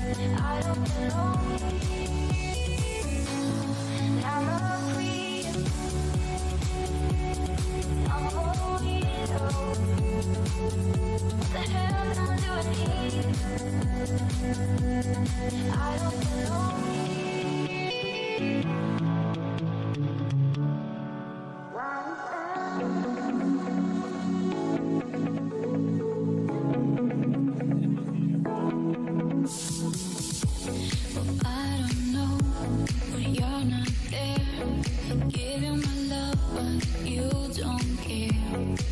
I don't belong. I'm a queen. I'm a weirdo. What the hell am I doing here? I don't belong. I don't know, but you're not there. Give you my love, but you don't care.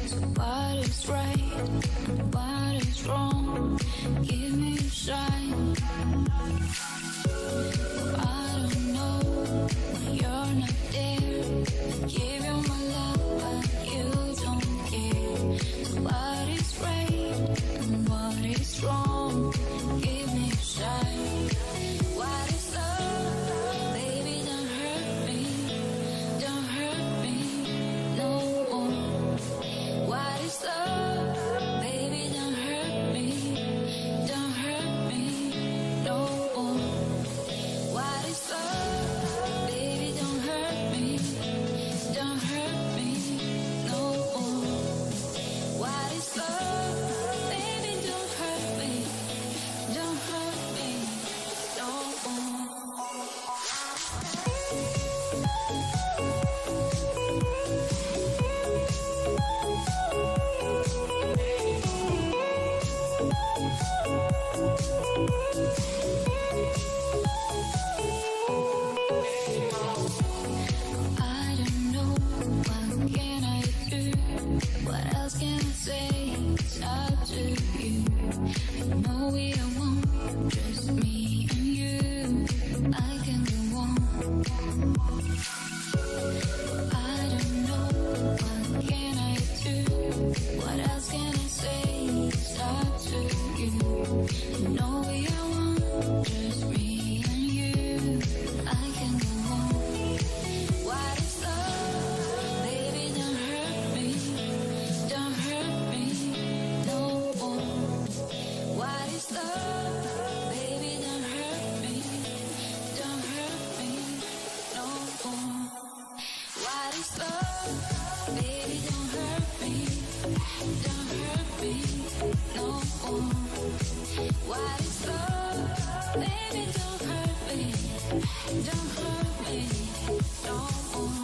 So what is right and what is wrong? Give me a shine. I don't know, but you're not there. Give you my love, but you don't care. So what is right and what is wrong? Give me a shine. What is love? Baby, don't hurt me no more. What is love? Baby, don't hurt me no more. What is love? Baby, don't hurt me no more. What is love? Baby, don't hurt me no more. I don't know, what can I do? What else can I say? It's up to you. I know we don't want just me and you. I can go on. I don't know, what can I do? What else can I say? It's up to you. I know we don't want just me and you. I can go on. What is love? Baby, don't hurt me no more. What is love? Baby, don't hurt me no more. What is love? Baby, don't hurt me no more. What is love? Baby, don't hurt me no more.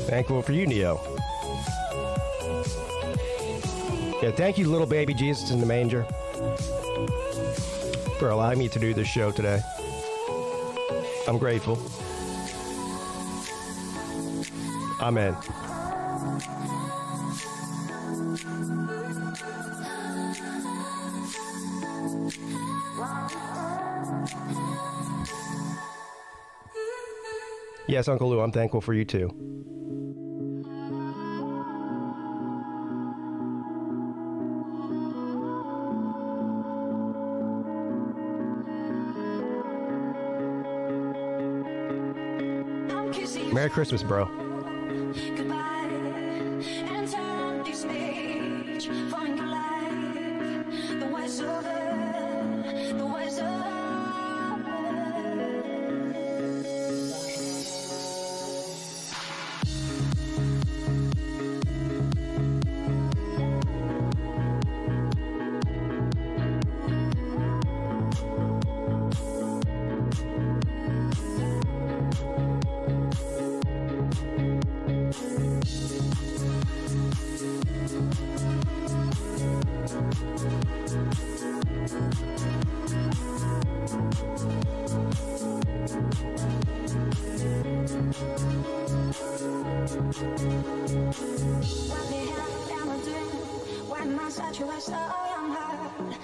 Thankful for you, Neo. Yeah, thank you, little baby Jesus in the manger, for allowing me to do this show today. I'm grateful. Amen. Yes, Uncle Lou, I'm thankful for you too. Merry Christmas, bro. Goodbye, and turn this page, falling alive. The wise over, the wise over.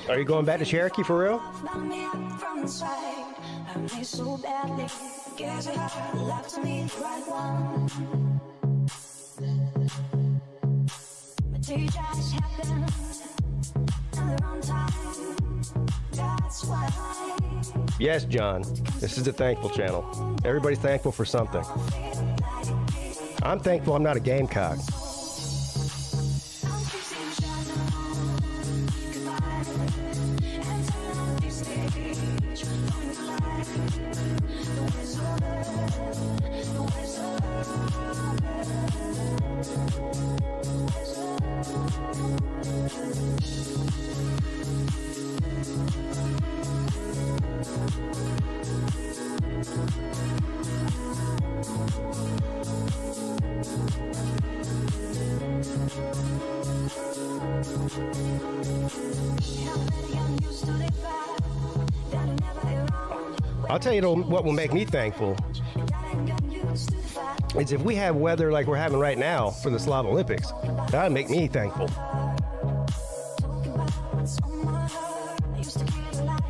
Are you going back to Cherokee for real? Yes, John. This is the Thankful Channel. Everybody's thankful for something. I'm thankful I'm not a Gamecock. I'll tell you what will make me thankful is if we have weather like we're having right now for the Slav Olympics. That would make me thankful.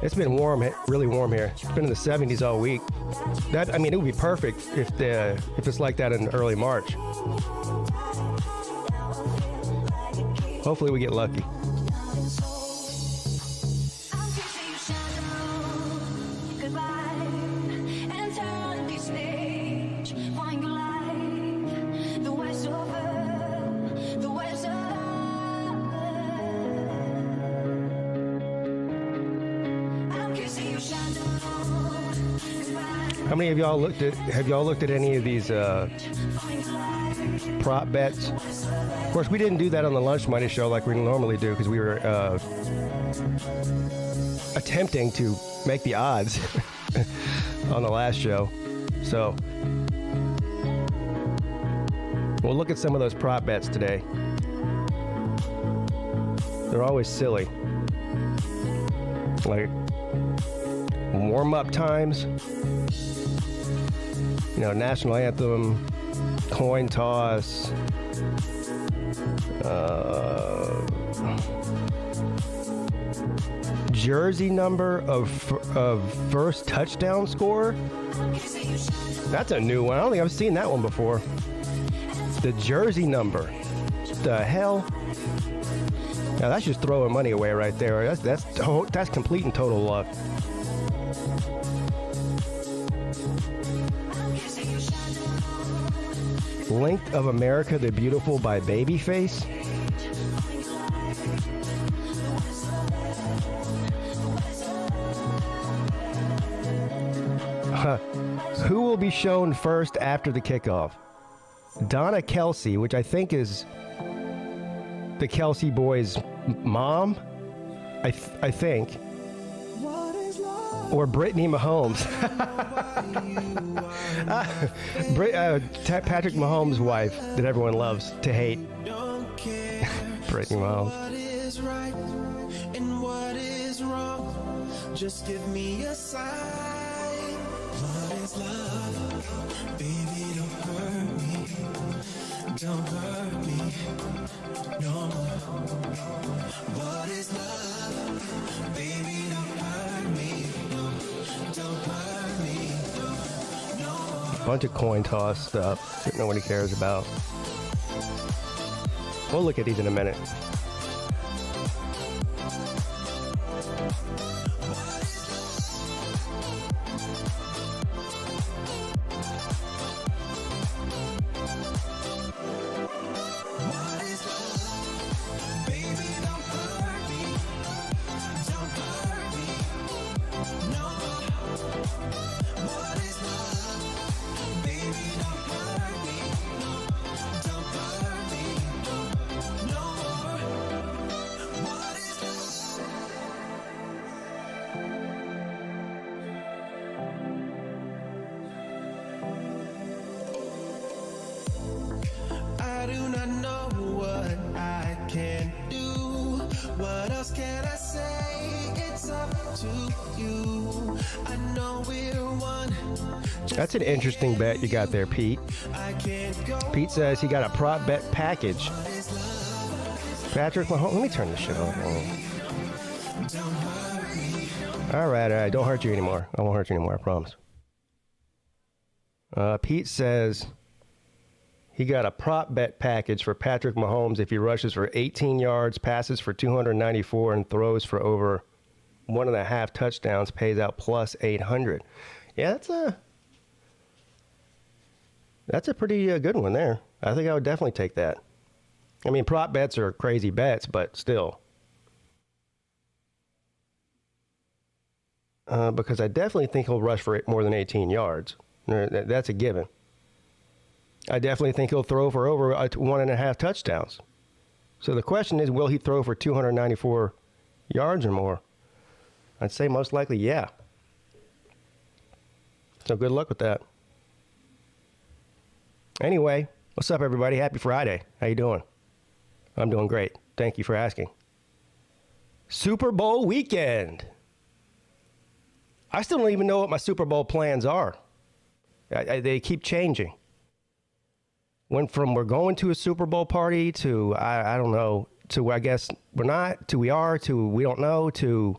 It's been warm, really warm here. It's been in the 70s all week. It would be perfect if it's like that in early March. Hopefully we get lucky. How many of y'all have y'all looked at any of these prop bets? Of course, we didn't do that on the Lunch Money show like we normally do because we were attempting to make the odds on the last show. So we'll look at some of those prop bets today. They're always silly. Like warm-up times, national anthem, coin toss, jersey number of first touchdown score. That's a new one. I don't think I've seen that one before. The jersey number. The hell? Now that's just throwing money away right there. That's complete and total luck. Length of America the Beautiful by Babyface. Who will be shown first after the kickoff? Donna Kelsey, which I think is the Kelsey boys' mom, I think. Or Brittany Mahomes. Patrick Mahomes' wife that everyone loves to hate. Brittany Mahomes. What is right and what is wrong? Just give me a sign. What is love? Baby, don't hurt me. Don't hurt me. No more. What is love? Baby, don't hurt me. Don't hurt me. No more. Bunch of coin toss stuff that nobody cares about. We'll look at these in a minute. I do not know what I can do. What else can I say? It's up to you. I know we're one. That's an interesting bet you got there, Pete. Pete says he got a prop bet package. Patrick Mahomes. Let me turn this shit off. All right. Don't hurt you anymore. I won't hurt you anymore, I promise. Pete says he got a prop bet package for Patrick Mahomes if he rushes for 18 yards, passes for 294, and throws for over 1.5 touchdowns, pays out plus 800. Yeah, that's a pretty good one there. I think I would definitely take that. I mean, prop bets are crazy bets, but still. because I definitely think he'll rush for more than 18 yards. That's a given. I definitely think he'll throw for over 1.5 touchdowns. So the question is, will he throw for 294 yards or more? I'd say most likely, yeah. So good luck with that. Anyway, what's up, everybody? Happy Friday. How you doing? I'm doing great. Thank you for asking. Super Bowl weekend. I still don't even know what my Super Bowl plans are. They keep changing. Went from we're going to a Super Bowl party to, I don't know, to I guess we're not, to we are, to we don't know, to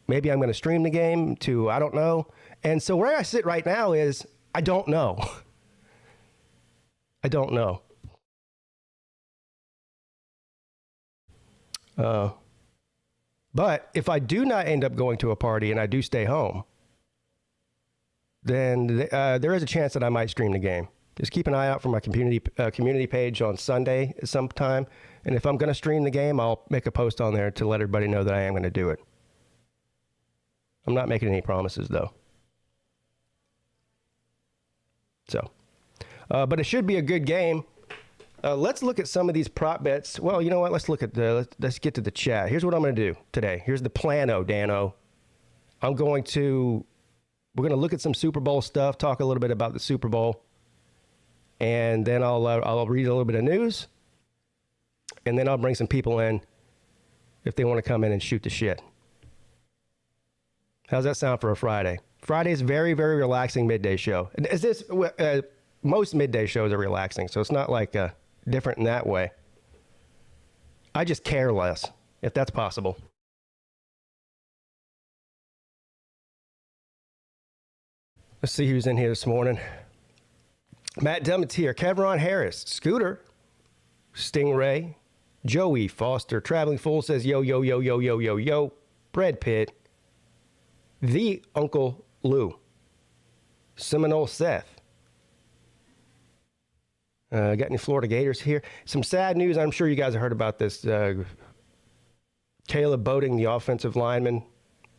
maybe I'm going to stream the game, to I don't know. And so where I sit right now is I don't know. I don't know. But if I do not end up going to a party and I do stay home, then there is a chance that I might stream the game. Just keep an eye out for my community page on Sunday sometime. And if I'm going to stream the game, I'll make a post on there to let everybody know that I am going to do it. I'm not making any promises, though. So, but it should be a good game. Let's look at some of these prop bets. Well, you know what? Let's get to the chat. Here's what I'm going to do today. Here's the plano, Dano. We're going to look at some Super Bowl stuff, talk a little bit about the Super Bowl, and then I'll read a little bit of news, and then I'll bring some people in if they want to come in and shoot the shit. How's that sound for a Friday? Friday's very, very relaxing midday show. Is this most midday shows are relaxing, so it's not like different in that way. I just care less, if that's possible. Let's see who's in here this morning. Matt Dummeteer, Kevron Harris, Scooter, Stingray, Joey Foster, Traveling Fool says yo, yo, yo, yo, yo, yo, yo, Brad Pitt, the Uncle Lou, Seminole Seth. Got any Florida Gators here? Some sad news. I'm sure you guys have heard about this. Caleb Boating, the offensive lineman.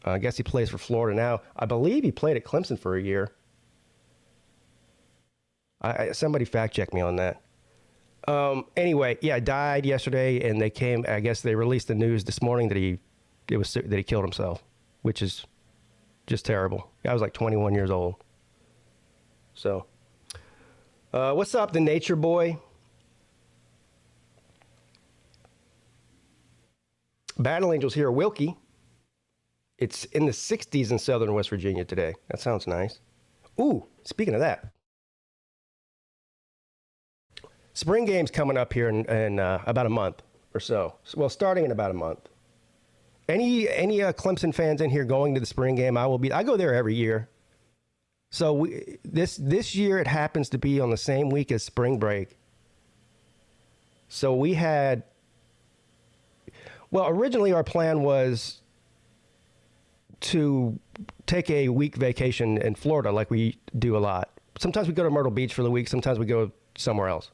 I guess he plays for Florida now. I believe he played at Clemson for a year. Somebody fact check me on that. Anyway, yeah, died yesterday, and I guess they released the news this morning that he killed himself, which is just terrible. I was like 21 years old. So, what's up, the Nature Boy? Battle Angels here, Wilkie. It's in the 60s in southern West Virginia today. That sounds nice. Ooh, speaking of that. Spring game's coming up here in about a month or so. Well, starting in about a month. Any Clemson fans in here going to the spring game? I go there every year. So this year it happens to be on the same week as spring break. So we had, well, originally our plan was to take a week vacation in Florida like we do a lot. Sometimes we go to Myrtle Beach for the week. Sometimes we go somewhere else.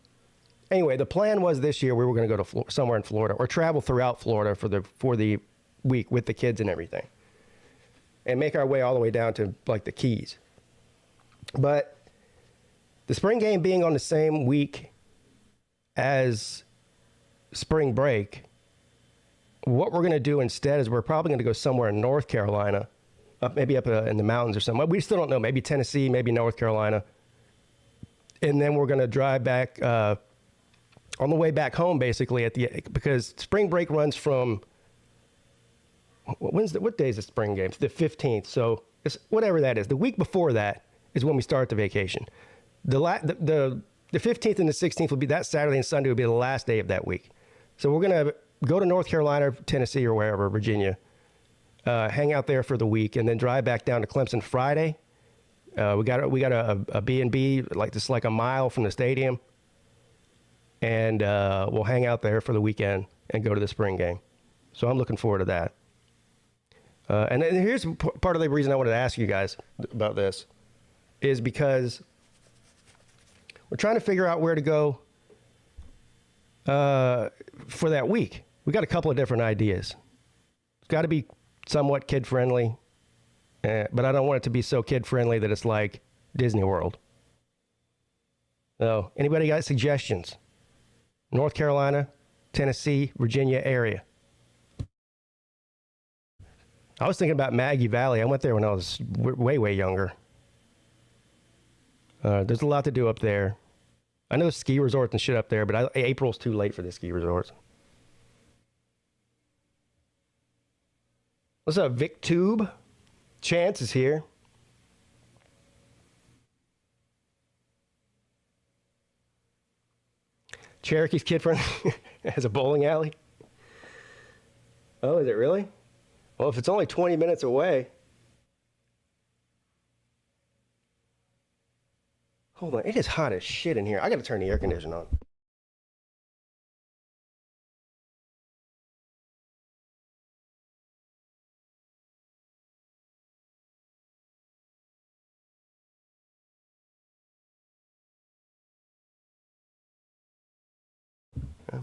Anyway, the plan was this year we were going to go to somewhere in Florida or travel throughout Florida for the week with the kids and everything, and make our way all the way down to like the Keys. But the spring game being on the same week as spring break, what we're going to do instead is we're probably going to go somewhere in North Carolina, maybe up in the mountains or somewhere. We still don't know. Maybe Tennessee, maybe North Carolina. And then we're going to drive back on the way back home, basically, because spring break runs from, what day is the spring game? It's the 15th. So it's whatever that is. The week before that is when we start the vacation. The 15th and the 16th will be that Saturday, and Sunday will be the last day of that week. So we're going to go to North Carolina, Tennessee, or wherever, Virginia, hang out there for the week, and then drive back down to Clemson Friday. We got a B&B like a mile from the stadium, and we'll hang out there for the weekend and go to the spring game. So I'm looking forward to that. And then here's part of the reason I wanted to ask you guys about this, is because we're trying to figure out where to go for that week. We got a couple of different ideas. It's got to be somewhat kid-friendly. But I don't want it to be so kid-friendly that it's like Disney World. So, anybody got suggestions? North Carolina, Tennessee, Virginia area. I was thinking about Maggie Valley. I went there when I was way, way younger. There's a lot to do up there. I know ski resorts and shit up there, but April's too late for the ski resorts. What's up, Vic Tube? Chance is here. Cherokee's kid friend has a bowling alley. Oh, is it really? Well, if it's only 20 minutes away. Hold on, it is hot as shit in here. I gotta turn the air conditioner on.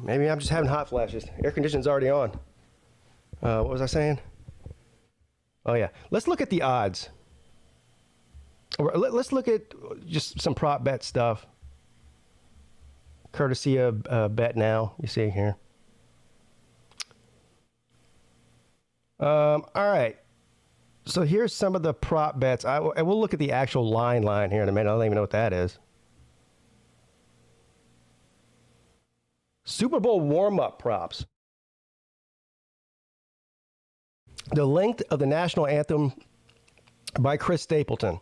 Maybe I'm just having hot flashes. Air conditioning's already on. What was I saying? Oh, yeah. Let's look at the odds. Or let's look at just some prop bet stuff. Courtesy of Bet Now, you see here. All right. So here's some of the prop bets. I will look at the actual line here in a minute. I don't even know what that is. Super Bowl warm-up props. The length of the national anthem by Chris Stapleton.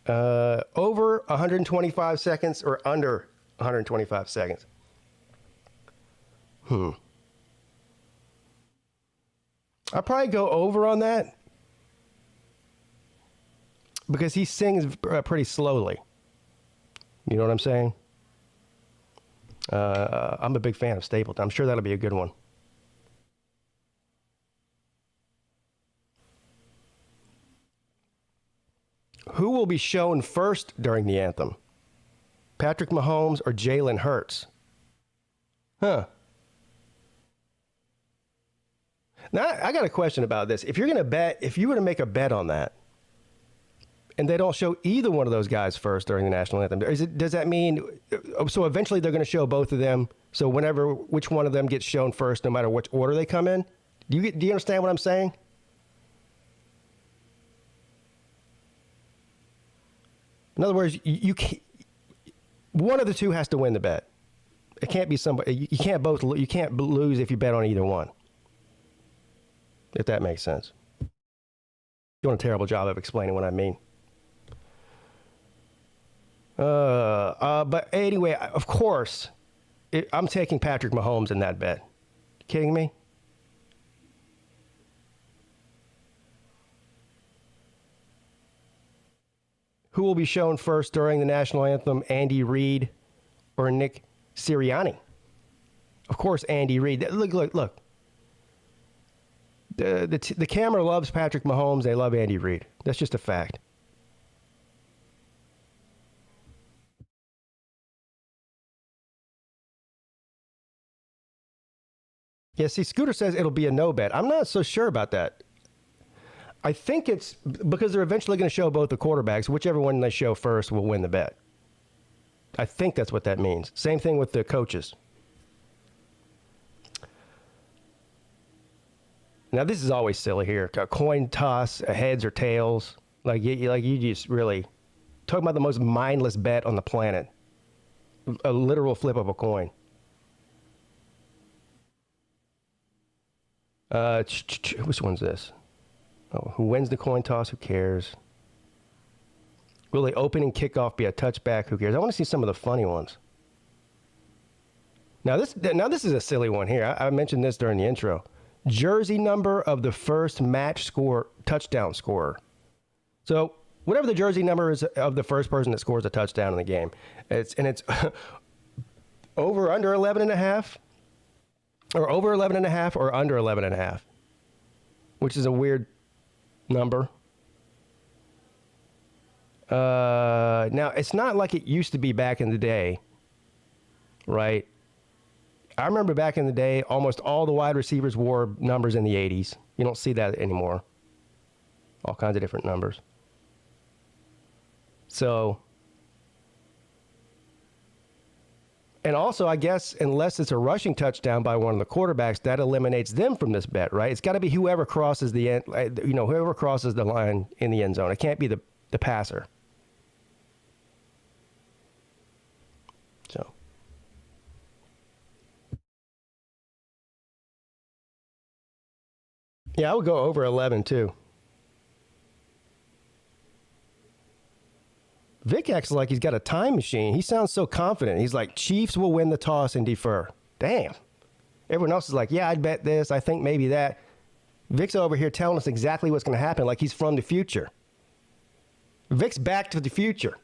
Over 125 seconds or under 125 seconds. I'll probably go over on that because he sings pretty slowly. You know what I'm saying? I'm a big fan of Stapleton. I'm sure that'll be a good one. Who will be shown first during the anthem? Patrick Mahomes or Jalen Hurts? Huh. Now, I got a question about this. If you were to make a bet on that, and they don't show either one of those guys first during the national anthem, does that mean, so eventually they're going to show both of them, so which one of them gets shown first, no matter which order they come in? Do you understand what I'm saying? In other words, one of the two has to win the bet. It can't be somebody. You can't lose if you bet on either one. If that makes sense. Doing a terrible job of explaining what I mean. But anyway, of course, I'm taking Patrick Mahomes in that bet. You kidding me? Who will be shown first during the national anthem, Andy Reid or Nick Sirianni? Of course, Andy Reid. Look. The camera loves Patrick Mahomes. They love Andy Reid. That's just a fact. Yeah, see, Scooter says it'll be a no bet. I'm not so sure about that. I think it's because they're eventually going to show both the quarterbacks. Whichever one they show first will win the bet. I think that's what that means. Same thing with the coaches. Now, this is always silly here. A coin toss, a heads or tails. Like you just really talking about the most mindless bet on the planet. A literal flip of a coin. Which one's this? Oh, who wins the coin toss? Who cares? Will the opening kickoff be a touchback? Who cares? I want to see some of the funny ones. Now this is a silly one here. I mentioned this during the intro. Jersey number of the first touchdown scorer. So whatever the jersey number is of the first person that scores a touchdown in the game, it's over under 11.5, or over 11.5, or under 11.5, which is a weird number. Now, it's not like it used to be back in the day, right? I remember back in the day, almost all the wide receivers wore numbers in the 80s. You don't see that anymore. all kinds of different numbers. So, and also, I guess, unless it's a rushing touchdown by one of the quarterbacks, that eliminates them from this bet, right? It's got to be whoever crosses the end, whoever crosses the line in the end zone. It can't be the passer. So, yeah, I would go over 11 too. Vic acts like he's got a time machine. He sounds so confident. He's like, Chiefs will win the toss and defer. Damn. Everyone else is like, yeah, I'd bet this. I think maybe that. Vic's over here telling us exactly what's going to happen like he's from the future. Vic's back to the future.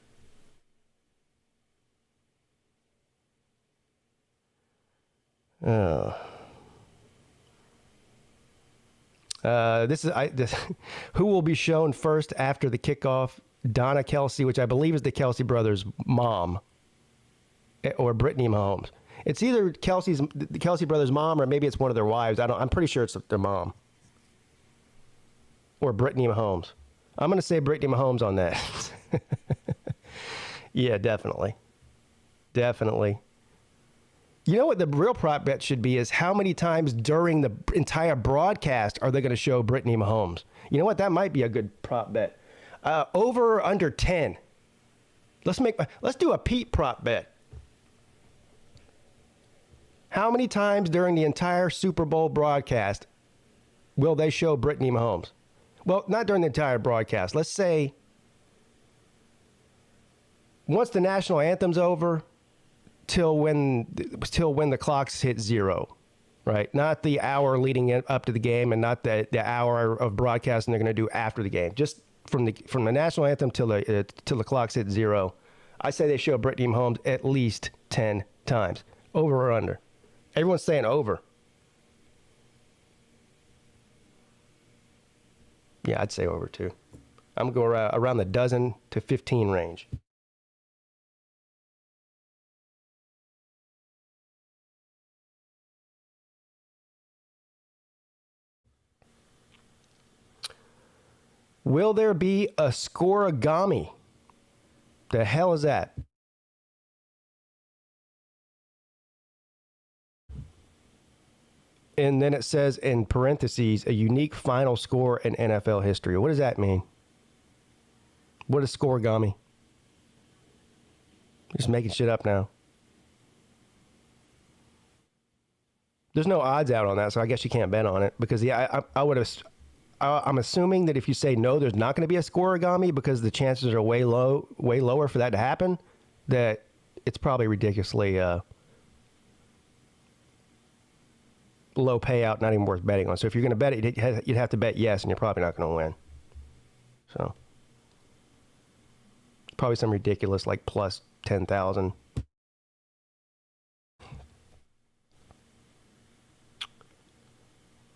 Who will be shown first after the kickoff? Donna Kelsey, which I believe is the Kelsey brothers' mom, or Brittany Mahomes. It's either the Kelsey brothers' mom, or maybe it's one of their wives. I'm pretty sure it's their mom, or Brittany Mahomes. I'm going to say Brittany Mahomes on that. Yeah, definitely. Definitely. You know what the real prop bet should be is how many times during the entire broadcast are they going to show Brittany Mahomes? You know what? That might be a good prop bet. Over or under 10. Let's do a Peete prop bet. How many times during the entire Super Bowl broadcast will they show Brittany Mahomes? Well, not during the entire broadcast. Let's say once the national anthem's over, till when the clocks hit 0, right? Not the hour leading up to the game, and not the hour of broadcasting they're going to do after the game. Just from the national anthem till the clocks hit 0. I say they show Brittany Mahomes at least 10 times. Over or under? Everyone's saying over. Yeah, I'd say over too. I'm going to go around the 12 to 15 range. Will there be a scoregami? The hell is that? And then it says in parentheses, a unique final score in NFL history. What does that mean? What is scoregami? Just making shit up now. There's no odds out on that, so I guess you can't bet on it. Because I'm assuming that if you say no, there's not going to be a scoregami because the chances are way lower for that to happen, that it's probably ridiculously low payout, not even worth betting on. So if you're going to bet it, you'd have to bet yes, and you're probably not going to win. So probably some ridiculous like plus 10,000.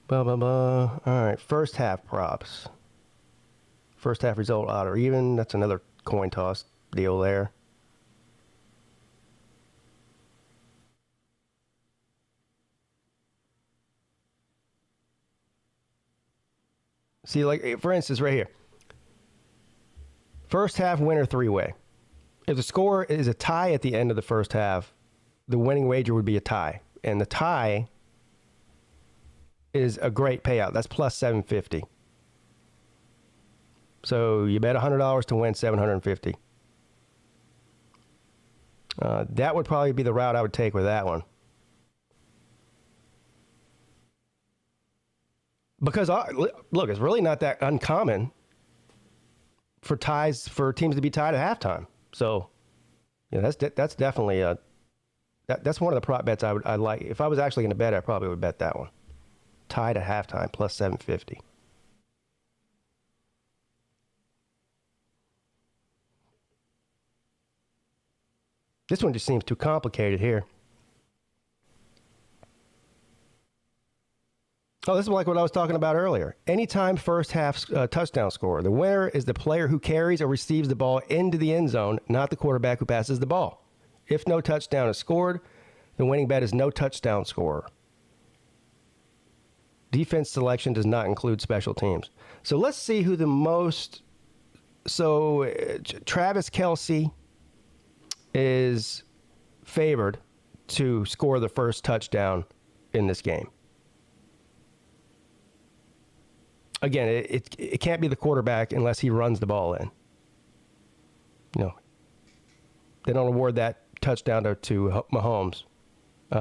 Blah, blah, blah. All right, first half props. First half result odd or even. That's another coin toss deal there. See, like, for instance, right here. First half winner three-way. If the score is a tie at the end of the first half, the winning wager would be a tie. And the tie is a great payout. That's plus 750. So you bet $100 to win 750. That would probably be the route I would take with that one. Because, look, it's really not that uncommon for teams to be tied at halftime. So, yeah, that's definitely that's one of the prop bets I'd like. If I was actually going to bet, I probably would bet that one. Tied at halftime, plus 750. This one just seems too complicated here. Oh, this is like what I was talking about earlier. Anytime first half touchdown score, the winner is the player who carries or receives the ball into the end zone, not the quarterback who passes the ball. If no touchdown is scored, the winning bet is no touchdown scorer. Defense selection does not include special teams. So let's see who the most. So Travis Kelce is favored to score the first touchdown in this game. Again, it can't be the quarterback unless he runs the ball in. No. They don't award that touchdown to Mahomes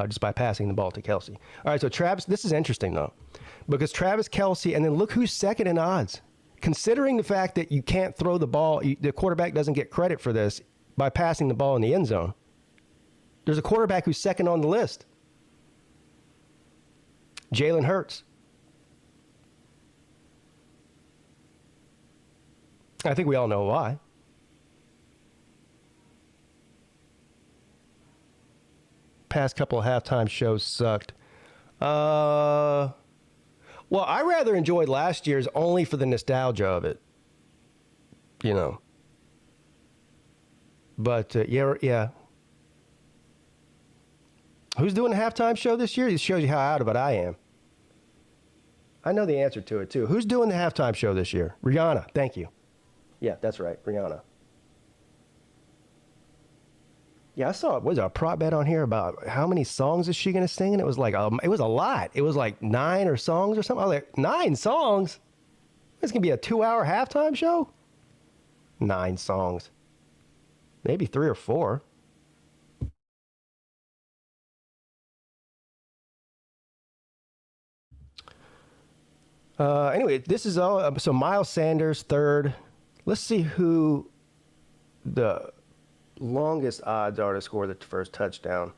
just by passing the ball to Kelce. All right, so Travis, this is interesting, though, because Travis Kelce, and then look who's second in odds. Considering the fact that you can't throw the ball, the quarterback doesn't get credit for this by passing the ball in the end zone. There's a quarterback who's second on the list. Jalen Hurts. I think we all know why. Past couple of halftime shows sucked. Well, I rather enjoyed last year's only for the nostalgia of it. You know. But, yeah. Who's doing the halftime show this year? It shows you how out of it I am. I know the answer to it, too. Who's doing the halftime show this year? Rihanna. Thank you. Yeah, that's right. Rihanna. Yeah, I saw, was there a prop bet on here about how many songs is she going to sing? And it was like, it was a lot. It was like 9 or songs or something. I was like, 9 songs? It's going to be a 2-hour halftime show? 9 songs. Maybe 3 or 4. Anyway, this is all. So Miles Sanders, third. Let's see who the longest odds are to score the first touchdown.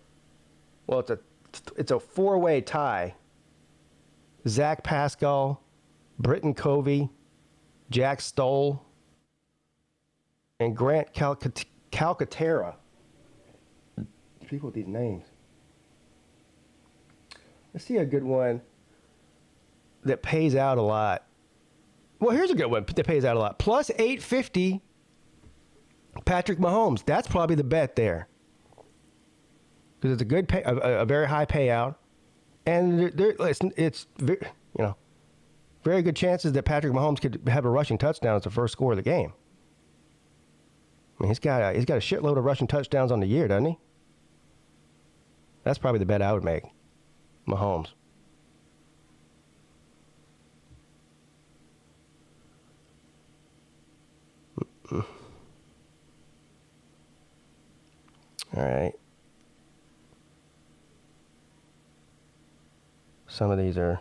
Well, it's a 4-way tie. Zach Pascal, Britton Covey, Jack Stoll, and Grant Calcaterra. People with these names. Let's see a good one that pays out a lot. Well, here's a good one that pays out a lot. Plus 850, Patrick Mahomes. That's probably the bet there. Because it's a good pay, a very high payout. And it's very good chances that Patrick Mahomes could have a rushing touchdown as the first score of the game. I mean, he's got a shitload of rushing touchdowns on the year, doesn't he? That's probably the bet I would make. Mahomes. All right. Some of these are.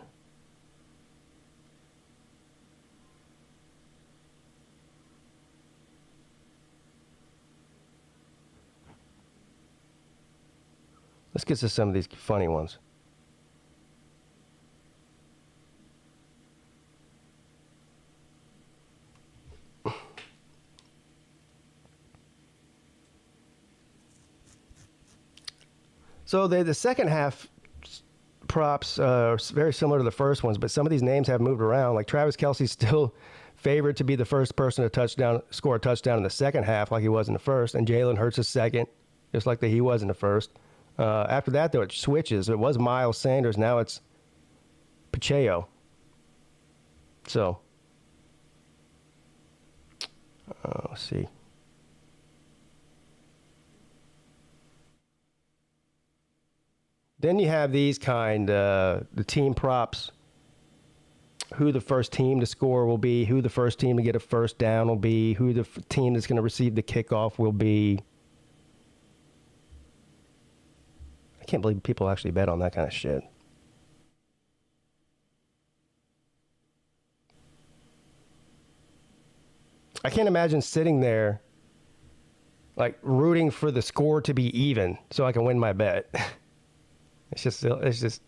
Let's get to some of these funny ones. So the second half props are very similar to the first ones, but some of these names have moved around. Like Travis Kelce's still favored to be the first person to score a touchdown in the second half, like he was in the first, and Jalen Hurts is second, just like he was in the first. After that, though, it switches. It was Miles Sanders. Now it's Pacheco. So, let's see. Then you have these the team props, who the first team to score will be, who the first team to get a first down will be, who the team that's going to receive the kickoff will be. I can't believe people actually bet on that kind of shit. I can't imagine sitting there, like, rooting for the score to be even so I can win my bet. It's just.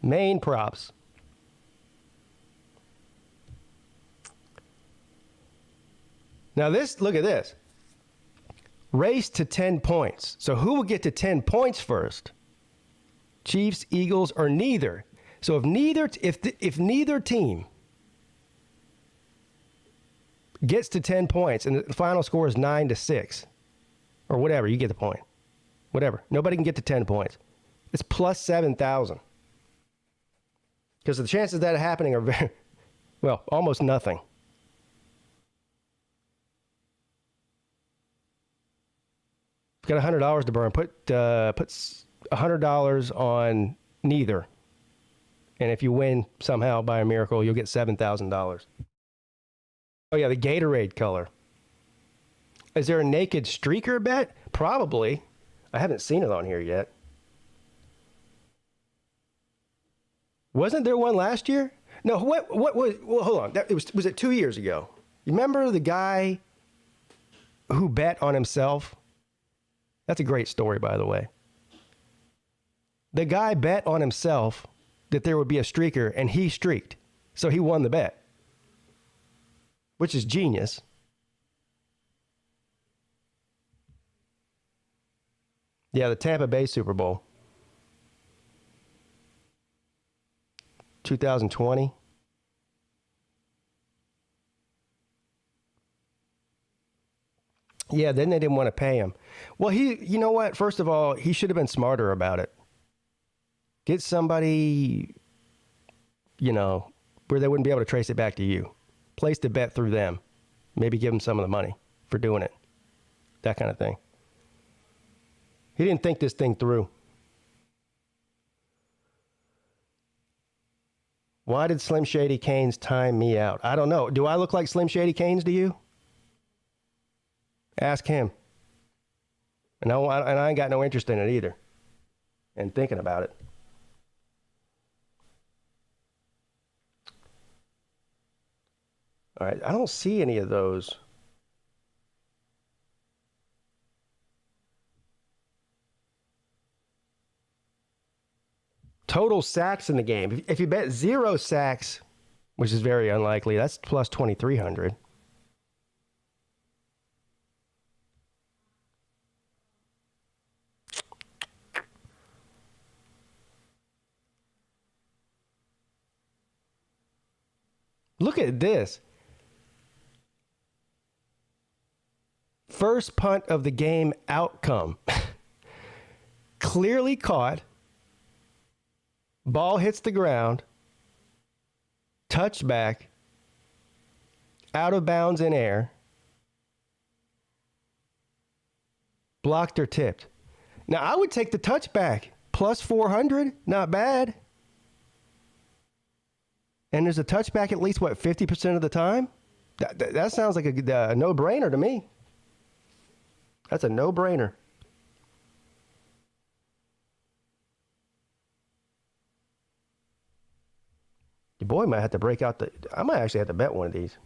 Main props. Now look at this. Race to 10 points. So who will get to 10 points first? Chiefs, Eagles, or neither? So if neither team gets to 10 points, and the final score is 9-6, or whatever, you get the point. Whatever. Nobody can get to 10 points. It's plus 7,000. Because the chances of that happening are very, well, almost nothing. Got $100 to burn. Put $100 on neither, and if you win somehow by a miracle, you'll get $7,000. Oh yeah, the Gatorade color. Is there a naked streaker bet? Probably. I haven't seen it on here yet. Wasn't there one last year? No. What was? Well, hold on. Was it 2 years ago? You remember the guy who bet on himself? That's a great story, by the way. The guy bet on himself that there would be a streaker, and he streaked. So he won the bet, which is genius. Yeah, the Tampa Bay Super Bowl. 2020. Yeah, then they didn't want to pay him. Well, you know what? First of all, he should have been smarter about it. Get somebody, where they wouldn't be able to trace it back to you. Place the bet through them. Maybe give them some of the money for doing it. That kind of thing. He didn't think this thing through. Why did Slim Shady Canes time me out? I don't know. Do I look like Slim Shady Canes to you? Ask him. And I ain't got no interest in it either. And thinking about it. All right, I don't see any of those. Total sacks in the game. If you bet 0 sacks, which is very unlikely, that's plus 2,300. Look at this. First punt of the game outcome. Clearly caught. Ball hits the ground. Touchback. Out of bounds in air. Blocked or tipped. Now, I would take the touchback. Plus 400. Not bad. And there's a touchback at least, 50% of the time? That sounds like a no-brainer to me. That's a no-brainer. Your boy might have to break out I might actually have to bet one of these.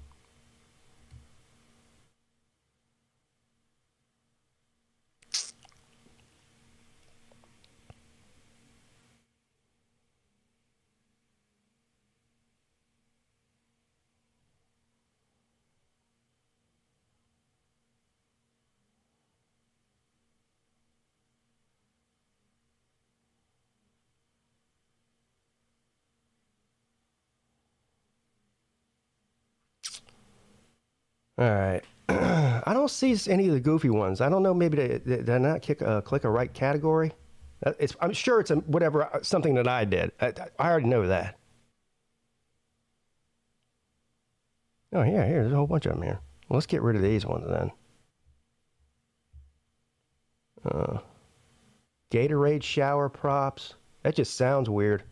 All right. I don't see any of the goofy ones. I don't know. Maybe they did I not click a right category? I'm sure it's something that I did. I already know that. Oh, yeah, here. There's a whole bunch of them here. Well, let's get rid of these ones then. Gatorade shower props. That just sounds weird.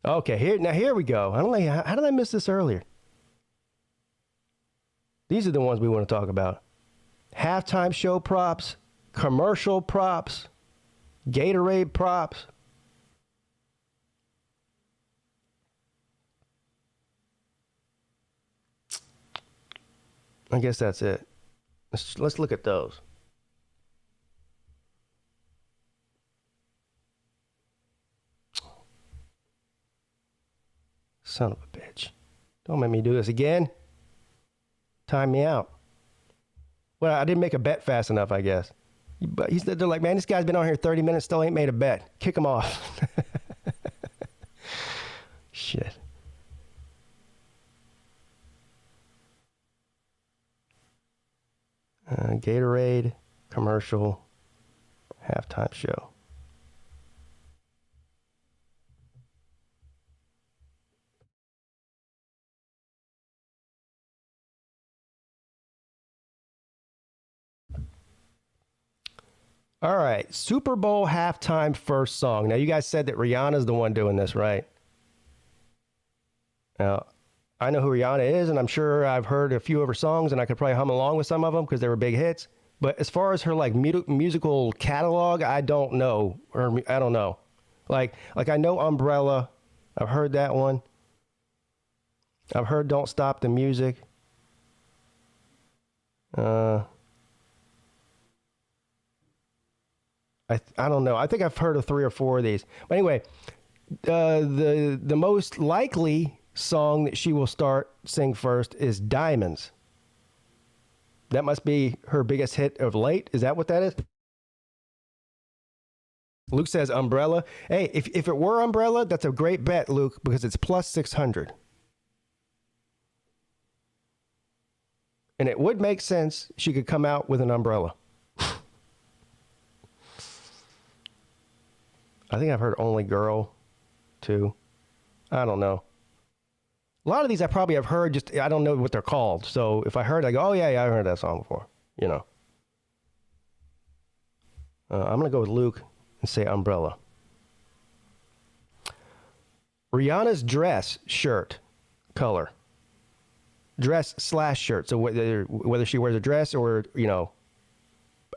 Okay, here we go. I don't know, how did I miss this earlier? These are the ones we want to talk about. Halftime show props, commercial props, Gatorade props. I guess that's it. Let's look at those. Son of a bitch. Don't make me do this again. Time me out. Well, I didn't make a bet fast enough, I guess. But they're like, man, this guy's been on here 30 minutes, still ain't made a bet. Kick him off. Shit. Gatorade commercial halftime show. All right, Super Bowl halftime first song. Now, you guys said that Rihanna's the one doing this, right? Now, I know who Rihanna is, and I'm sure I've heard a few of her songs, and I could probably hum along with some of them because they were big hits. But as far as her like musical catalog, I don't know. Or I don't know. Like I know Umbrella. I've heard that one. I've heard Don't Stop the Music. I don't know. I think I've heard of 3 or 4 of these. But anyway, the most likely song that she will sing first is Diamonds. That must be her biggest hit of late. Is that what that is? Luke says Umbrella. Hey, if it were Umbrella, that's a great bet, Luke, because it's plus 600. And it would make sense she could come out with an umbrella. I think I've heard Only Girl, too. I don't know. A lot of these I probably have heard, just I don't know what they're called. So if I heard, I go, oh, yeah, I heard that song before, you know. I'm going to go with Luke and say Umbrella. Rihanna's dress shirt color. Dress/shirt. So whether she wears a dress or, you know,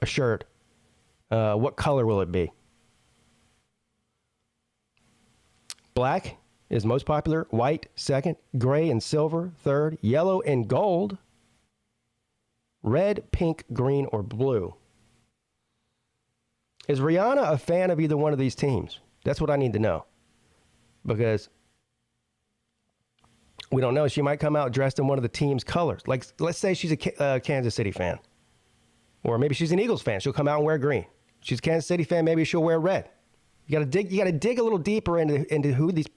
a shirt, what color will it be? Black is most popular, white second, gray and silver third, yellow and gold, red, pink, green, or blue. Is Rihanna a fan of either one of these teams? That's what I need to know. Because we don't know. She might come out dressed in one of the team's colors. Like, let's say she's a Kansas City fan. Or maybe she's an Eagles fan. She'll come out and wear green. She's a Kansas City fan. Maybe she'll wear red. You got to dig a little deeper into who these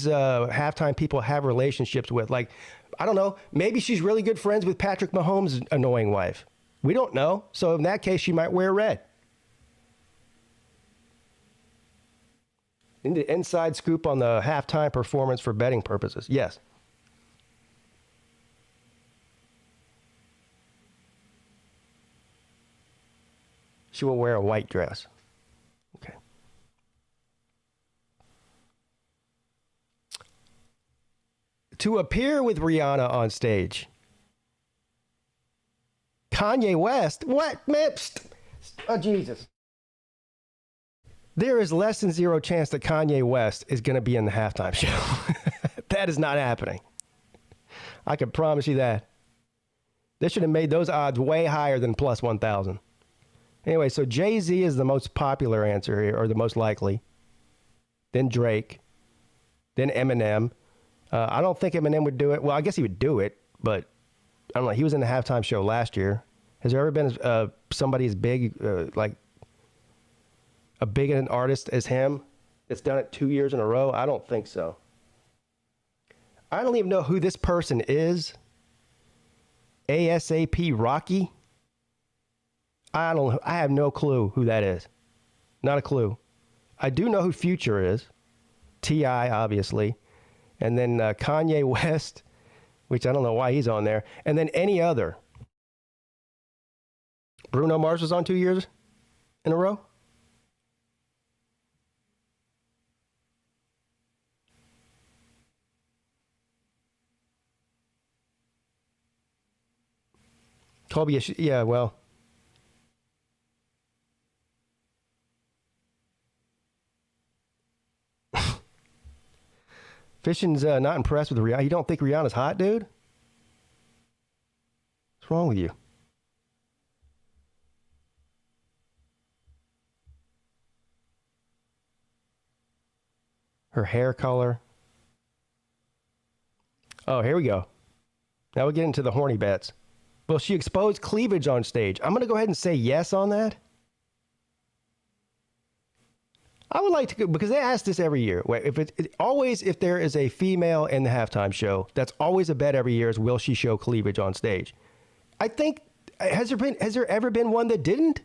halftime people have relationships with. Like, I don't know, maybe she's really good friends with Patrick Mahomes' annoying wife. We don't know. So in that case, she might wear red. Inside scoop on the halftime performance for betting purposes. Yes. She will wear a white dress. Okay. To appear with Rihanna on stage. Kanye West? What? Man, oh, Jesus. There is less than 0 chance that Kanye West is going to be in the halftime show. That is not happening. I can promise you that. They should have made those odds way higher than plus 1,000. Anyway, so Jay-Z is the most popular answer here, or the most likely. Then Drake. Then Eminem. I don't think Eminem would do it. Well, I guess he would do it, but I don't know. He was in the halftime show last year. Has there ever been somebody as big, like a big an artist as him that's done it 2 years in a row? I don't think so. I don't even know who this person is. ASAP Rocky? I have no clue who that is. Not a clue. I do know who Future is. T.I., obviously. And then Kanye West, which I don't know why he's on there. And then any other. Bruno Mars was on 2 years in a row? Colby, yeah, well. Fishing's not impressed with Rihanna. You don't think Rihanna's hot, dude? What's wrong with you? Her hair color. Oh, here we go. Now we get into the horny bets. Will she expose cleavage on stage? I'm going to go ahead and say yes on that. I would like to go, because they ask this every year. If there is a female in the halftime show, that's always a bet every year is will she show cleavage on stage? I think, has there ever been one that didn't?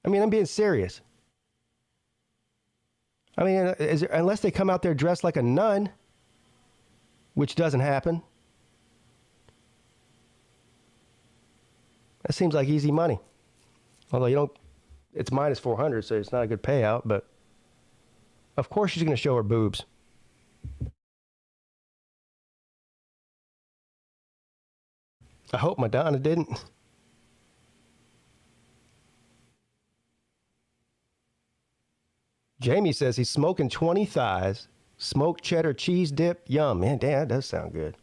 I mean, I'm being serious. I mean, unless they come out there dressed like a nun, which doesn't happen. That seems like easy money. Although it's minus 400, so it's not a good payout, but of course she's going to show her boobs. I hope Madonna didn't. Jamie says he's smoking 20 thighs, smoked cheddar cheese dip. Yum, man, damn, that does sound good.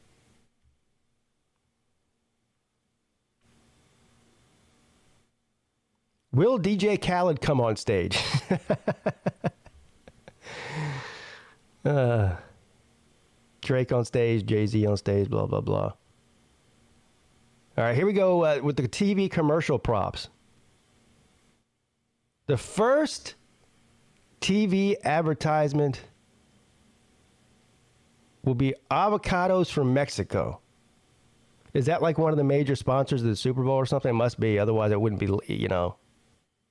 Will DJ Khaled come on stage? Drake on stage, Jay-Z on stage, blah, blah, blah. All right, here we go with the TV commercial props. The first TV advertisement will be avocados from Mexico. Is that like one of the major sponsors of the Super Bowl or something? It must be. Otherwise, it wouldn't be,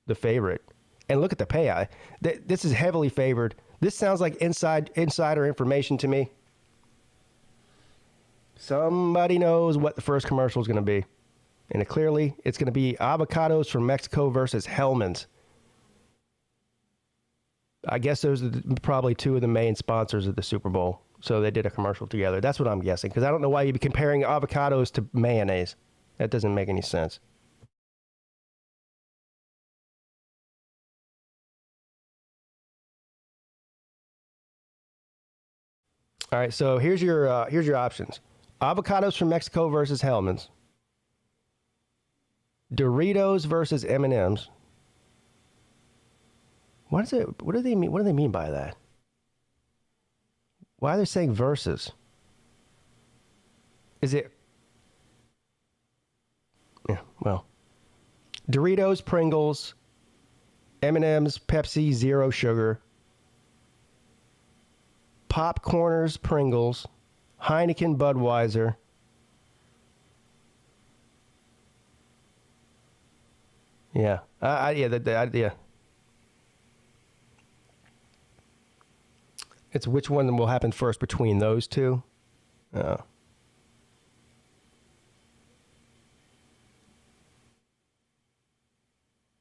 the favorite. And look at the payout. This is heavily favored. This sounds like insider information to me. Somebody knows what the first commercial is going to be. And clearly, it's going to be avocados from Mexico versus Hellmann's. I guess those are probably two of the main sponsors of the Super Bowl. So they did a commercial together. That's what I'm guessing. Because I don't know why you'd be comparing avocados to mayonnaise. That doesn't make any sense. All right, so here's your options. Avocados from Mexico versus Hellmann's. Doritos versus M&M's. What do they mean? What do they mean by that? Why are they saying versus? Is it? Yeah, well, Doritos, Pringles, M&M's, Pepsi, Zero Sugar, Popcorners, Pringles, Heineken, Budweiser. Yeah, yeah. It's which one will happen first between those two.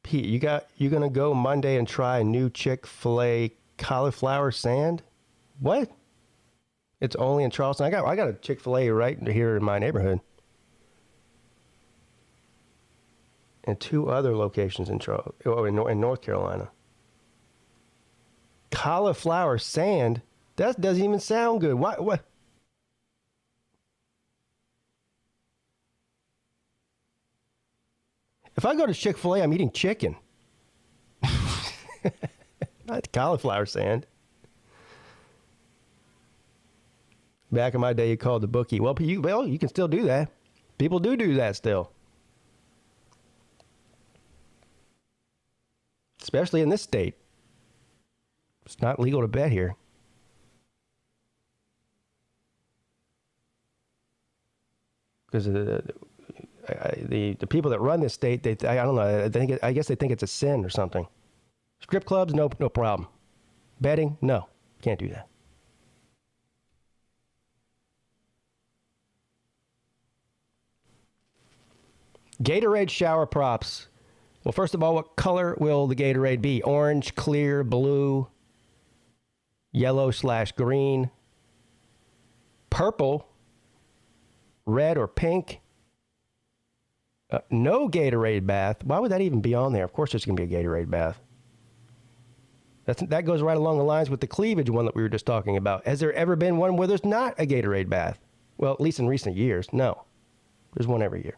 Pete, you gonna go Monday and try a new Chick-fil-A cauliflower sand? What? It's only in Charleston. I got a Chick-fil-A right here in my neighborhood. And two other locations in North Carolina. Cauliflower sand? That doesn't even sound good. What? If I go to Chick-fil-A, I'm eating chicken. Not cauliflower sand. Back in my day, you called the bookie. Well, you can still do that. People do that still. Especially in this state. It's not legal to bet here. Because the people that run this state, I don't know. I guess they think it's a sin or something. Strip clubs, no problem. Betting, no, can't do that. Gatorade shower props. Well, first of all, what color will the Gatorade be? Orange, clear, blue, yellow/green, purple, red, or pink? No Gatorade bath. Why would that even be on there? Of course there's going to be a Gatorade bath. That goes right along the lines with the cleavage one that we were just talking about. Has there ever been one where there's not a Gatorade bath? Well, at least in recent years, no. There's one every year.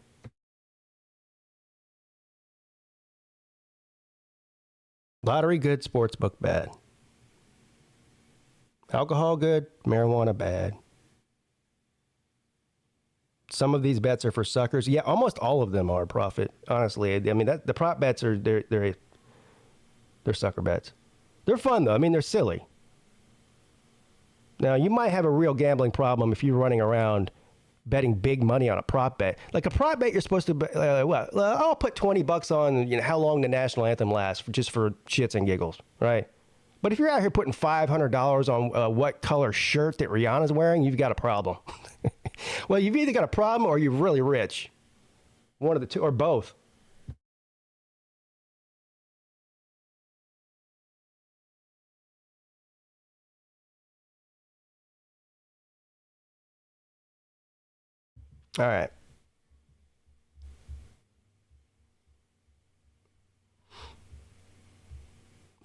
Lottery good, sportsbook bad. Alcohol good, marijuana bad. Some of these bets are for suckers. Yeah, almost all of them are profit, honestly. I mean, the prop bets are they're They're sucker bets. They're fun, though. I mean, they're silly. Now, you might have a real gambling problem if you're running around betting big money on a prop bet. Like a prop bet, you're supposed to, I'll put $20 on how long the national anthem lasts, just for shits and giggles, right? But if you're out here putting $500 on what color shirt that Rihanna's wearing, you've got a problem. Well, you've either got a problem or you're really rich. One of the two, or both. All right.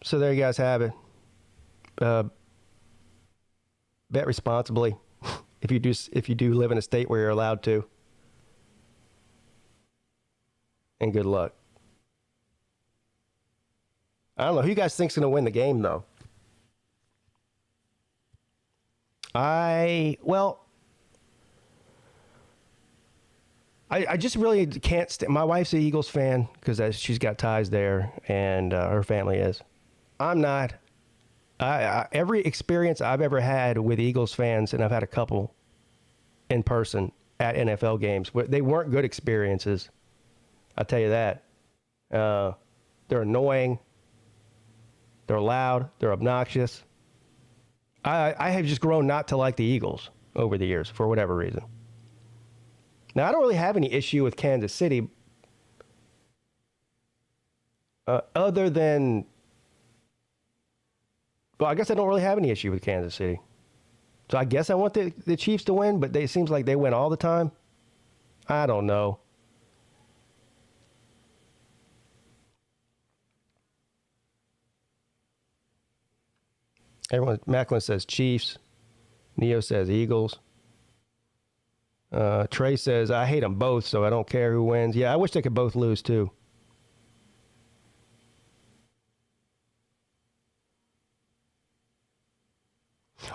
So there you guys have it. Bet responsibly if you do live in a state where you're allowed to. And good luck. I don't know who you guys think's going to win the game though. I just really can't my wife's an Eagles fan because she's got ties there and her family is. I'm not. Every experience I've ever had with Eagles fans, and I've had a couple in person at NFL games, they weren't good experiences. I'll tell you that. They're annoying. They're loud. They're obnoxious. I have just grown not to like the Eagles over the years for whatever reason. Now, I don't really have any issue with Kansas City other than... Well, I guess I don't really have any issue with Kansas City. So I guess I want the Chiefs to win, but it seems like they win all the time. I don't know. Macklin says Chiefs. Neo says Eagles. Trey says, I hate them both, so I don't care who wins. Yeah, I wish they could both lose, too.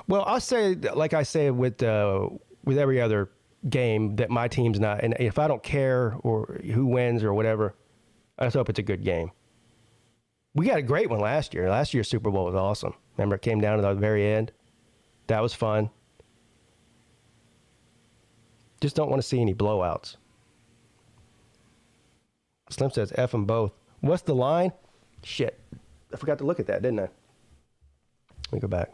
Well, I'll say, like I say with every other game, that my team's not, and if I don't care or who wins or whatever, I just hope it's a good game. We got a great one last year. Last year's Super Bowl was awesome. Remember, it came down to the very end. That was fun. Just don't want to see any blowouts. Slim says F them both. What's the line? Shit. I forgot to look at that, didn't I? Let me go back.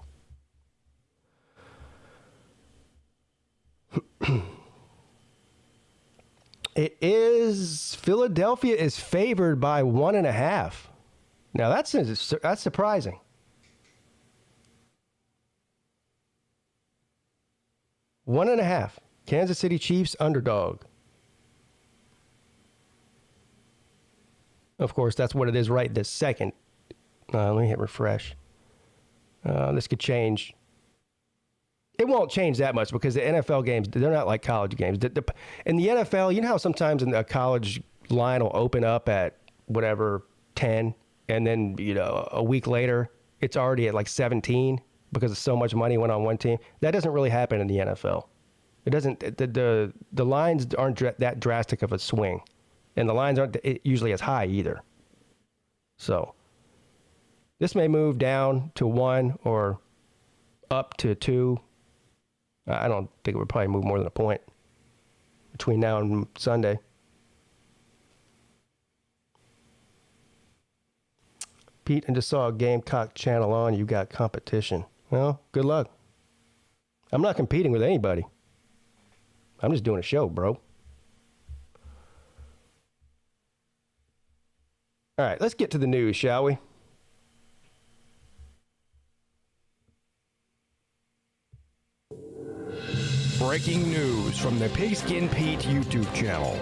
It is Philadelphia is favored by 1.5. Now that's surprising. One and a half. Kansas City Chiefs underdog. Of course, that's what it is right this second. Let me hit refresh. This could change. It won't change that much because the NFL games, they're not like college games. In the NFL, you know how sometimes in a college line will open up at whatever, 10, and then, a week later, it's already at like 17 because so much money went on one team. That doesn't really happen in the NFL. It doesn't, the lines aren't that drastic of a swing, and the lines aren't usually as high either. So this may move down to 1 or up to 2. I don't think it would probably move more than a point between now and Sunday. Pete, I just saw a Gamecock channel on. You got competition. Well, good luck. I'm not competing with anybody. I'm just doing a show, bro. All right, let's get to the news, shall we? Breaking news from the PigskinPeete YouTube channel.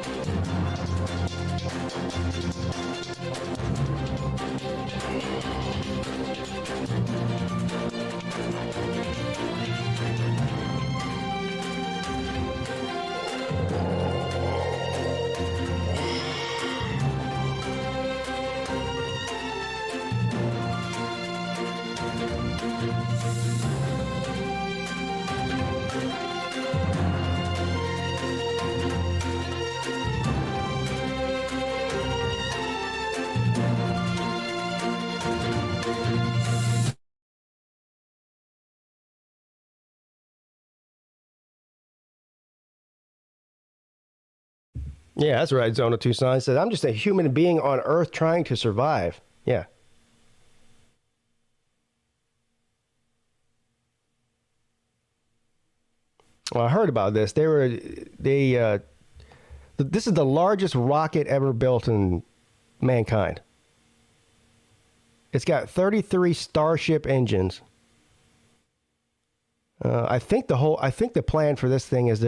Yeah, that's right. Zona Tucson says, I'm just a human being on Earth trying to survive. Yeah. Well, I heard about this. This is the largest rocket ever built in mankind. It's got 33 Starship engines. I think the plan for this thing is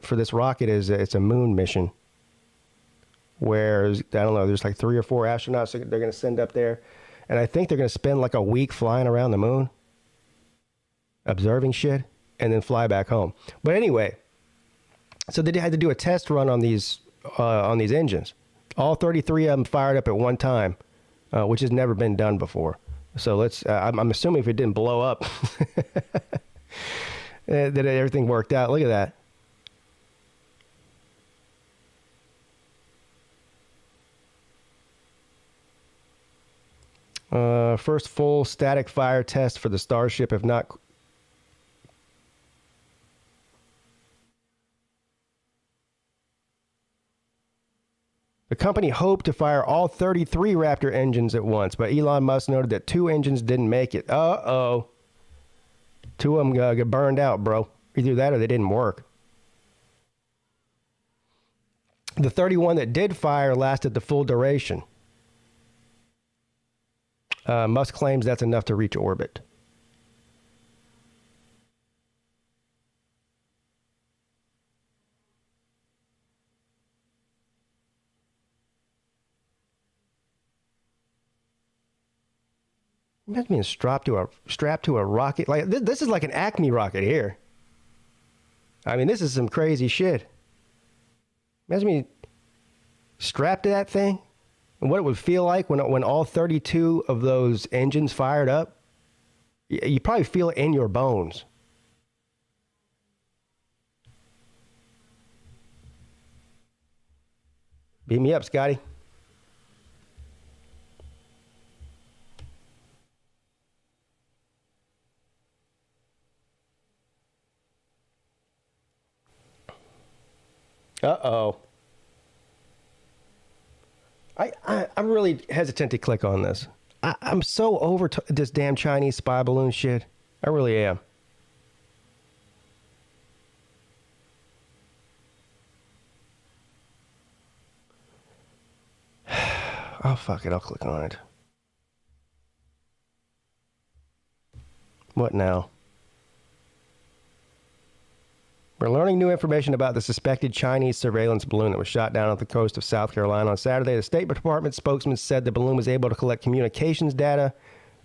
for this rocket is it's a moon mission. Where, I don't know, there's like 3 or 4 astronauts they're going to send up there. And I think they're going to spend like a week flying around the moon, observing shit, and then fly back home. But anyway, so they had to do a test run on these engines. All 33 of them fired up at one time, which has never been done before. So I'm assuming if it didn't blow up, that everything worked out. Look at that. First full static fire test for the Starship, if not. The company hoped to fire all 33 Raptor engines at once, but Elon Musk noted that 2 engines didn't make it. Uh-oh. 2 of them got burned out, bro. Either that or they didn't work. The 31 that did fire lasted the full duration. Musk claims that's enough to reach orbit. Imagine being strapped to a rocket. Like this is like an Acme rocket here. I mean, this is some crazy shit. Imagine being strapped to that thing and what it would feel like when all 32 of those engines fired up. You probably feel it in your bones. Beat me up, Scotty. Uh-oh. I'm really hesitant to click on this. I'm so over this damn Chinese spy balloon shit. I really am. Oh, fuck it. I'll click on it. What now? We're learning new information about the suspected Chinese surveillance balloon that was shot down off the coast of South Carolina on Saturday. The State Department spokesman said the balloon was able to collect communications data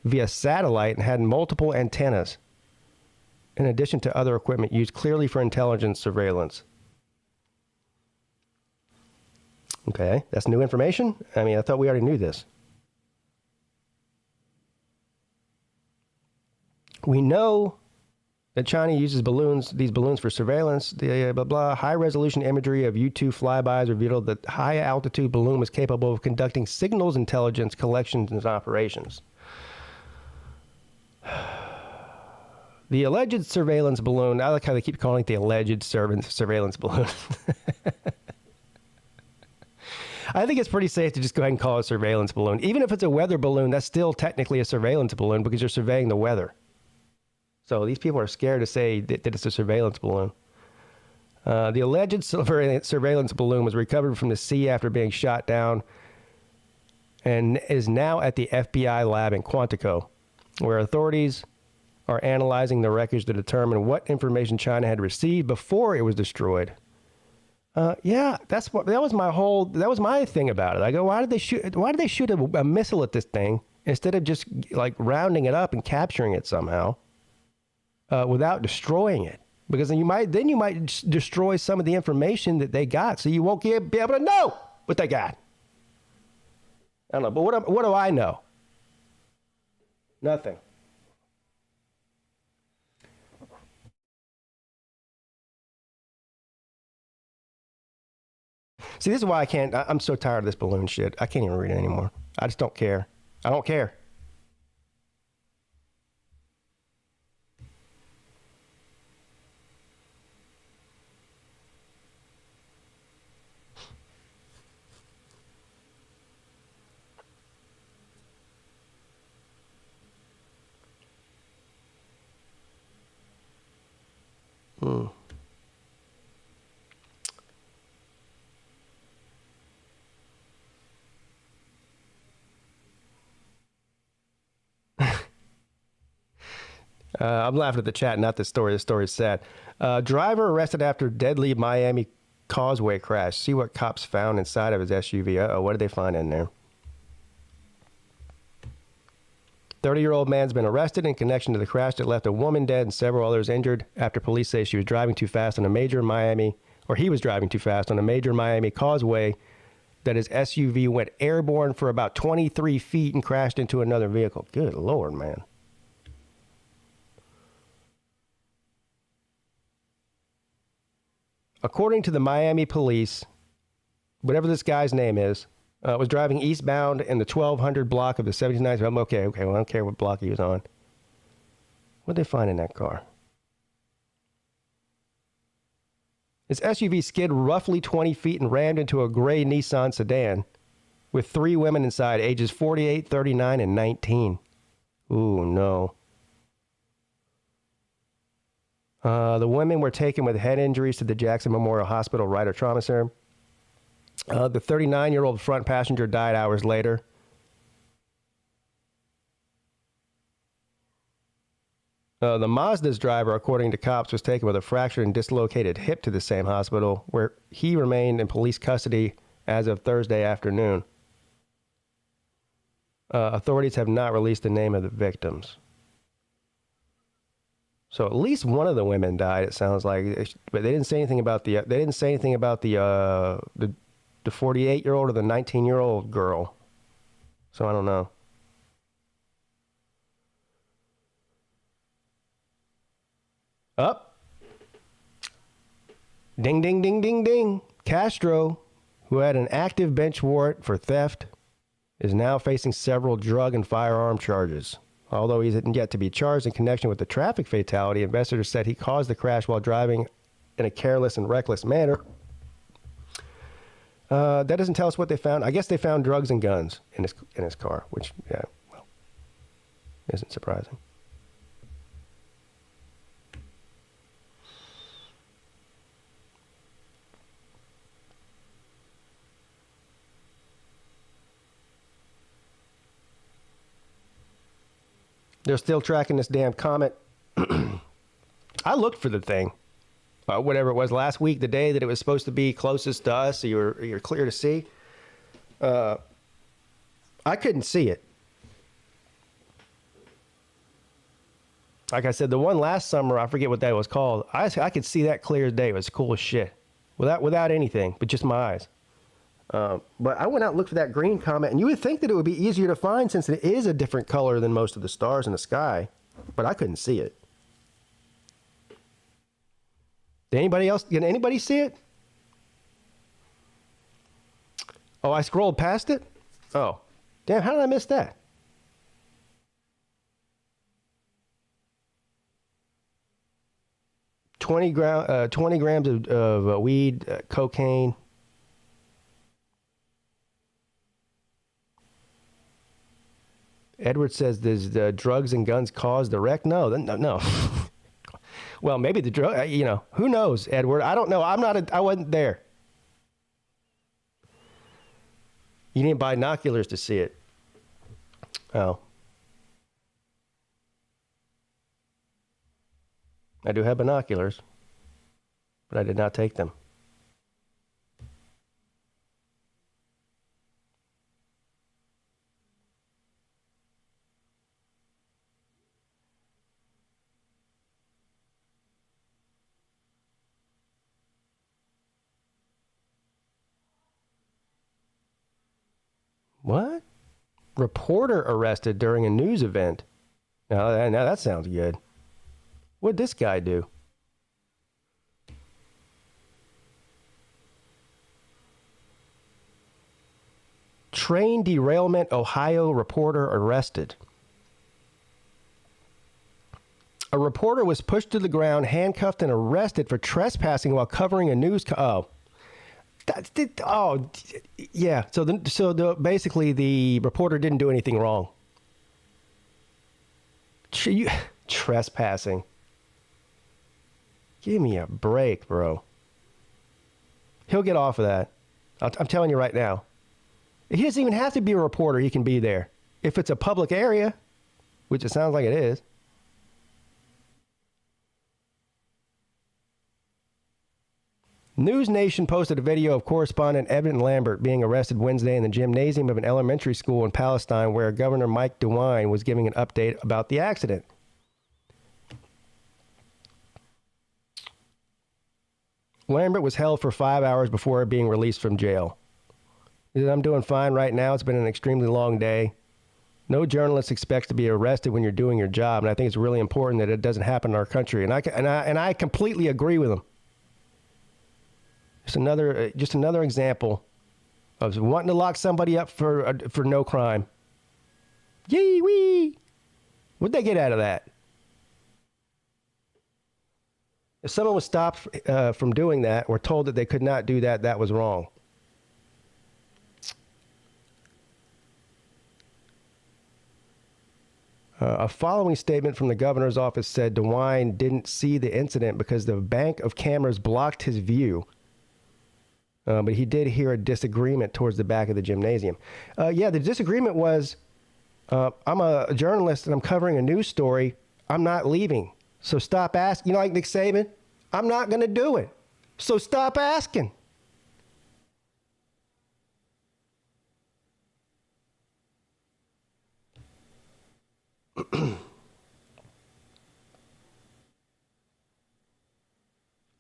via satellite and had multiple antennas, in addition to other equipment used clearly for intelligence surveillance. Okay, that's new information? I mean, I thought we already knew this. We know that China uses these balloons for surveillance. The blah blah high-resolution imagery of U-2 flybys revealed that the high-altitude balloon was capable of conducting signals intelligence collections and operations. The alleged surveillance balloon. I like how they keep calling it the alleged surveillance balloon. I think it's pretty safe to just go ahead and call it a surveillance balloon. Even if it's a weather balloon, that's still technically a surveillance balloon because you're surveying the weather. So these people are scared to say that it's a surveillance balloon. The alleged surveillance balloon was recovered from the sea after being shot down and is now at the FBI lab in Quantico, where authorities are analyzing the wreckage to determine what information China had received before it was destroyed. Yeah, that was my thing about it. I go, why did they shoot a missile at this thing instead of just like rounding it up and capturing it somehow? Without destroying it, because then you might destroy some of the information that they got, so you won't be able to know what they got. I don't know, but what do I know? Nothing. See, this is why I'm so tired of this balloon shit. I can't even read it anymore. I just don't care. I don't care. I'm laughing at the chat, not the story. The story's sad. Driver arrested after deadly Miami Causeway crash. See what cops found inside of his SUV. Uh-oh, what did they find in there? 30-year-old man's been arrested in connection to the crash that left a woman dead and several others injured after police say she was driving too fast on a major Miami, or he was driving too fast on a major Miami Causeway, that his SUV went airborne for about 23 feet and crashed into another vehicle. Good Lord, man. According to the Miami police, whatever this guy's name is, was driving eastbound in the 1200 block of the 79th. Okay, well, I don't care what block he was on. What did they find in that car? His SUV skid roughly 20 feet and rammed into a gray Nissan sedan with 3 women inside, ages 48, 39, and 19. Ooh, no. The women were taken with head injuries to the Jackson Memorial Hospital Ryder Trauma Center. The 39-year-old front passenger died hours later. The Mazda's driver, according to cops, was taken with a fractured and dislocated hip to the same hospital, where he remained in police custody as of Thursday afternoon. Authorities have not released the name of the victims. So at least one of the women died. It sounds like, but they didn't say anything about the. They didn't say anything about the 48-year-old or the 19-year-old girl. So I don't know. Up. Ding, ding, ding, ding, ding. Castro, who had an active bench warrant for theft, is now facing several drug and firearm charges. Although he isn't yet to be charged in connection with the traffic fatality, investigators said he caused the crash while driving in a careless and reckless manner. That doesn't tell us what they found. I guess they found drugs and guns in his car, which, yeah, well, isn't surprising. They're still tracking this damn comet. I looked for the thing, whatever it was last week, the day that it was supposed to be closest to us, so you're clear to see. I couldn't see it. Like I said, the one last summer, I forget what that was called. I could see that clear as day. It was cool as shit, without anything, but just my eyes. But I went out and looked for that green comet, and you would think that it would be easier to find since it is a different color than most of the stars in the sky, but I couldn't see it. Did anybody see it? Oh, I scrolled past it? Oh, damn, how did I miss that? $20 grams of weed, cocaine. Edward says, does the drugs and guns cause the wreck? No. Well, maybe the drug, who knows, Edward? I don't know. I wasn't there. You need binoculars to see it. Oh. I do have binoculars, but I did not take them. What? Reporter arrested during a news event. Now that sounds good. What'd this guy do? Train derailment, Ohio reporter arrested. A reporter was pushed to the ground, handcuffed, and arrested for trespassing while covering a news. Yeah. So basically, the reporter didn't do anything wrong. Trespassing. Give me a break, bro. He'll get off of that. I'm telling you right now. He doesn't even have to be a reporter. He can be there. If it's a public area, which it sounds like it is. News Nation posted a video of correspondent Evan Lambert being arrested Wednesday in the gymnasium of an elementary school in Palestine where Governor Mike DeWine was giving an update about the accident. Lambert was held for 5 hours before being released from jail. He said, I'm doing fine right now. It's been an extremely long day. No journalist expects to be arrested when you're doing your job, and I think it's really important that it doesn't happen in our country. And I completely agree with him. Just another example of wanting to lock somebody up for no crime. Yee wee! What'd they get out of that? If someone was stopped from doing that or told that they could not do that, that was wrong. A following statement from the governor's office said DeWine didn't see the incident because the bank of cameras blocked his view. But he did hear a disagreement towards the back of the gymnasium. Yeah, the disagreement was, I'm a journalist and I'm covering a news story. I'm not leaving. So stop asking. You know, like Nick Saban? I'm not going to do it. So stop asking.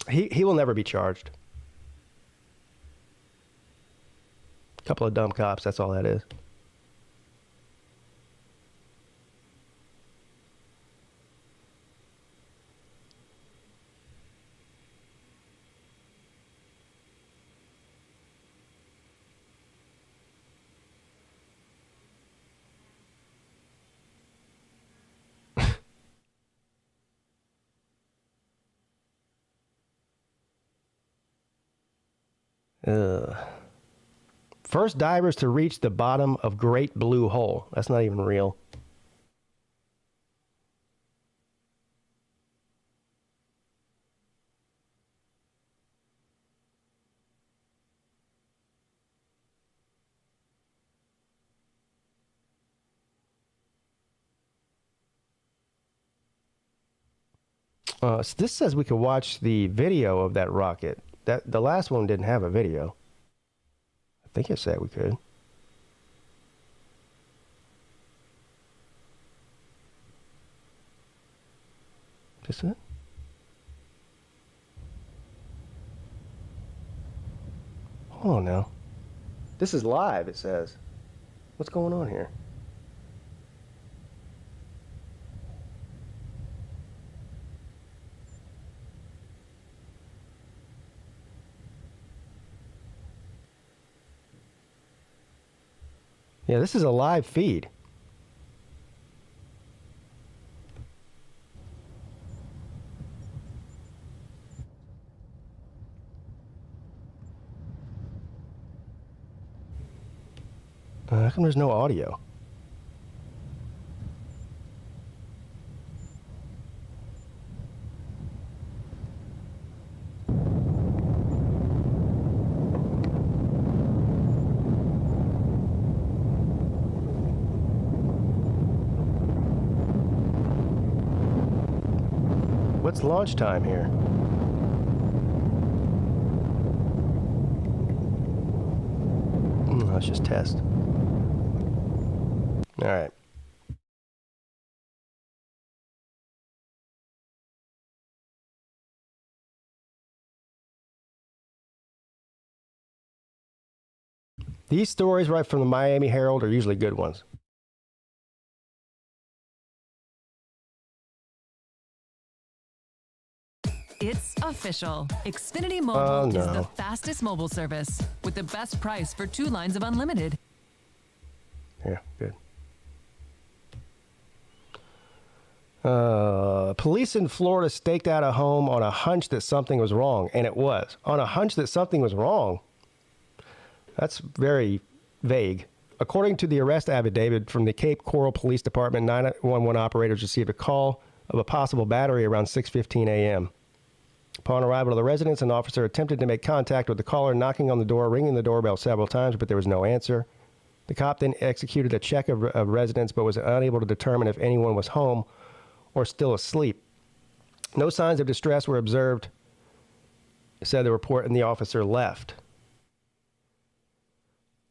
He will never be charged. A couple of dumb cops, that's all that is. First divers to reach the bottom of Great Blue Hole. That's not even real. So this says we could watch the video of that rocket. The last one didn't have a video. I think it said we could. This it? Hold on now. This is live, it says. What's going on here? Yeah, this is a live feed. How come there's no audio? What's launch time here? Let's just test. All right. These stories right from the Miami Herald are usually good ones. It's official. Xfinity Mobile is the fastest mobile service with the best price for 2 lines of unlimited. Yeah, good. Police in Florida staked out a home on a hunch that something was wrong, and it was. On a hunch that something was wrong? That's very vague. According to the arrest affidavit from the Cape Coral Police Department, 911 operators received a call of a possible battery around 6:15 a.m. Upon arrival to the residence, an officer attempted to make contact with the caller, knocking on the door, ringing the doorbell several times, but there was no answer. The cop then executed a check of residence, but was unable to determine if anyone was home or still asleep. No signs of distress were observed, said the report, and the officer left.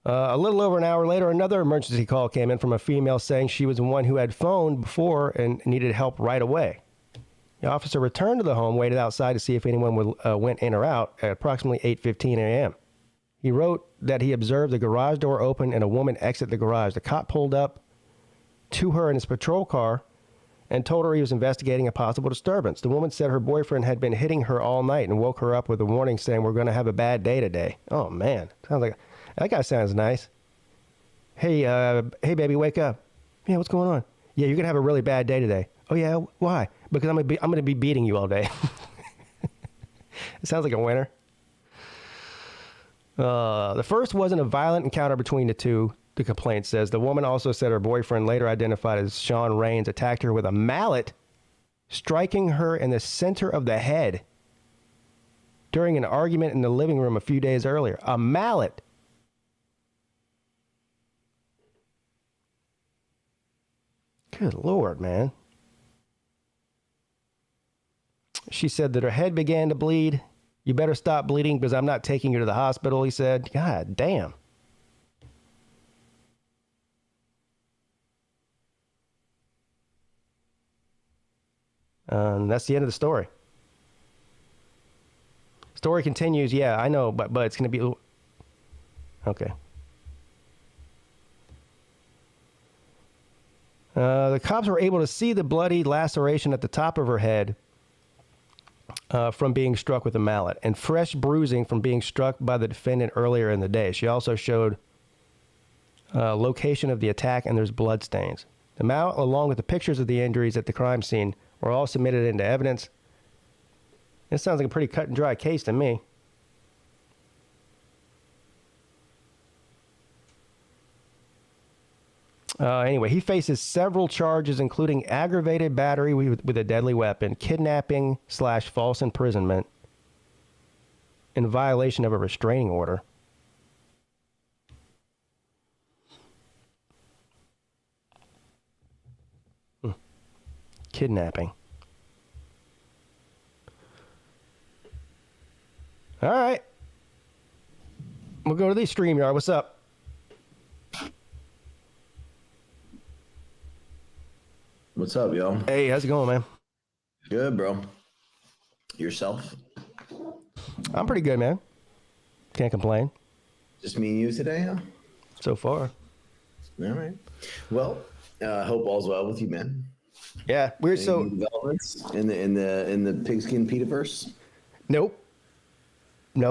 A little over an hour later, another emergency call came in from a female saying she was the one who had phoned before and needed help right away. The officer returned to the home, waited outside to see if anyone went in or out at approximately 8:15 a.m. He wrote that he observed the garage door open and a woman exit the garage. The cop pulled up to her in his patrol car and told her he was investigating a possible disturbance. The woman said her boyfriend had been hitting her all night and woke her up with a warning saying, "We're going to have a bad day today." Oh, man. Sounds like that guy sounds nice. Hey, baby, wake up. Yeah, what's going on? Yeah, you're going to have a really bad day today. Oh, yeah? Why? Because I'm going to be beating you all day. It sounds like a winner. The first wasn't a violent encounter between the two, the complaint says. The woman also said her boyfriend, later identified as Sean Raines, attacked her with a mallet, striking her in the center of the head during an argument in the living room a few days earlier. A mallet. Good Lord, man. She said that her head began to bleed. You better stop bleeding because I'm not taking you to the hospital, he said. God damn. And that's the end of the story. Story continues. Yeah, I know, but it's going to be... Okay. The cops were able to see the bloody laceration at the top of her head from being struck with a mallet and fresh bruising from being struck by the defendant earlier in the day. She also showed location of the attack, and there's blood stains. The mallet, along with the pictures of the injuries at the crime scene, were all submitted into evidence. This sounds like a pretty cut and dry case to me. Anyway, he faces several charges, including aggravated battery with a deadly weapon, kidnapping / false imprisonment, in violation of a restraining order. Kidnapping. All right. We'll go to the StreamYard. What's up? What's up, yo? Hey, how's it going, man? Good, bro. Yourself? I'm pretty good, man. Can't complain. Just me and you today, huh? So far. All right. Well, hope all's well with you, man. Yeah, we're Any so developments in the pigskin Peete-verse? Nope. We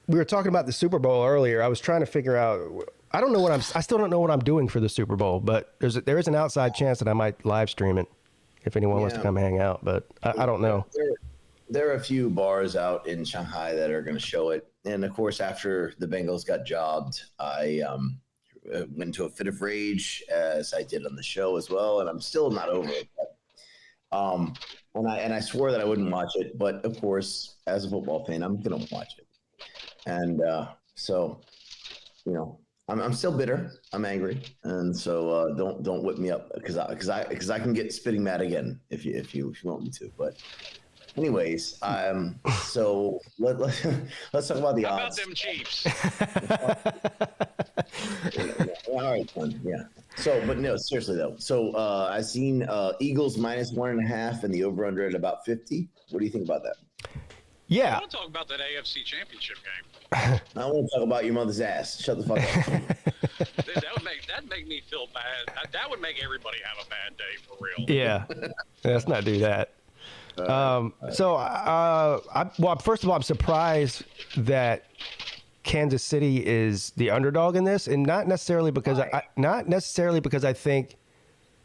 were talking about the Super Bowl earlier. I was trying to figure out. I still don't know what I'm doing for the Super Bowl, but there is an outside chance that I might live stream it if anyone wants to come hang out. But I don't know. There are a few bars out in Shanghai that are going to show it, and of course, after the Bengals got jobbed, I went into a fit of rage, as I did on the show as well, and I'm still not over it. But, and I swore that I wouldn't watch it, but of course, as a football fan, I'm going to watch it, and so I'm still bitter. I'm angry, and so don't whip me up because I can get spitting mad again if you want me to. But anyways, so let's talk about the How odds. about them Chiefs? All right, fun. Yeah. So, but no, seriously though. So I've seen Eagles -1.5 and the over/under at about 50. What do you think about that? Yeah. I want to talk about that AFC Championship game. I want to talk about your mother's ass. Shut the fuck up. Dude, that'd make me feel bad. That would make everybody have a bad day for real. Yeah. Let's not do that. First of all, I'm surprised that Kansas City is the underdog in this, and not necessarily because I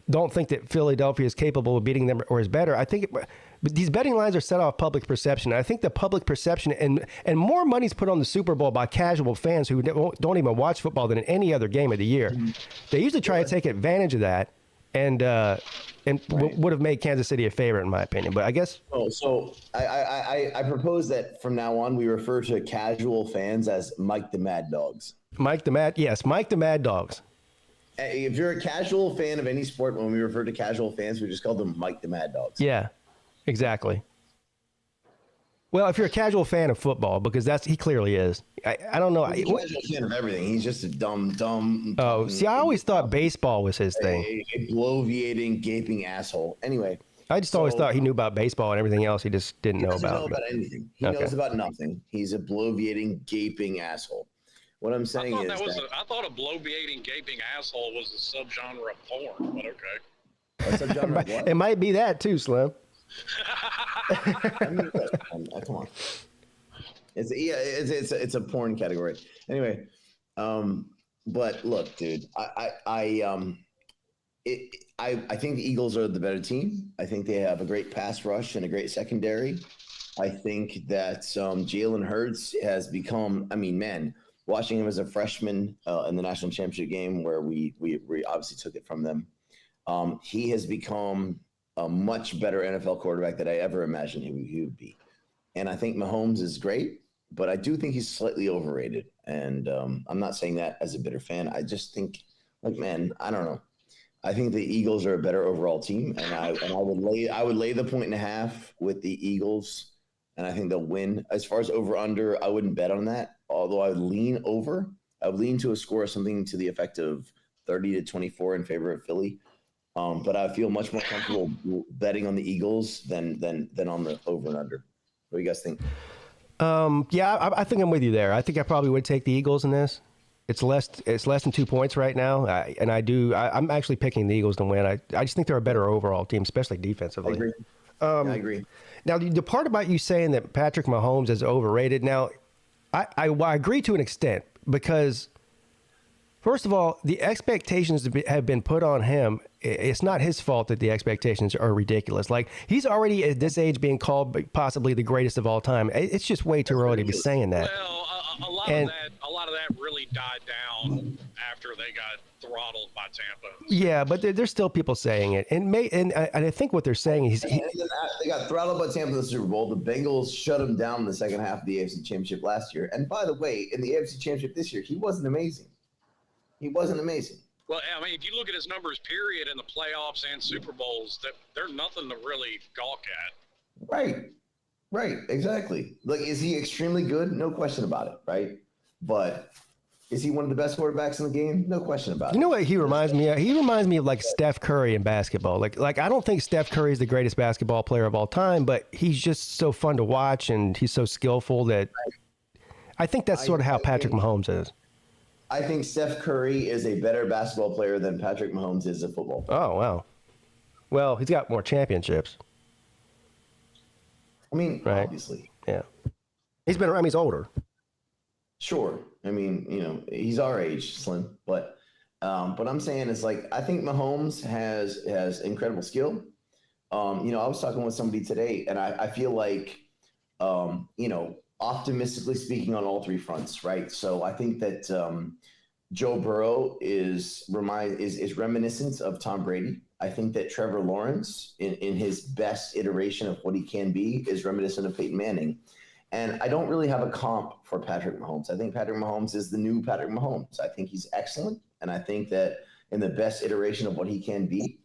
don't think that Philadelphia is capable of beating them or is better. I think but these betting lines are set off public perception. I think the public perception and more money's put on the Super Bowl by casual fans who don't even watch football than in any other game of the year. They usually try to take advantage of that and would have made Kansas City a favorite in my opinion. But I guess. Oh, so I propose that from now on we refer to casual fans as Mike the Mad Dogs. Mike the Mad Dogs. If you're a casual fan of any sport, when we refer to casual fans, we just call them Mike the Mad Dogs. Yeah, exactly. Well, if you're a casual fan of football, because he clearly is. I don't know. He's a casual fan of everything. He's just a dumb. Oh, see, I always thought baseball was his thing. A bloviating, gaping asshole. Anyway. I just always thought he knew about baseball and everything else he just didn't know about. He doesn't know about anything. He knows about nothing. He's a bloviating, gaping asshole. What I'm saying I thought a bloviating, gaping asshole was a subgenre of porn, but okay. A subgenre of what? It might be that too, Slim. I mean, come on. It's a porn category. Anyway, but look, dude, I think the Eagles are the better team. I think they have a great pass rush and a great secondary. I think that Jalen Hurts has become. I mean, man, watching him as a freshman in the national championship game where we obviously took it from them, he has become a much better NFL quarterback than I ever imagined he would be. And I think Mahomes is great, but I do think he's slightly overrated. And I'm not saying that as a bitter fan. I just think, like, man, I don't know. I think the Eagles are a better overall team, and I would lay the 1.5 with the Eagles, and I think they'll win. As far as over under, I wouldn't bet on that. Although I would lean over. I would lean to a score of something to the effect of 30-24 in favor of Philly. But I feel much more comfortable betting on the Eagles than on the over and under. What do you guys think? Yeah, I think I'm with you there. I think I probably would take the Eagles in this. It's less than 2 points right now, I'm actually picking the Eagles to win. I just think they're a better overall team, especially defensively. I agree. Now, the part about you saying that Patrick Mahomes is overrated. Now, I agree to an extent because, first of all, the expectations have been put on him. It's not his fault that the expectations are ridiculous. Like, he's already at this age being called possibly the greatest of all time. It's just way too early to be saying that. Well, a lot of that really died down after they got throttled by Tampa. Yeah, but there's still people saying it, and I think what they're saying is they got throttled by Tampa in the Super Bowl. The Bengals shut him down in the second half of the AFC Championship last year. And by the way, in the AFC Championship this year, he wasn't amazing. Well, I mean, if you look at his numbers, period, in the playoffs and Super Bowls, they're nothing to really gawk at. Right, exactly. Like, is he extremely good? No question about it, right? But is he one of the best quarterbacks in the game? No question about it. You know what he reminds me of? He reminds me of like Steph Curry in basketball. Like I don't think Steph Curry is the greatest basketball player of all time, but he's just so fun to watch and he's so skillful that I think that's sort of how Patrick Mahomes is. I think Steph Curry is a better basketball player than Patrick Mahomes is a football player. Oh, wow. Well, he's got more championships. I mean, right. Obviously. Yeah. He's older. Sure. I mean, he's our age, Slim. But I'm saying is, like, I think Mahomes has incredible skill. I was talking with somebody today, and I feel like, optimistically speaking on all three fronts, right? So I think that Joe Burrow is reminiscent of Tom Brady. I think that Trevor Lawrence, in his best iteration of what he can be, is reminiscent of Peyton Manning. And I don't really have a comp for Patrick Mahomes. I think Patrick Mahomes is the new Patrick Mahomes. I think he's excellent, and I think that in the best iteration of what he can be,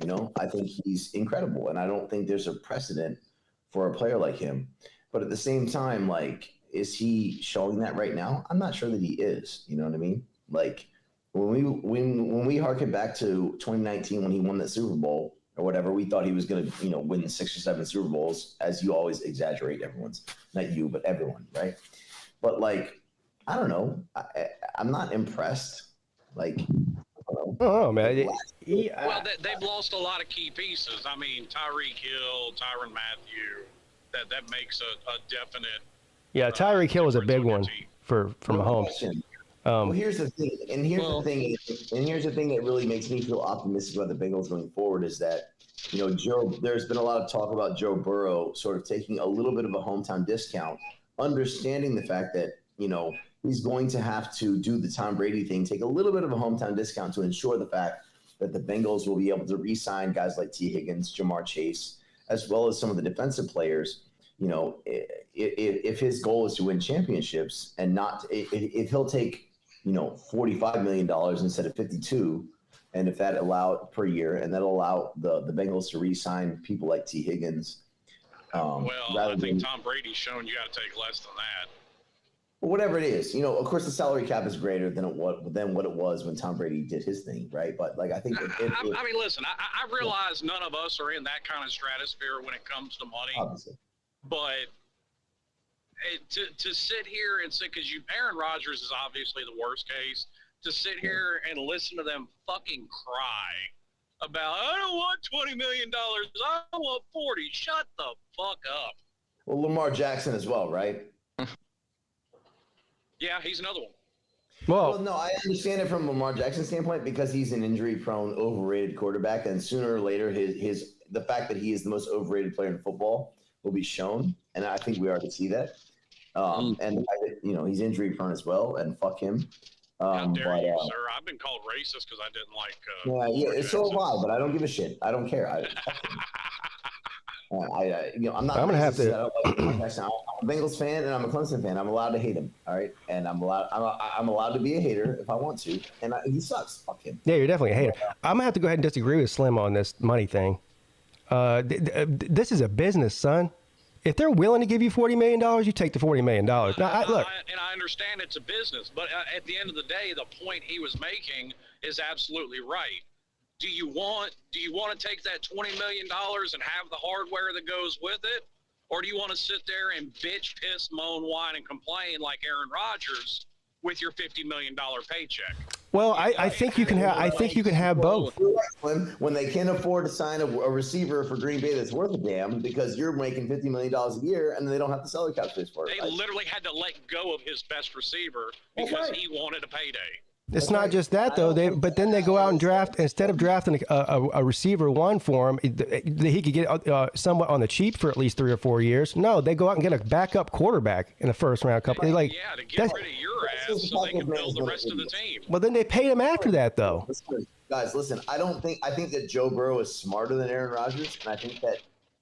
I think he's incredible. And I don't think there's a precedent for a player like him. But at the same time, like, is he showing that right now? I'm not sure that he is. You know what I mean? Like, when we harken back to 2019 when he won that Super Bowl or whatever, we thought he was going to, win 6 or 7 Super Bowls, as you always exaggerate everyone's, not you, but everyone, right? But, like, I don't know. I'm not impressed. Like, oh, man. Well, they've lost a lot of key pieces. I mean, Tyreek Hill, Tyrann Mathieu. That makes a definite. Yeah, Tyreek Hill is a big one for Mahomes. Well, here's the thing, and here's the thing that really makes me feel optimistic about the Bengals going forward is that, there's been a lot of talk about Joe Burrow sort of taking a little bit of a hometown discount, understanding the fact that, he's going to have to do the Tom Brady thing, take a little bit of a hometown discount to ensure the fact that the Bengals will be able to re-sign guys like T. Higgins, Jamar Chase, as well as some of the defensive players. You know, if his goal is to win championships and not, if he'll take, you know, $45 million instead of 52, and if that allowed per year, and that'll allow the Bengals to re-sign people like T. Higgins. I think Tom Brady's shown you got to take less than that. Whatever it is, you know, of course the salary cap is greater than what it was when Tom Brady did his thing, right? But like I think, I mean, listen, I realize none of us are in that kind of stratosphere when it comes to money, obviously. But to sit here and say, because Aaron Rodgers is obviously the worst case, to sit here and listen to them fucking cry about, I don't want $20 million, I want 40. Shut the fuck up. Well, Lamar Jackson as well, right? Yeah, he's another one. Well, no, I understand it from Lamar Jackson's standpoint because he's an injury-prone, overrated quarterback, and sooner or later, the fact that he is the most overrated player in football will be shown, and I think we are to see that. And the fact that, you know, he's injury-prone as well, and fuck him. How dare you, sir? I've been called racist because I didn't like. Yeah, so have I, but I don't give a shit. I don't care. I'm not. I'm gonna have to. I'm a Bengals fan and I'm a Clemson fan. I'm allowed to hate him, all right? And I'm allowed to be a hater if I want to. And he sucks. Fuck him. Yeah, you're definitely a hater. I'm gonna have to go ahead and disagree with Slim on this money thing. This is a business, son. If they're willing to give you $40 million, you take the $40 million. Now, look. And I understand it's a business, but at the end of the day, the point he was making is absolutely right. Do you want to take that $20 million and have the hardware that goes with it? Or do you want to sit there and bitch, piss, moan, whine, and complain like Aaron Rodgers with your $50 million paycheck? Well, I think you can have. I think you can have both. When they can't afford to sign a receiver for Green Bay that's worth a damn because you're making $50 million a year and they don't have to sell the cap space for it. They literally had to let go of his best receiver because he wanted a payday. It's not just that though. But then they go out and draft, instead of drafting a receiver one for him, he could get somewhat on the cheap for at least 3 or 4 years. No, they go out and get a backup quarterback in the first round. To get rid of your ass so they can build the rest of the team. Well, then they paid him after that though. Guys, listen. I think that Joe Burrow is smarter than Aaron Rodgers, and I think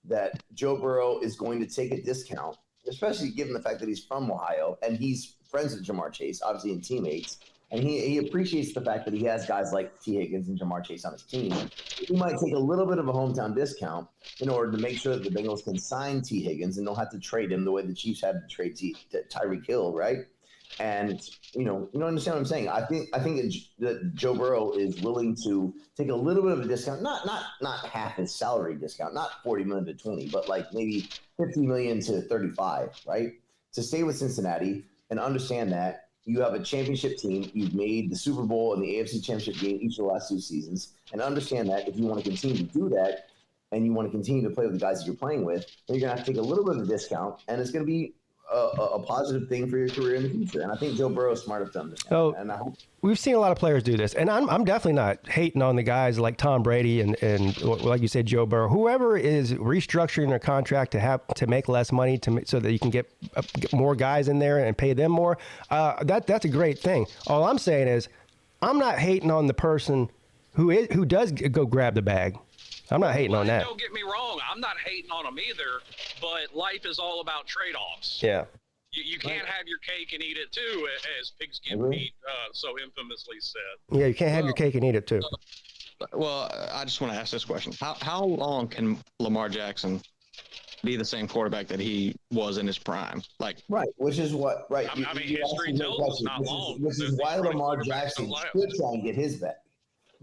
that Joe Burrow is going to take a discount, especially given the fact that he's from Ohio and he's friends with Jamar Chase, obviously, and teammates. And he appreciates the fact that he has guys like T. Higgins and Jamar Chase on his team. He might take a little bit of a hometown discount in order to make sure that the Bengals can sign T. Higgins and don't have to trade him the way the Chiefs had to trade Tyreek Hill, right? And you understand what I'm saying. I think that Joe Burrow is willing to take a little bit of a discount, not half his salary discount, not 40 million to 20, but like maybe 50 million to 35, right? To stay with Cincinnati and understand that you have a championship team. You've made the Super Bowl and the AFC Championship game each of the last 2 seasons. And understand that if you want to continue to do that and you want to continue to play with the guys that you're playing with, then you're going to have to take a little bit of a discount. And it's going to be a positive thing for your career in the future. And I think Joe Burrow is smart enough to understand. Oh, and I hope we've seen a lot of players do this. And I'm definitely not hating on the guys like Tom Brady and like you said, Joe Burrow. Whoever is restructuring their contract to make less money so that you can get more guys in there and pay them more, that's a great thing. All I'm saying is I'm not hating on the person who does go grab the bag. I'm not hating on that. Don't get me wrong. I'm not hating on them either, but life is all about trade-offs. Yeah. You can't have your cake and eat it too, as PigskinPeete so infamously said. Yeah, you can't have your cake and eat it too. Well, I just want to ask this question. How long can Lamar Jackson be the same quarterback that he was in his prime? Which is what, right. I mean, history tells us not long. Which is why Lamar Jackson should try and get his back.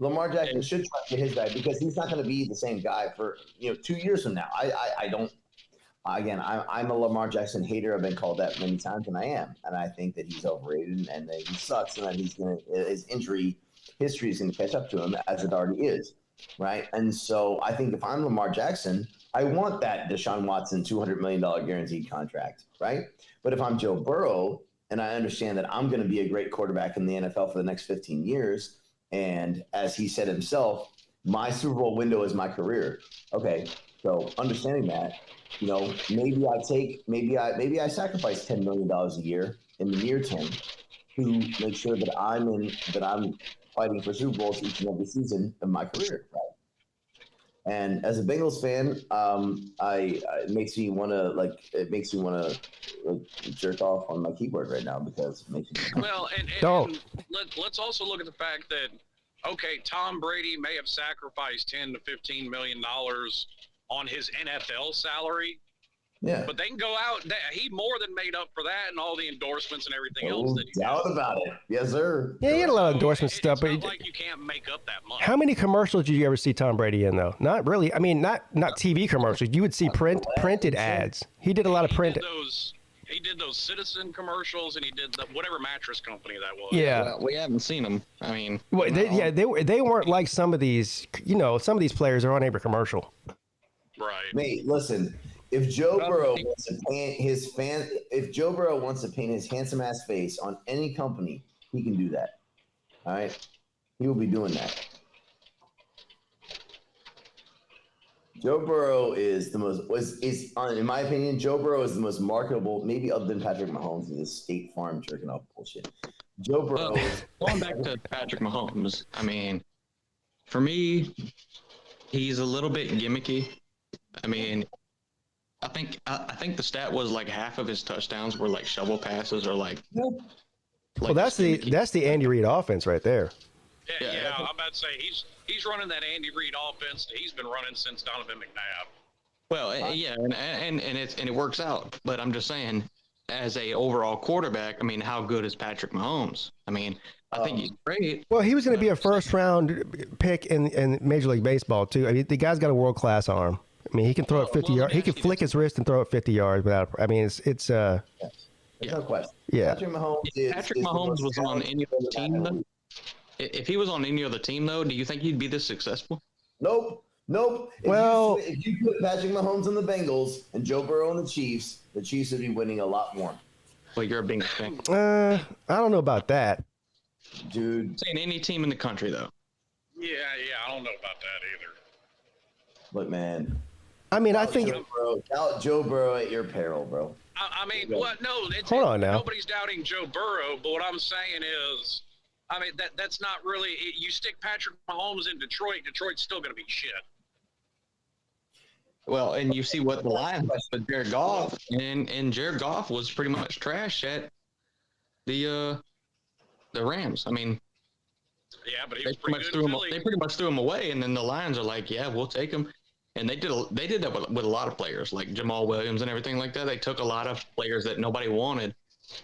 Lamar Jackson should try to get his back because he's not going to be the same guy for 2 years from now. I don't. Again, I'm a Lamar Jackson hater. I've been called that many times, and I am. And I think that he's overrated and that he sucks, and that his injury history is going to catch up to him as it already is, right? And so I think if I'm Lamar Jackson, I want that Deshaun Watson $200 million guaranteed contract, right? But if I'm Joe Burrow and I understand that I'm going to be a great quarterback in the NFL for the next 15 years. And as he said himself, my Super Bowl window is my career. Okay, so understanding that, maybe I sacrifice $10 million a year in the near term to make sure that I'm fighting for Super Bowls each and every season of my career. Right? And as a Bengals fan, it makes me want to jerk off on my keyboard right now because it makes me. Well, and let's also look at the fact that, okay, Tom Brady may have sacrificed $10 to $15 million on his NFL salary. Yeah. But they can go out. He more than made up for that and all the endorsements and everything else No that he doubt did. about it. Yes, sir. Yeah, he had a lot of endorsement stuff, It's but not like you can't make up that money. how many commercials did you ever see Tom Brady in, though? Not really. I mean, not TV commercials. You would see printed ads. He did a lot of print. He did those Citizen commercials, and he did whatever mattress company that was. Yeah. Well, we haven't seen them. I mean, Well, they weren't like some of these. Some of these players are on every commercial. Right. Mate, listen. If Joe Burrow wants to paint his handsome ass face on any company, he can do that. All right, he will be doing that. Joe Burrow is the most in my opinion, Joe Burrow is the most marketable, maybe other than Patrick Mahomes and this State Farm jerking off bullshit. Joe Burrow. Going back to Patrick Mahomes, I mean, for me, he's a little bit gimmicky. I mean, I think the stat was like half of his touchdowns were like shovel passes or like. Well, that's the Andy Reid offense right there. Yeah, I'm about to say he's running that Andy Reid offense that he's been running since Donovan McNabb. Well, yeah, and it works out. But I'm just saying, as a overall quarterback, I mean, how good is Patrick Mahomes? I mean, I think he's great. Well, he was going to be a first-round pick in Major League Baseball too. I mean, the guy's got a world-class arm. I mean, he can throw it 50 yards. He can flick his wrist and throw it 50 yards without. I mean, it's no question. Yeah. Patrick Mahomes Was on any other team though. If he was on any other team though, do you think he'd be this successful? Nope. If you put Patrick Mahomes on the Bengals and Joe Burrow on the Chiefs would be winning a lot more. Well, you're a Bengals fan. I don't know about that, dude. Saying any team in the country though. Yeah, I don't know about that either. But man, I mean, I think Joe Burrow at your peril, bro. I mean, what? No, hold on now. Nobody's doubting Joe Burrow, but what I'm saying is, I mean, that's not really. You stick Patrick Mahomes in Detroit, Detroit's still going to be shit. Well, and you see what the Lions with Jared Goff, and Jared Goff was pretty much trash at the Rams. I mean, yeah, but he was pretty good. They pretty much threw him away, and then the Lions are like, yeah, we'll take him. And they did that with a lot of players, like Jamal Williams and everything like that. They took a lot of players that nobody wanted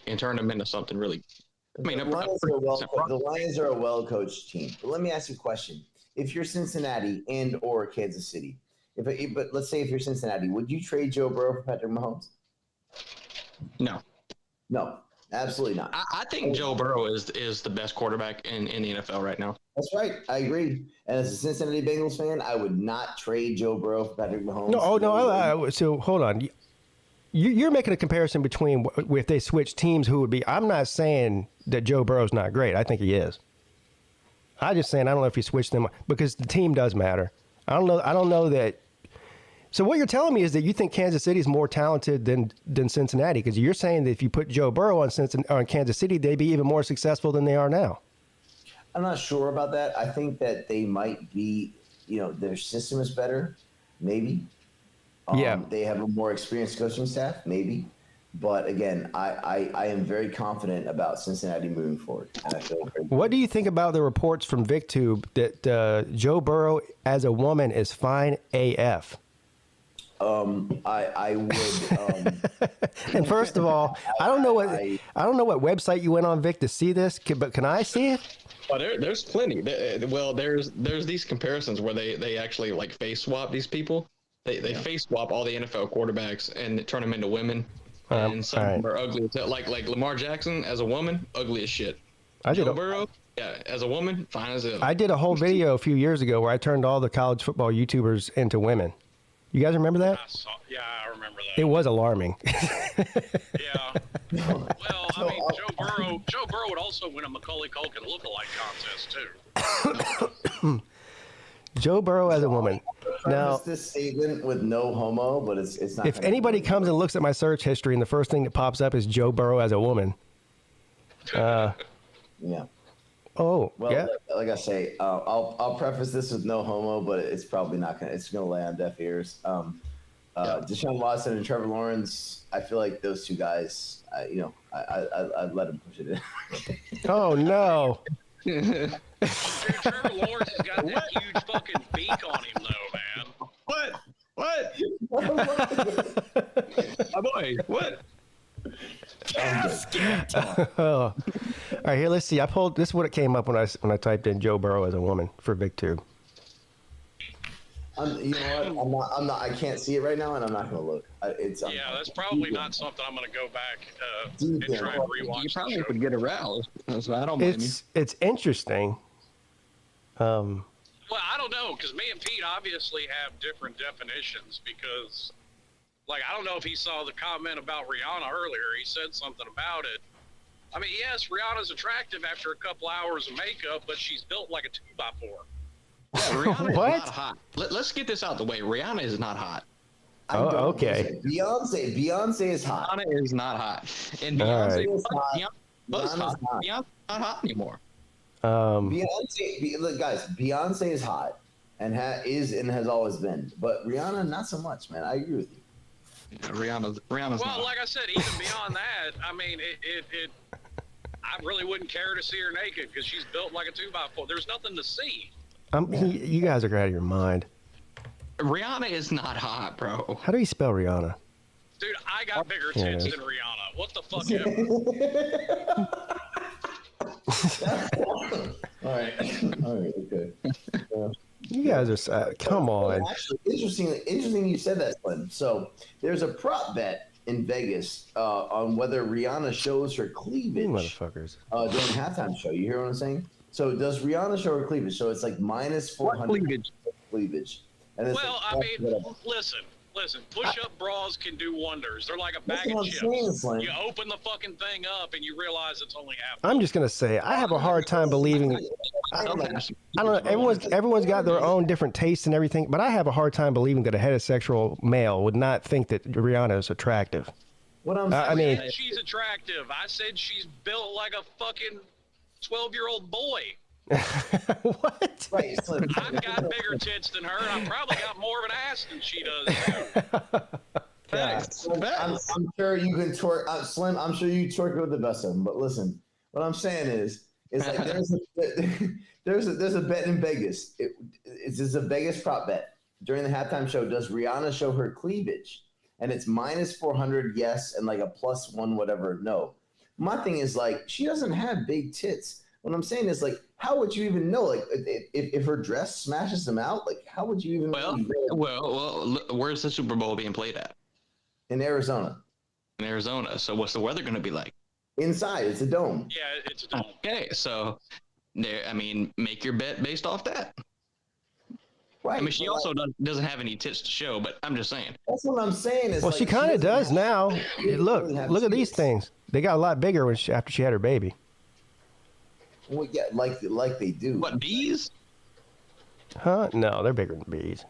and turned them into something really. I mean, the Lions are a well-coached team. But let me ask you a question: if you're Cincinnati and or Kansas City, but let's say if you're Cincinnati, would you trade Joe Burrow for Patrick Mahomes? No, absolutely not. I think Joe Burrow is the best quarterback in the NFL right now. That's right. I agree. And as a Cincinnati Bengals fan, I would not trade Joe Burrow for Patrick Mahomes. So hold on. You're making a comparison between if they switch teams, who would be. I'm not saying that Joe Burrow's not great. I think he is. I'm just saying I don't know if you switch them because the team does matter. I don't know that. So what you're telling me is that you think Kansas City is more talented than Cincinnati, because you're saying that if you put Joe Burrow on Kansas City, they'd be even more successful than they are now. I'm not sure about that. I think that they might be, their system is better, maybe. They have a more experienced coaching staff, maybe. But again, I am very confident about Cincinnati moving forward. And I feel what do you think about the reports from VicTube that Joe Burrow as a woman is fine AF? I would. And first of all, I don't know what website you went on, Vic, to see this, but can I see it? Well, there's plenty. Well, there's these comparisons where they actually like face swap these people. They face swap all the NFL quarterbacks and turn them into women. And some of them are ugly. Like Lamar Jackson as a woman, ugly as shit. Joe Burrow, as a woman, fine as hell. I did a whole video a few years ago where I turned all the college football YouTubers into women. You guys remember that? I remember that. It was alarming. Yeah. Well, I mean, Joe Burrow would also win a Macaulay Culkin lookalike contest too. Joe Burrow as a woman. Now, this statement with no homo, but it's not. If anybody comes and looks at my search history and the first thing that pops up is Joe Burrow as a woman, yeah. Oh, Well, yeah. like I say, I'll preface this with no homo, but it's probably not gonna. It's gonna lay on deaf ears. Deshaun Watson and Trevor Lawrence. I feel like those two guys. I'd let them push it in. Oh no. Dude, Trevor Lawrence has got that huge fucking beak on him, though, man. What? My boy, what? Oh. All right, here. Let's see. I pulled. This is what it came up when I typed in Joe Burrow as a woman for VicTube. You know what? I'm not. I can't see it right now, and I'm not gonna look. Yeah, that's probably not something I'm gonna go back and try and rewatch. You probably the show. would get aroused. So I don't blame you. It's interesting. Well, I don't know, because me and Pete obviously have different definitions because, like, I don't know if he saw the comment about Rihanna earlier. He said something about it. I mean, yes, Rihanna's attractive after a couple hours of makeup, but she's built like a 2x4. Yeah, Rihanna What? is not hot. Let's get this out the way. Rihanna is not hot. Oh, okay. Beyonce is hot. Rihanna is not hot. And All right. Beyonce was Rihanna's hot. hot. Beyonce's not hot anymore. Look, guys, Beyonce is hot and has always been, but Rihanna not so much, man. I agree with you. Yeah, Rihanna's Well, not like I said, even beyond that, I mean, I really wouldn't care to see her naked because she's built like a 2x4. There's nothing to see. You guys are out of your mind. Rihanna is not hot, bro. How do you spell Rihanna? Dude, I got bigger Yeah, tits it is. than Rihanna. What the fuck ever? All right, okay. You guys are. Come on. Actually, interesting you said that, Slim. So there's a prop bet in Vegas on whether Rihanna shows her You cleavage motherfuckers. during halftime show. You hear what I'm saying? So does Rihanna show her cleavage? So it's like minus 400 cleavage. And it's Well, like, I mean, listen. Push-up bras can do wonders. They're like a bag That's of what I'm chips. saying, Slim. You open the fucking thing up and you realize it's only half. I'm just gonna say I have a hard time believing. I don't know. Everyone's got their own different tastes and everything, but I have a hard time believing that a heterosexual male would not think that Rihanna is attractive. What I'm saying, I mean, said she's attractive. I said she's built like a fucking 12-year-old boy. What? right, Slim. I've got bigger tits than her, and I've probably got more of an ass than she does. Facts. I'm sure you can twerk, Slim. I'm sure you twerk with the best of them. But listen, what I'm saying is like there's a bet in Vegas. It's a Vegas prop bet during the halftime show. Does Rihanna show her cleavage? And it's minus 400 yes, and like a plus one whatever no. My thing is like she doesn't have big tits. What I'm saying is like, how would you even know? Like, if her dress smashes them out, like, how would you even? Well, where's the Super Bowl being played at? In Arizona. In Arizona. So what's the weather going to be like? Inside, it's a dome. Yeah, it's a dome. Okay, so I mean, make your bet based off that. Right. I mean, she also doesn't have any tits to show, but I'm just saying. That's what I'm saying. Is Well, like, she kind of does now. Look at these tits. things. They got a lot bigger after she had her baby. Well, yeah, like they do. What, bees? Huh? No, they're bigger than bees.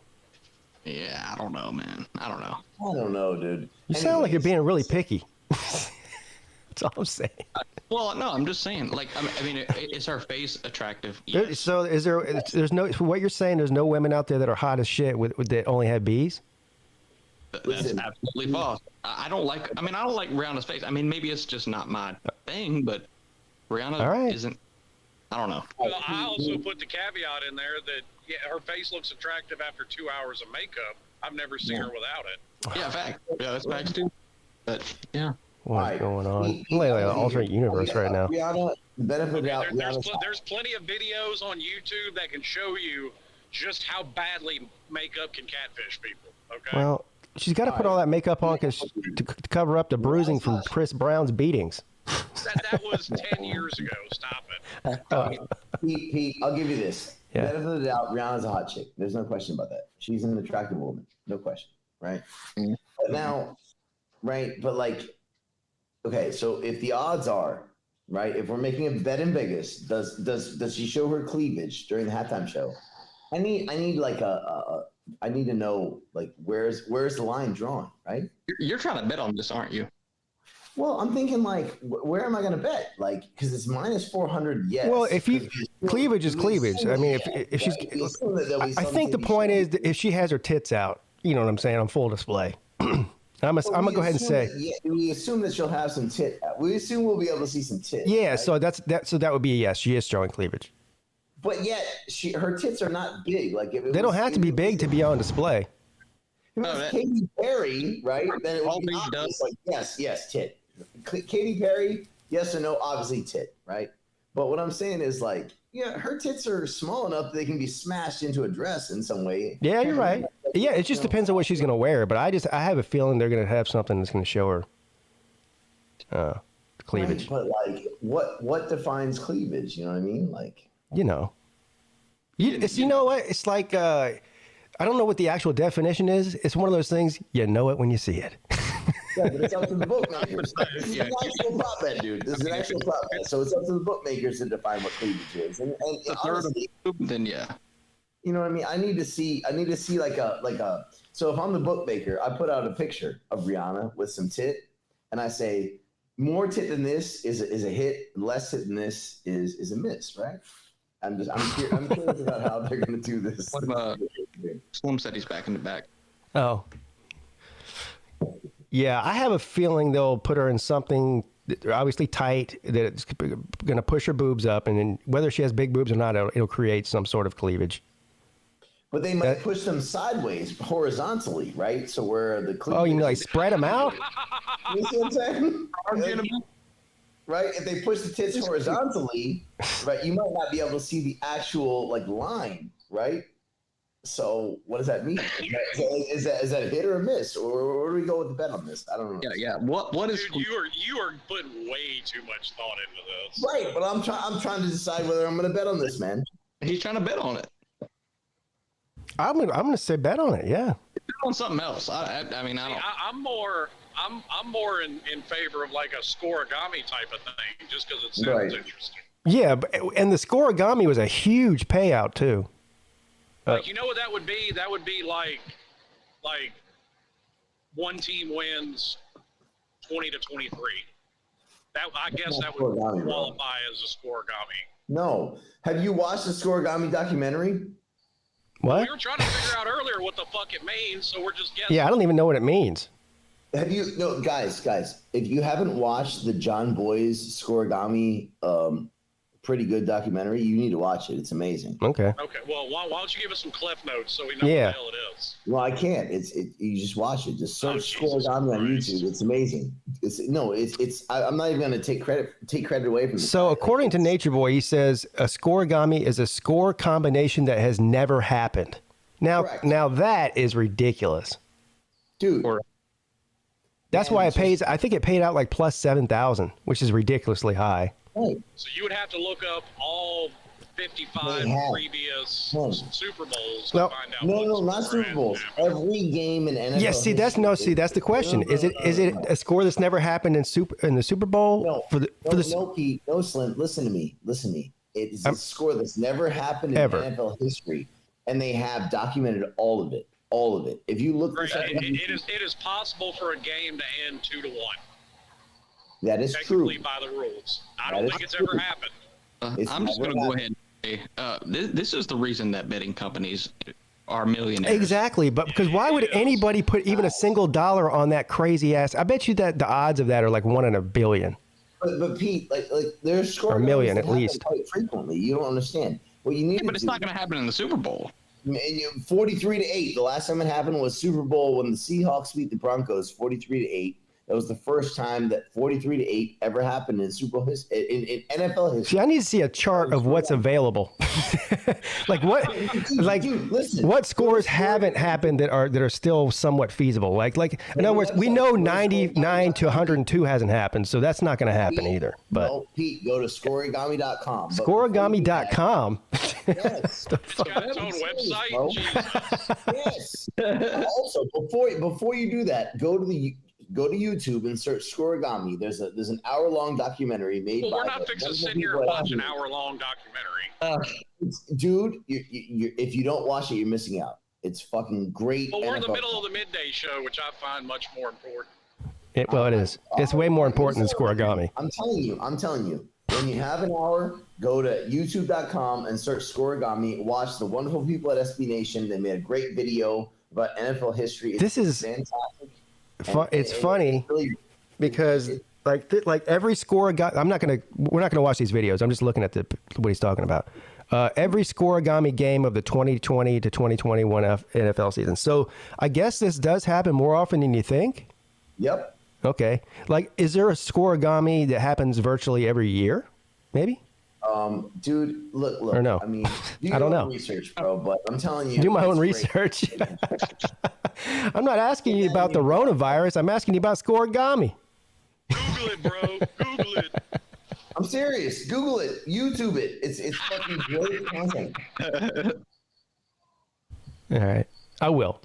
Yeah, I don't know, man. I don't know. I don't know, dude. You sound like you're being really picky. That's all I'm saying. Well, no, I'm just saying. Like, I mean, is her face attractive? There- Yes. So there's no, what you're saying, there's no women out there that are hot as shit that only have bees? That's Listen. absolutely false. I don't like Rihanna's face. I mean, maybe it's just not my thing, but Rihanna All right. isn't. I don't know. Well, I also put the caveat in there that her face looks attractive after 2 hours of makeup. I've never seen her without it. Yeah, fact. Yeah, that's facts too. But yeah. What's Alright. going on? I'm like an alternate universe right now. Rihanna, the benefit of the doubt, There's plenty of videos on YouTube that can show you just how badly makeup can catfish people. Okay. Well, she's got to put all that makeup on to cover up the bruising from Chris Brown's beatings. That was 10 years ago. Stop it. Pete, I'll give you this. Yeah. Benefit of the doubt, Rihanna's a hot chick. There's no question about that. She's an attractive woman. No question. Right? Mm-hmm. But now, right, but like, okay, so if the odds are, right, if we're making a bet in Vegas, does she show her cleavage during the halftime show? I need like I need to know like where's the line drawn, right? You're trying to bet on this, aren't you? Well, I'm thinking like, where am I going to bet? Like, because it's minus 400. Yes. Well, if you cleavage is cleavage. I mean, if she's, I think the point is that if she has her tits out, you know what I'm saying, on full display. I'm gonna go ahead and say. We assume that she'll have some tit. We assume we'll be able to see some tits. Yeah, right? so that would be a yes. She is showing cleavage. But yet, her tits are not big. Like they don't have to be big to be on display. If it was Katy Perry, right? Then it would be obvious, like yes, tit. Katy Perry, yes or no? Obviously, tit, right? But what I'm saying is like, yeah, her tits are small enough that they can be smashed into a dress in some way. Yeah, you're right. Yeah, it just depends on what she's gonna wear. But I have a feeling they're gonna have something that's gonna show her cleavage. Right, but like, what defines cleavage? You know what I mean? Like, you know, you know what? It's like I don't know what the actual definition is. It's one of those things you know it when you see it. Yeah, but it's up to the bookmakers. This is an actual prop bet, dude. This is an actual prop bet. So it's up to the bookmakers to define what cleavage is. And honestly, then yeah. You know what I mean? I need to see like a. So if I'm the bookmaker, I put out a picture of Rihanna with some tit, and I say more tit than this is a hit, less tit than this is a miss, right? I'm curious about how they're going to do this. What about Slim said he's back in the back? Oh. Yeah, I have a feeling they'll put her in something obviously tight that's going to push her boobs up, and then whether she has big boobs or not, it'll create some sort of cleavage. But they might push them sideways, horizontally, right? So where the cleavage... Oh, you know, like spread them out? You see what I'm saying? Right? If they push the tits horizontally, right, you might not be able to see the actual like line, right? So what does that mean? Is that a hit or a miss, or where do we go with the bet on this? I don't know. Yeah. What is? Dude, you are putting way too much thought into this. Right, but I'm trying to decide whether I'm going to bet on this, man. He's trying to bet on it. I'm gonna say bet on it. Yeah. Bet on something else. I mean, I don't. I'm more in favor of like a scoregami type of thing, just because it sounds interesting. Yeah, and the scoregami was a huge payout too. Like, you know what that would be? That would be like one team wins 20-23. That I guess that would qualify as a scoregami. No. Have you watched the scoregami documentary? What? We were trying to figure out earlier what the fuck it means, so we're just guessing. Yeah, I don't even know what it means. Have you? No, guys. If you haven't watched the John Boy's scoregami, pretty good documentary, you need to watch it. It's amazing. Okay. Well, why don't you give us some cliff notes so we know what the hell it is? Well, I can't. You just watch it. Just search scoregami on YouTube. It's amazing. I'm not even going to take credit away from it. So according to Nature Boy, he says a scoregami is a score combination that has never happened. Now that is ridiculous, dude. That's why it pays. I think it paid out like plus 7,000, which is ridiculously high. Right. So you would have to look up all 55 previous Super Bowls to find out. No, not Super Bowls. Every game in NFL. Yeah, that's the question. Is it a score that's never happened in the Super Bowl? No, Pete, no, Slim. Listen to me. It is a score that's never happened in NFL history, and they have documented all of it. If you look, it is possible for a game to end 2-1. That is true. By the rules. I don't think it's ever happened. I'm just going to go ahead and say this is the reason that betting companies are millionaires. Exactly, but because why would anybody put even a single dollar on that crazy ass? I bet you that the odds of that are like 1 in a billion. But Pete, like there's scoring or a million at least. Quite frequently, you don't understand. What you need, but it's not going to happen in the Super Bowl. 43-8. The last time it happened was Super Bowl when the Seahawks beat the Broncos 43-8. That was the first time that 43-8 ever happened in Super Bowl in NFL history. See, I need to see a chart of what's available. Like what? Like what scores haven't happened that are still somewhat feasible? Like in other words, we know 99 to 102 hasn't happened, so that's not going to happen either. But no, Pete, go to scoregami.com. Scoregami.com. Yes. It's got its own website. Yes. Also, before you do that, go to YouTube and search Scoregami. There's an hour-long documentary made by... We're not fixing to sit here and watch an hour-long documentary. Dude, if you don't watch it, you're missing out. It's fucking great. Well, we're in the middle of the midday show, which I find much more important. It is. It's way more important than scoregami. I'm telling you. When you have an hour, go to youtube.com and search Scoregami. Watch the wonderful people at SB Nation. They made a great video about NFL history. This is fantastic. It's funny because like every scoregami. We're not gonna watch these videos. I'm just looking at what he's talking about. Every scoregami game of the 2020 to 2021 NFL season. So I guess this does happen more often than you think. Yep. Okay. Like, is there a scoregami that happens virtually every year? Maybe? Dude, look. Or no? I mean, I don't know. Research, bro, but I'm telling you. Do my own research. I'm not asking you about the coronavirus. I'm asking you about scoregami. Google it, bro. Google it. I'm serious. Google it. YouTube it. It's fucking great content. All right. I will.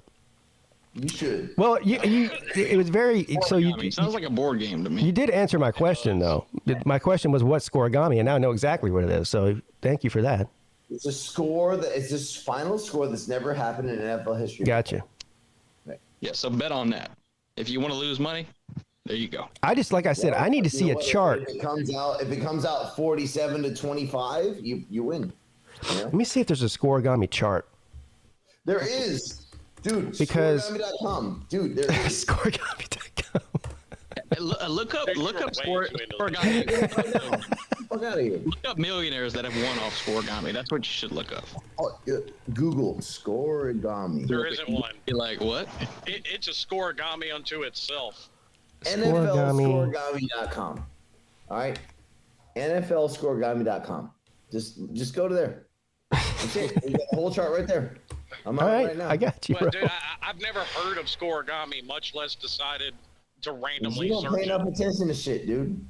You should. Well, it was very. So It sounds like a board game to me. You did answer my question, though. My question was what scoregami, and now I know exactly what it is. So thank you for that. It's a score it's this final score that's never happened in NFL history. Gotcha. Yeah, so bet on that. If you want to lose money, there you go. I just, like I said, I need to see a chart. If it comes out 47 to 25, you win. You know? Let me see if there's a scoregami chart. There is. Dude, because scoregami.com. Dude, there is. Scoregami.com. Look up scoregami. Fuck out of here. Look up millionaires that have won off scoregami. That's what you should look up. Oh, Google scoregami. There isn't one. You're like, what? It's a scoregami unto itself. NFLscoregami.com. All right? NFLscoregami.com. Just go to there. That's it. You got the whole chart right there. I'm on it right now. I got you, bro. But dude, I've never heard of scoregami, much less decided to randomly You don't search pay enough it. attention to shit, dude.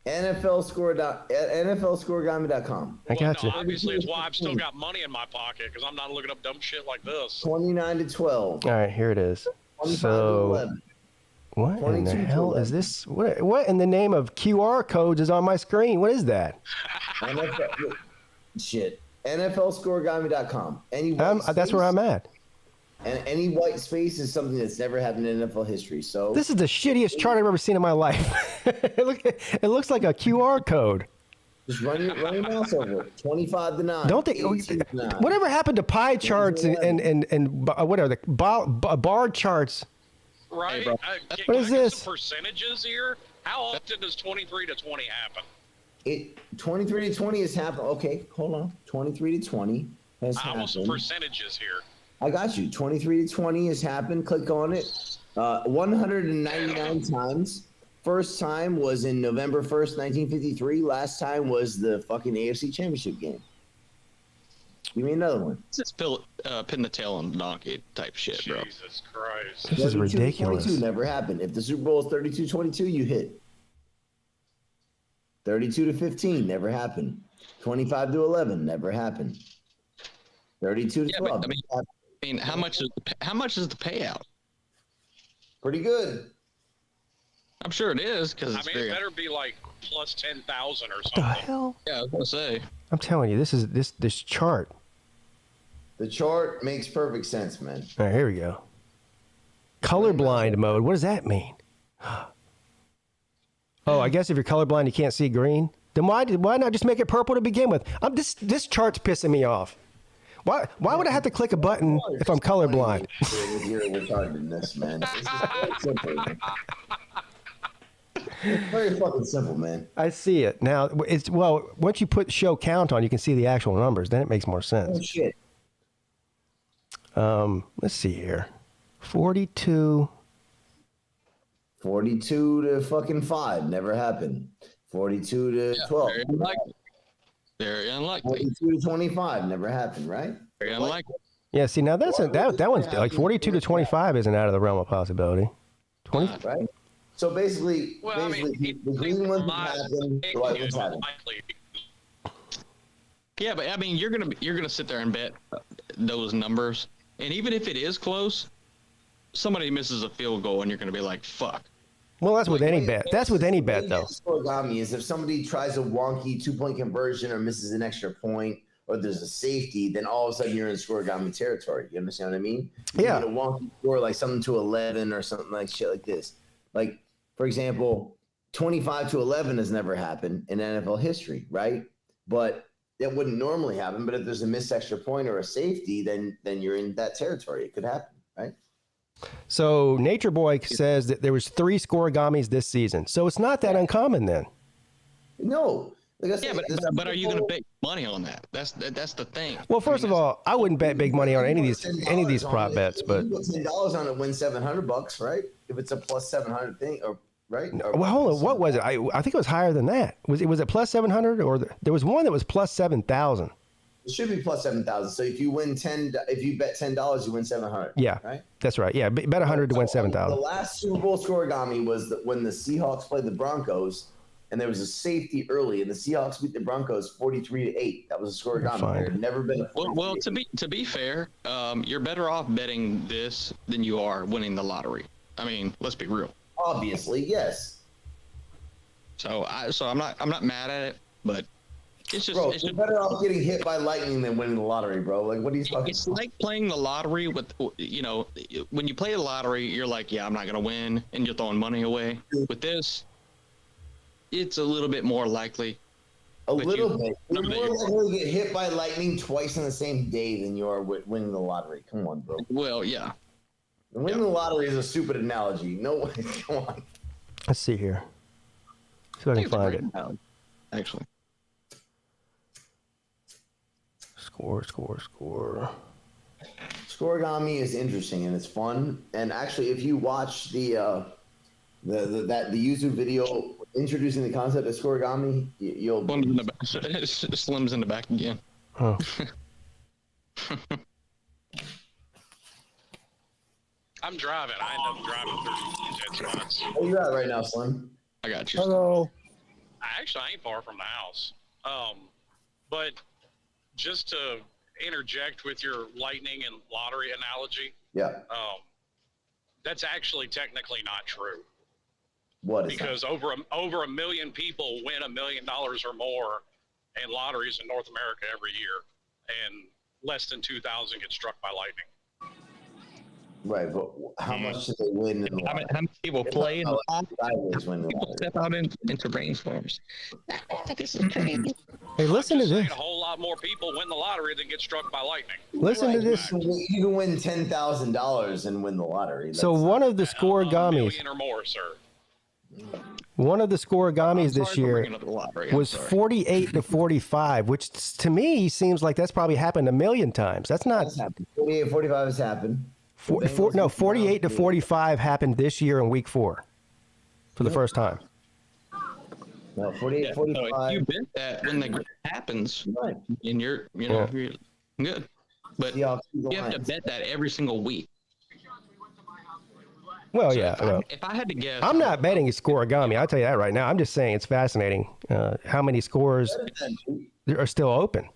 NFLscoregami.com. I got you. Obviously, it's why I've still got money in my pocket because I'm not looking up dumb shit like this. 29 to 12. All right, here it is. 25 to So 11. what in the 22 to hell 11. is this? What in the name of QR codes is on my screen? What is that? Shit. NFLscoregami.com. That's where I'm at. And any white space is something that's never happened in NFL history. So This is the shittiest chart I've ever seen in my life. It looks like a QR code. just run your mouse over it. 25 to 9. Don't they? 18 to 9. Whatever happened to pie charts and whatever the bar charts? Right? bro. Can What I is get this? some percentages here? How often does 23 to 20 happen? 23 to 20 has happened. Okay, hold on. 23 to 20 has I want some happened. percentages here. I got you. 23 to 20 has happened. Click on it. 199 times. First time was in November 1st, 1953. Last time was the fucking AFC Championship game. Give me another one. It's just pin the tail on the donkey type shit, bro. Jesus Christ. This is 32 to ridiculous. 22 never happened. If the Super Bowl is 32-22, you hit. 32 to 15 never happened. 25 to 11 never happened. 32 to 12. But, I mean, how much is the payout? Pretty good. I'm sure it is because I it's mean, very. it better be like plus 10,000 or The something. hell? Yeah, I was gonna say. I'm telling you, this chart. The chart makes perfect sense, man. All right, here we go. Colorblind mode. What does that mean? Oh, I guess if you're colorblind, you can't see green. Then why not just make it purple to begin with? This chart's pissing me off. Why would I have to click a button if I'm colorblind? With your retardedness, man. It's just very simple, man. It's very fucking simple, man. I see it now. Once you put show count on, you can see the actual numbers. Then it makes more Oh sense. shit. Let's see here. 42. 42 to fucking 5 never happened. 42 to 12. Very unlikely. Very unlikely. 42 to 25 never happened, right? Very unlikely. Yeah, see now that one's like 42 to 25 isn't out of the realm of possibility. 20. Right? So basically, Well, I mean, the green ones happen, the white ones happen. Likely. Yeah, but I mean, you're gonna sit there and bet those numbers, and even if it is close, somebody misses a field goal, and you're gonna be like, "Fuck." Well, that's with any bet. That's with any bet, though. Scoregami is if somebody tries a wonky 2-point conversion or misses an extra point, or there's a safety, then all of a sudden you're in scoregami territory. You understand what I mean? You Yeah. get a wonky score like something to 11 or something like shit like this. Like, for example, 25-11 has never happened in NFL history, right? But that wouldn't normally happen. But if there's a missed extra point or a safety, then you're in that territory. It could happen, right? So Nature Boy says that there was 3 scoregamis this season. So it's not that uncommon then. No. Like I Yeah, said, but are you going to bet money on that? That's the thing. Well, first of all, I wouldn't bet big money on any of these prop bets, but you put $10 on it, win $700, right? If it's a plus 700 thing, or right? Or well, hold on. What was it? I think it was higher than that. Was it plus 700 or there was one that was plus 7,000? It should be plus 7,000. So if you win if you bet $10, you win 700. Yeah, right. That's right. Yeah, bet 100 to win 7,000. The last Super Bowl scoregami was when the Seahawks played the Broncos, and there was a safety early, and the Seahawks beat the Broncos 43-8. That was a scoregami. There had never been a well, to be fair, you're better off betting this than you are winning the lottery. I mean, let's be real. Obviously, yes. So I'm not mad at it, but it's just you're better off getting hit by lightning than winning the lottery, bro. Like, what are you talking about? It's like playing the lottery with, when you play the lottery, you're like, yeah, I'm not gonna win, and you're throwing money away. With this, it's a little bit more likely. A little bit. You're more likely to get hit by lightning twice in the same day than you are winning the lottery. Come on, bro. Well, yeah. Winning the lottery is a stupid analogy. No way. Come on. Let's see here. See if I can find it. Actually. Score. Scoregami is interesting and it's fun. And actually, if you watch the YouTube video introducing the concept of scoregami, you'll Slim's in the back again. Oh. I'm driving. I end up driving through dead spots. Where you at right now, Slim? I got you. Hello. I ain't far from the house. But just to interject with your lightning and lottery analogy, Yeah. that's actually technically not true. What is because that? over a million people win $1 million or more in lotteries in North America every year, and less than 2,000 get struck by lightning. Right, but how much do they win? In the How many people play in the lottery? People step out into rainstorms. This is crazy. Hey, listen to this. A whole lot more people win the lottery than get struck by lightning. Listen to this. You can win $10,000 and win the lottery. So one of the scoregamis. Million or more, sir. One of the scoregamis this year was 48-45, which to me seems like that's probably happened a million times. That's not. 48-45 has happened. 48-45 happened this year in week 4 for the first time. No, 48-45. So if you bet that when that happens, right, and you're good. But you have to bet that every single week. Well, so yeah. If I had to guess, I'm not betting it's scoregami. I'll tell you that right now. I'm just saying it's fascinating how many scores are still open.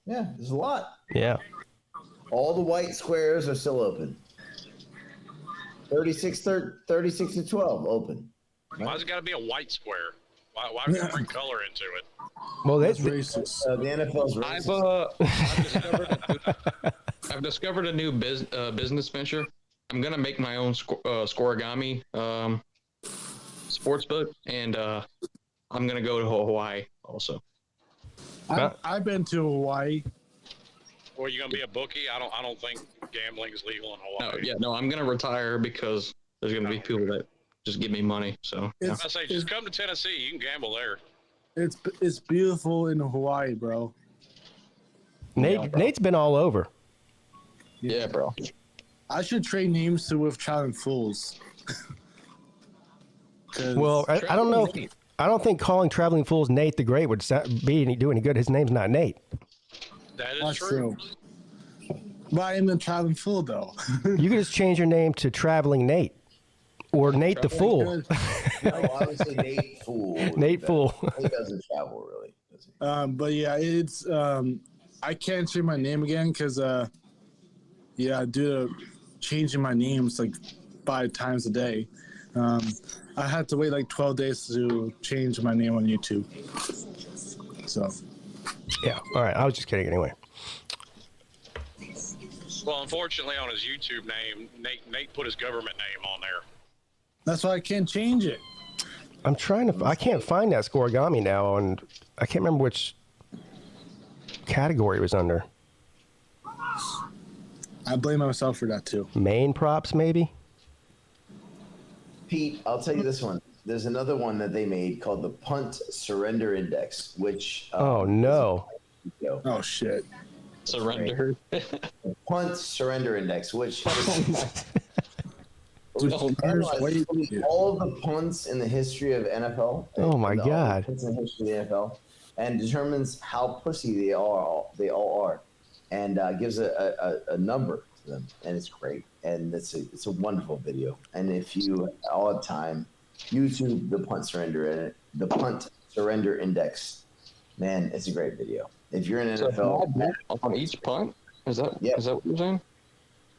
Yeah, there's a lot. Yeah. All the white squares are still open. 36-12 open. Right? Why's it got to be a white square? Why do you bring color into it? Well, that's racist. The NFL's racist. I've discovered a new business venture. I'm gonna make my own scoregami sportsbook, and I'm gonna go to Hawaii also. I've been to Hawaii. Or are you gonna be a bookie? I don't think gambling is legal in Hawaii. No, I'm gonna retire because there's gonna be people that just give me money. So I say just come to Tennessee. You can gamble there. It's beautiful in Hawaii, bro. Nate's been all over. Yeah, bro. I should trade names with Traveling Fools. Well, I don't know. I don't think calling Traveling Fools Nate the Great would do any good. His name's not Nate. That is true. But I am the Traveling Fool, though. You could just change your name to Traveling Nate or Nate the Fool. No, I would say Nate Fool. Nate Fool. He doesn't travel really. Does he? But yeah, it's I can't say my name again because due to changing my names like 5 times a day, I had to wait like 12 days to change my name on YouTube. So. Yeah. All right. I was just kidding anyway. Well, unfortunately, on his YouTube name, Nate put his government name on there. That's why I can't change it. I'm trying to. I can't find that scoregami now, and I can't remember which category it was under. I blame myself for that too. Main props, maybe. Pete, I'll tell you this one. There's another one that they made called the Punt Surrender Index, which. Oh no! Oh shit! Surrender. Punt Surrender Index, which. Wait. All the punts in the history of NFL. Oh my God! Punts in the history of the NFL, and determines how pussy they all are, and gives a number to them, and it's great, and it's a wonderful video. And if you all have time, YouTube the Punt Surrender Index. Man, it's a great video. If you're in NFL, on each punt, is that what you're saying?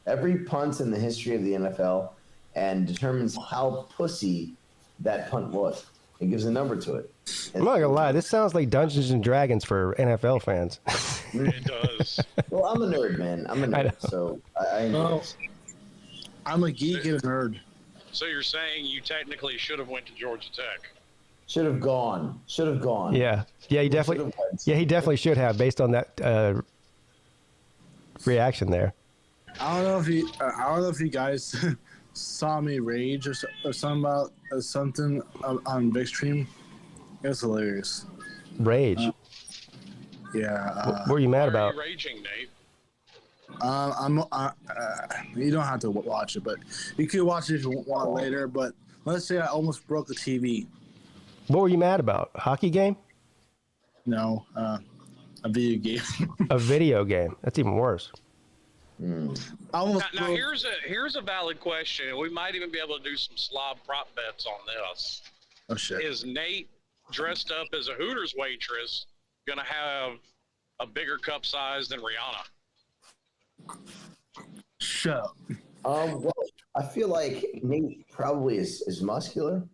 Every punt in the history of the NFL. And determines how pussy that punt was. It gives a number to it. I'm not gonna lie, this sounds like Dungeons and Dragons for NFL fans. It does. Well, I'm a nerd, man. I'm a nerd, so I enjoy it. I'm a geek and a nerd. So you're saying you technically should have went to Georgia Tech? Should have gone. Yeah, he definitely should have, based on that reaction there. I don't know if you guys saw me rage or something about something on Vic's stream. It was hilarious. Rage. Yeah. What were you mad about? Why are you raging, Nate? You don't have to watch it, but you could watch it if you want later. But let's say I almost broke the TV. What were you mad about? A hockey game? No, a video game. A video game. That's even worse. Now here's a valid question. We might even be able to do some slob prop bets on this. Oh shit! Is Nate dressed up as a Hooters waitress gonna have a bigger cup size than Rihanna? Shut up. Well, I feel like Nate probably is muscular.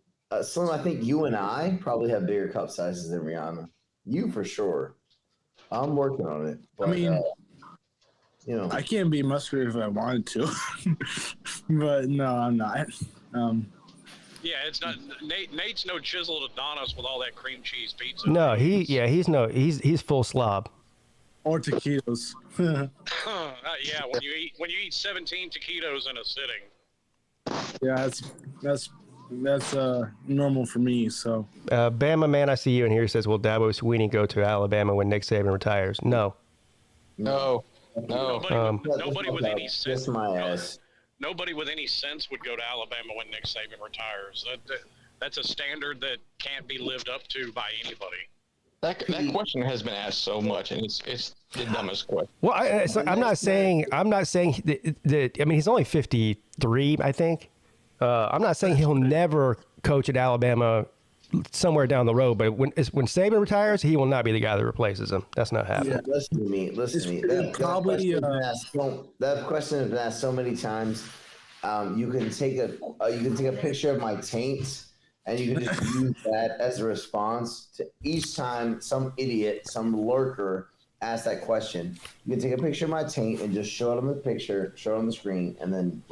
Slim, I think you and I probably have bigger cup sizes than Rihanna. You for sure. I'm working on it. But, I mean. I can't be muscular if I wanted to, but no, I'm not. Yeah, it's not. Nate's no chiseled Adonis with all that cream cheese pizza. No, he's full slob. Or taquitos. Yeah, when you eat 17 taquitos in a sitting. Yeah, that's normal for me. So. Bama man, I see you in here. Says, will Dabo Swinney go to Alabama when Nick Saban retires? No. No. Nobody with any sense. Nobody with any sense would go to Alabama when Nick Saban retires. That's a standard that can't be lived up to by anybody. That question has been asked so much, and it's the dumbest question. Well, I'm not saying that. I mean, he's only 53, I think. I'm not saying he'll never coach at Alabama somewhere down the road, but when Saban retires, he will not be the guy that replaces him. That's not happening. Yeah, listen to me. That question has been asked so many times. You can take a picture of my taint, and you can just use that as a response to each time some idiot, some lurker asks that question. You can take a picture of my taint and just show them the picture, show them the screen, and then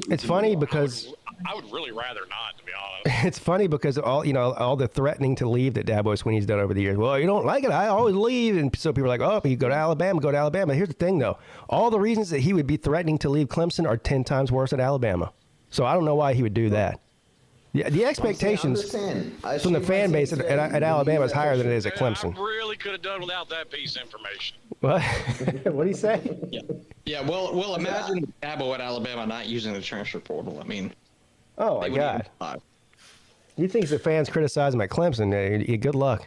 it's funny because I would really rather not, to be honest. It's funny because all the threatening to leave that Dabo Swinney's done over the years. Well, you don't like it, I always leave, and so people are like, oh, but you go to Alabama. Here's the thing, though: all the reasons that he would be threatening to leave Clemson are 10 times worse at Alabama. So I don't know why he would do that. The expectations from the fan base at Alabama is higher than it is at Clemson. I really could have done without that piece of information. What? What do you say? Yeah. Well, imagine Dabo at Alabama not using the transfer portal. I mean, oh my God. You think the fans criticize him at Clemson? Good luck.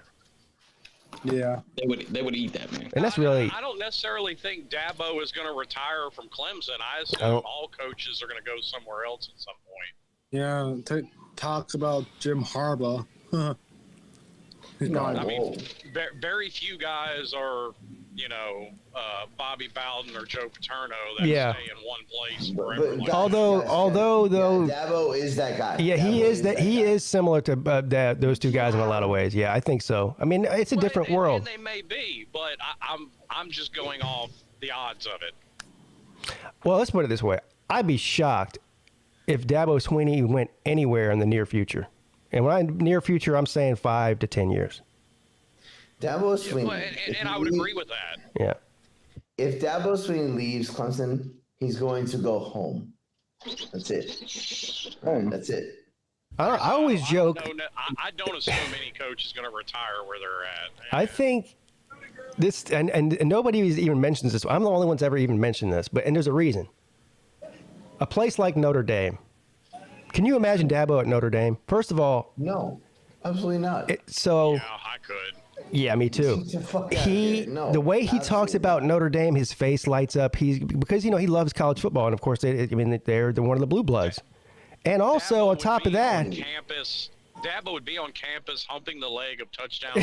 Yeah, they would eat that, man. And that's really. I don't necessarily think Dabo is going to retire from Clemson. I assume all coaches are going to go somewhere else at some point. Yeah, talks about Jim Harbaugh. I mean, very few guys are, Bobby Bowden or Joe Paterno that stay in one place forever. Although Dabo is that guy. Yeah, he is that. He is similar to those two guys in a lot of ways. Yeah, I think so. I mean, it's a different world. And they may be, but I'm just going off the odds of it. Well, let's put it this way: I'd be shocked if Dabo Swinney went anywhere in the near future. And when I near future, I'm saying 5 to 10 years. Dabo Swinney. And I would agree with that. Yeah. If Dabo Swinney leaves Clemson, he's going to go home. That's it. That's it. I always joke. I don't assume any coach is going to retire where they're at. I think this, and nobody even mentions this. I'm the only one that's ever even mentioned this, and there's a reason. A place like Notre Dame. Can you imagine Dabo at Notre Dame? First of all, no, absolutely not. Yeah, I could. Yeah, me too. The way he talks about Notre Dame, his face lights up. Because he loves college football, and of course, they're one of the blue bloods. And also, on top of that, Dabo would be on campus humping the leg of touchdown.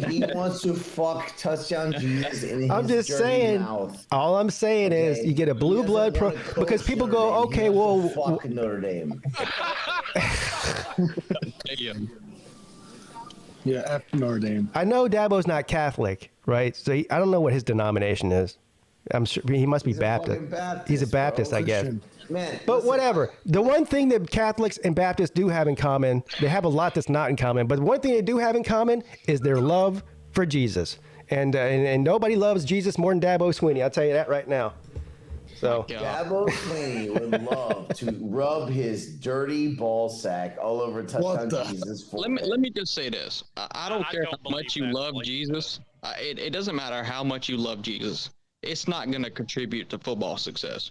He wants to fuck touchdown Jesus in his I'm just saying. Mouth. All I'm saying is, you get a blue blood because people go, okay, well, fuck Notre Dame. Yeah, F Notre Dame. I know Dabo's not Catholic, right? So I don't know what his denomination is. I'm sure he must be Baptist. He's a Baptist, I guess. Man, but whatever. The one thing that Catholics and Baptists do have in common, they have a lot that's not in common, but one thing they do have in common is their love for Jesus. And nobody loves Jesus more than Dabo Swinney. I'll tell you that right now. So Dabo Swinney would love to rub his dirty ball sack all over touchdown Jesus. Let me just say this. I don't care how much you love Jesus. It doesn't matter how much you love Jesus. It's not going to contribute to football success.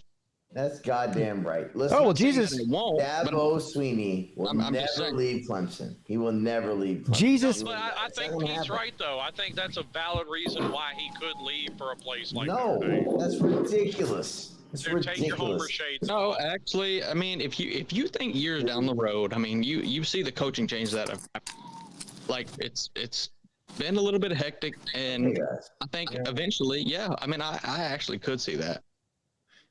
That's goddamn right. Listen, Jesus won't. Dabo Swinney will never leave Clemson. He will never leave Clemson. Jesus. But I think he's right, though. I think that's a valid reason why he could leave for a place like No, that's ridiculous. It's ridiculous. No, actually, I mean, if you think years down the road, I mean, you see the coaching change that have, like it's been a little bit hectic, and I think eventually, I mean, I actually could see that.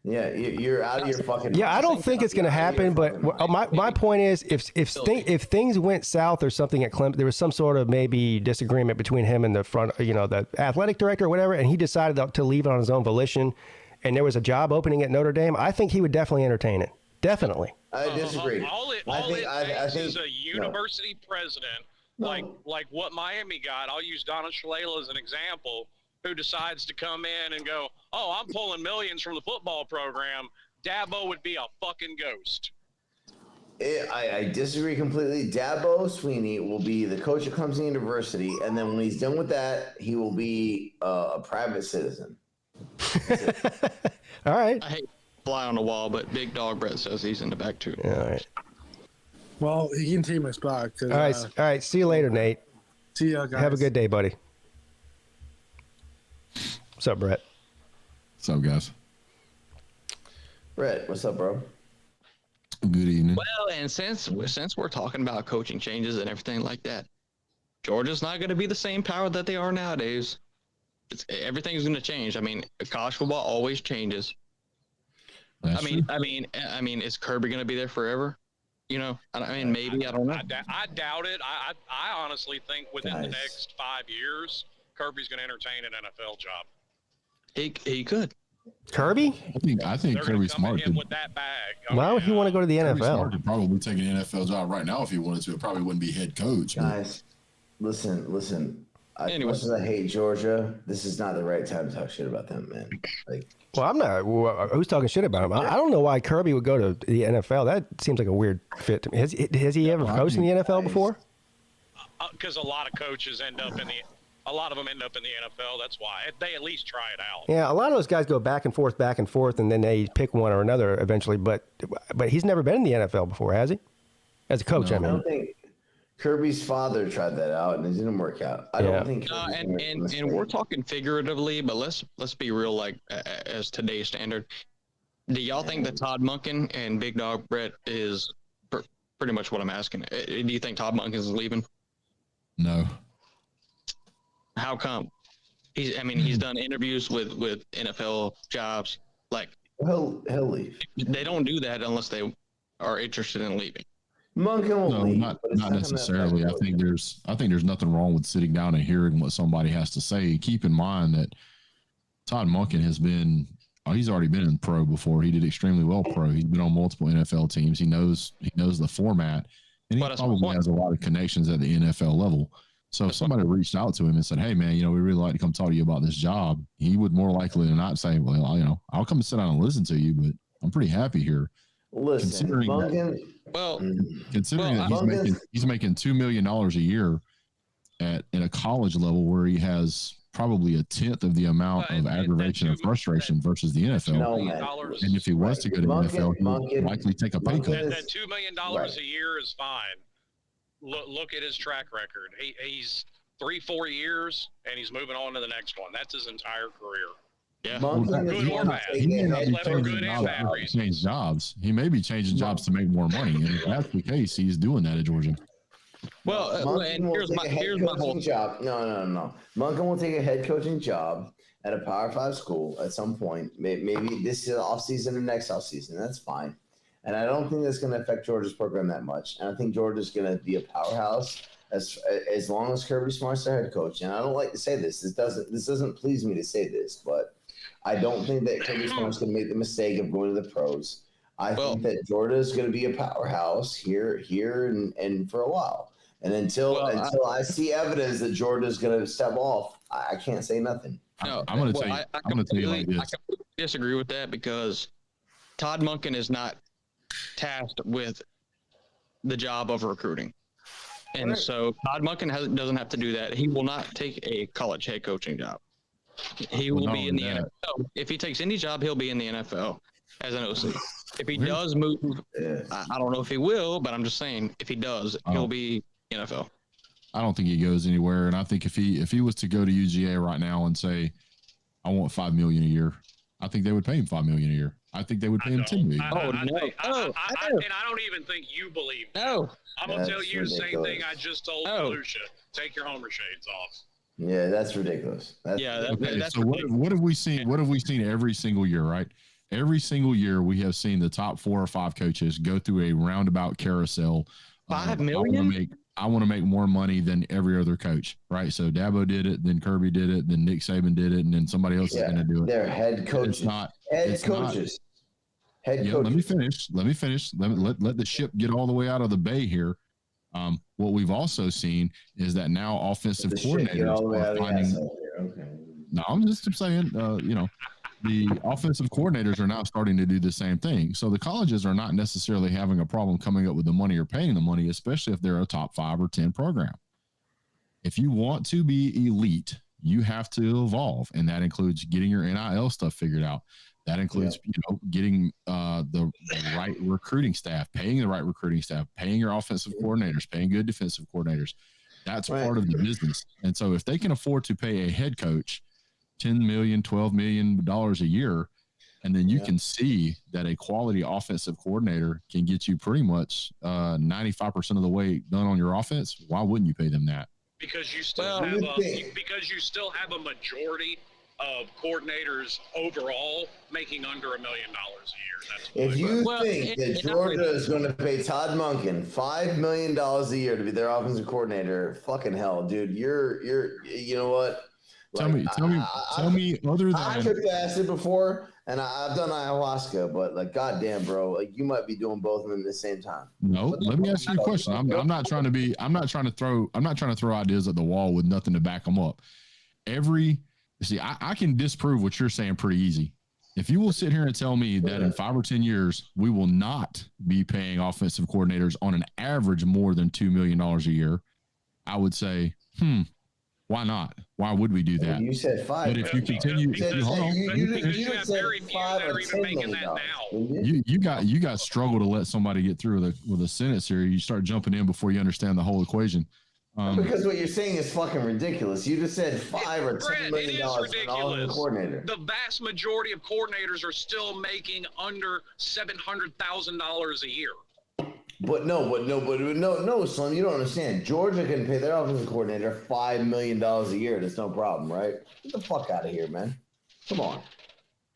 Yeah, you're out of your fucking. Yeah, I don't think it's going to happen. But my point is, if things went south or something at Clemson, there was some sort of maybe disagreement between him and the the athletic director or whatever, and he decided to leave on his own volition, and there was a job opening at Notre Dame, I think he would definitely entertain it. Definitely. I disagree. All it takes is a university president, like what Miami got. I'll use Donna Shalala as an example, who decides to come in and go, oh, I'm pulling millions from the football program. Dabo would be a fucking ghost. I disagree completely. Dabo Swinney will be the coach at Clemson University, and then when he's done with that, he will be a private citizen. All right. I hate to fly on the wall, but Big Dog Brett says he's in the back too. All right. Well, he can take my spot. All right. See you later, Nate. See ya, guys. Have a good day, buddy. What's up, Brett? What's up, guys? Brett, what's up, bro? Good evening. Well, and since we're talking about coaching changes and everything like that, Georgia's not going to be the same power that they are nowadays. Everything's going to change. I mean, college football always changes. That's true. I mean, is Kirby going to be there forever? I mean, maybe. I don't know. I doubt it. I honestly think within the next 5 years, Kirby's going to entertain an NFL job. He could. Kirby? I think Kirby's smart. With that bag. Why would he want to go to the NFL? Smart could probably take an NFL job right now if he wanted to. It probably wouldn't be head coach. Guys, listen. As much as I hate Georgia, this is not the right time to talk shit about them, man. Well, I'm not. Who's talking shit about him? I don't know why Kirby would go to the NFL. That seems like a weird fit to me. Has he ever coached in the NFL before? Because a lot of coaches a lot of them end up in the NFL. That's why they at least try it out. Yeah, a lot of those guys go back and forth, and then they pick one or another eventually. But he's never been in the NFL before, has he? As a coach, I mean. I don't think Kirby's father tried that out, and it didn't work out. I don't think. And we're talking figuratively, but let's be real, like as today's standard. Do y'all think that Todd Monken and Big Dog Brett is pretty much what I'm asking? Do you think Todd Monken is leaving? No. How come? He's done interviews with NFL jobs. Like he'll leave. They don't do that unless they are interested in leaving. Monken will leave. Not necessarily. I think there's nothing wrong with sitting down and hearing what somebody has to say. Keep in mind that Todd Monken has been he's already been in pro before. He did extremely well pro. He's been on multiple NFL teams. He knows the format, and he probably has a lot of connections at the NFL level. So if somebody reached out to him and said, "Hey, man, we really like to come talk to you about this job," he would more likely than not say, "Well, I'll come sit down and listen to you, but I'm pretty happy here." Listen, considering that he's making $2 million a year in a college level where he has probably a tenth of the amount of aggravation and frustration versus the NFL. And if he was to go to NFL, he would likely take a pay cut. That $2 million a year is fine. Look at his track record. He's 3-4 years, and he's moving on to the next one. That's his entire career. Yeah, good or bad. He may not be changing jobs. He may be changing jobs to make more money, and if that's the case, he's doing that at Georgia. Well, and here's my whole job. No. Monken will take a head coaching job at a Power 5 school at some point. Maybe this offseason or next offseason. That's fine. And I don't think that's going to affect Georgia's program that much. And I think Georgia's going to be a powerhouse as long as Kirby Smart's their head coach. And I don't like to say this. This doesn't please me to say this, but I don't think that Kirby Smart's going to make the mistake of going to the pros. I think that Georgia is going to be a powerhouse here, and for a while. And until I see evidence that Georgia is going to step off, I can't say nothing. No, I'm going to tell you. I'm going to tell you like this. I completely disagree with that because Todd Monken is not tasked with the job of recruiting, and so Todd Monken doesn't have to do that. He will not take a college head coaching job. He will be in the NFL. If he takes any job, he'll be in the NFL as an OC. If he does move, I don't know if he will, but I'm just saying if he does, he'll be NFL. I don't think he goes anywhere, and I think if he was to go to UGA right now and say, "I want $5 million a year," I think they would pay him $5 million a year. I think they would pay him $10 million. And I don't even think you believe that. No. I'm gonna tell you the same thing I just told Lucia. Take your Homer shades off. Yeah, that's ridiculous. That's so what have we seen? What have we seen every single year, right? Every single year we have seen the top 4 or 5 coaches go through a roundabout carousel. $5 million? I want to make more money than every other coach, right? So Dabo did it, then Kirby did it, then Nick Saban did it, and then somebody else is going to do it. They're head coaches. Head coaches. Let me finish. Let the ship get all the way out of the bay here. What we've also seen is that now offensive coordinators are finding. No, I'm just saying, the offensive coordinators are now starting to do the same thing. So the colleges are not necessarily having a problem coming up with the money or paying the money, especially if they're a top 5 or 10 program. If you want to be elite, you have to evolve, and that includes getting your NIL stuff figured out. That includes, getting the right recruiting staff, paying the right recruiting staff, paying your offensive coordinators, paying good defensive coordinators. That's part of the business. And so if they can afford to pay a head coach $10 million, $12 million a year, and then you can see that a quality offensive coordinator can get you pretty much 95% of the way done on your offense, why wouldn't you pay them that? Because you still have a majority of coordinators overall making under $1 million a year. If you think that Georgia is going to pay Todd Monken $5 million a year to be their offensive coordinator, fucking hell, dude, you're you know what? Tell me, other than I took acid before, and I've done ayahuasca, but goddamn, bro, you might be doing both of them at the same time. No, let me ask you a question. I'm not trying to throw ideas at the wall with nothing to back them up. I can disprove what you're saying pretty easy. If you will sit here and tell me that in 5 or 10 years we will not be paying offensive coordinators on an average more than $2 million a year, I would say, why not? Why would we do that? You said 5. But if you continue, you have very few that are even making that now. You guys struggle to let somebody get through with a sentence here. You start jumping in before you understand the whole equation. Because what you're saying is fucking ridiculous. You just said $5 or $10 million for an offensive coordinator. The vast majority of coordinators are still making under $700,000 a year. But no, Slim, you don't understand. Georgia can pay their offensive coordinator $5 million a year. That's no problem, right? Get the fuck out of here, man. Come on.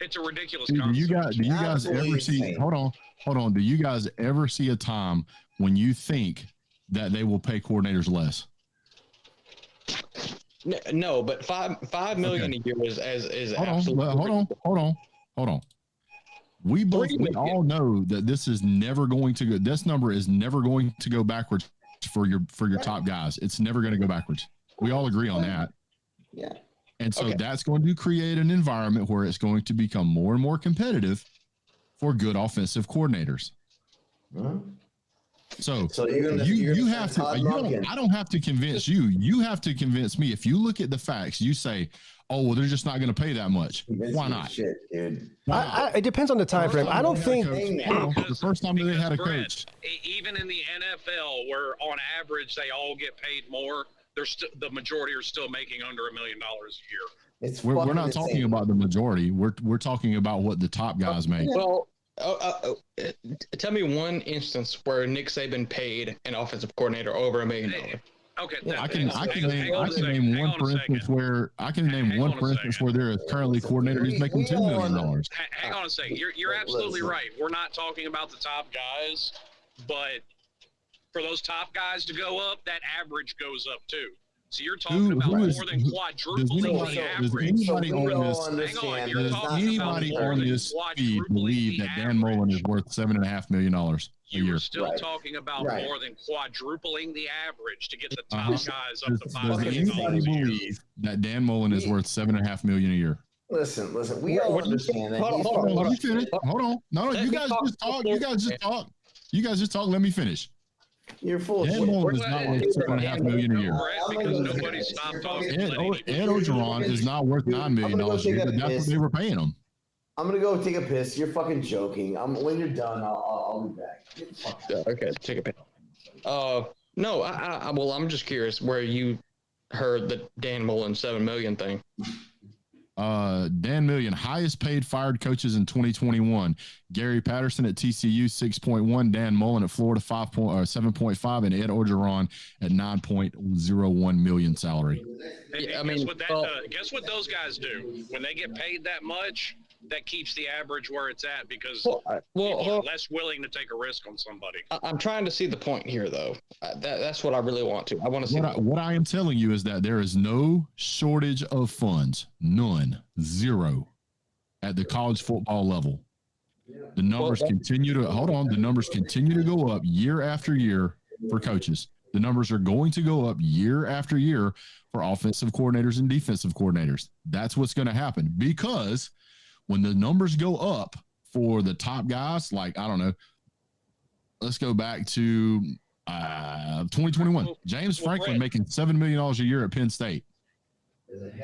It's a ridiculous concept. Do you guys ever see? Hold on. Do you guys ever see a time when you think that they will pay coordinators less? No, but $5 million a year is absolutely. Hold on. We all know that this is never going to go. This number is never going to go backwards for your top guys. It's never going to go backwards. We all agree on that. Yeah. And so that's going to create an environment where it's going to become more and more competitive for good offensive coordinators. So you have to. I don't have to convince you. You have to convince me. If you look at the facts, you say, "Oh, well, they're just not going to pay that much." Why not? Shit, dude. It depends on the time frame. I don't think the first time that they had a coach. Even in the NFL, where on average they all get paid more, the majority are still making under $1 million a year. We're not talking about the majority. We're talking about what the top guys make. Well, tell me one instance where Nick Saban paid an offensive coordinator over $1 million. Okay, I can name one for instance where there is currently a coordinator who's making $2 million. Hang on a second. You're absolutely right. We're not talking about the top guys, but for those top guys to go up, that average goes up too. So you're talking about more than quadrupling the average. Does anybody on this feed believe that Dan Mullen is worth $7.5 million a year? You're still talking about more than quadrupling the average to get the top guys up to $5 million. Does anybody believe that Dan Mullen is worth $7.5 million a year? Listen. We all understand that. Hold on. No, you guys just talk. Let me finish. You're full of shit. Dan Mullen is not worth $7.5 million a year. Ed Orgeron is not worth $9 million a year. But that's what they were paying him. I'm gonna go take a piss. You're fucking joking. When you're done, I'll be back. Okay, take a piss. No, I'm just curious where you heard the Dan Mullen $7 million thing. Dan Mullen, highest paid fired coaches in 2021. Gary Patterson at TCU 6.1, Dan Mullen at Florida 7.5, and Ed Orgeron at 9.01 million salary. Guess what those guys do when they get paid that much? That keeps the average where it's at because people are less willing to take a risk on somebody. I'm trying to see the point here, though. That's what I really want to. I want to see. What I am telling you is that there is no shortage of funds, none, zero, at the college football level. The numbers continue to The numbers continue to go up year after year for coaches. The numbers are going to go up year after year for offensive coordinators and defensive coordinators. That's what's going to happen because when the numbers go up for the top guys, like, I don't know, let's go back to 2021. James Franklin making $7 million a year at Penn State.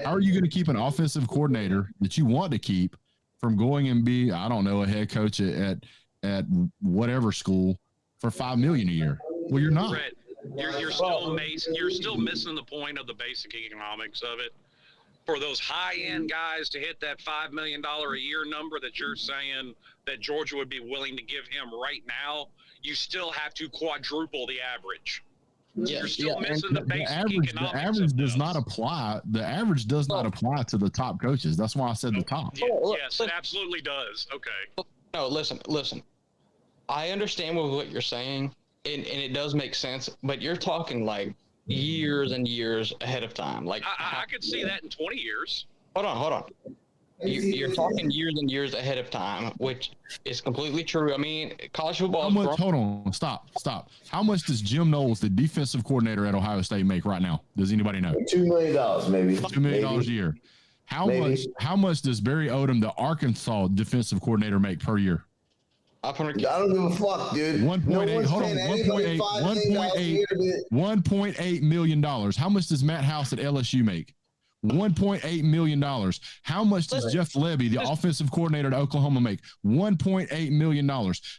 How are you going to keep an offensive coordinator that you want to keep from going and be, I don't know, a head coach at whatever school for $5 million a year? Well, you're not. Brett, you're still missing the point of the basic economics of it. For those high-end guys to hit that $5 million a year number that you're saying that Georgia would be willing to give him right now, you still have to quadruple the average. You're still missing the basic economics. The average does not apply. The average does not apply to the top coaches. That's why I said the top. Yes, it absolutely does. Okay. No, listen. I understand what you're saying, and it does make sense, but you're talking like years and years ahead of time. Like I could see that in 20 years. Hold on. You're talking years and years ahead of time, which is completely true. I mean, college football. Hold on. Stop. How much does Jim Knowles, the defensive coordinator at Ohio State, make right now? Does anybody know? $2 million, maybe. $2 million a year. How much does Barry Odom, the Arkansas defensive coordinator, make per year? I don't give a fuck, dude. $1.8 million. How much does Matt House at LSU make? $1.8 million. How much does Jeff Lebby, the offensive coordinator at Oklahoma, make? $1.8 million.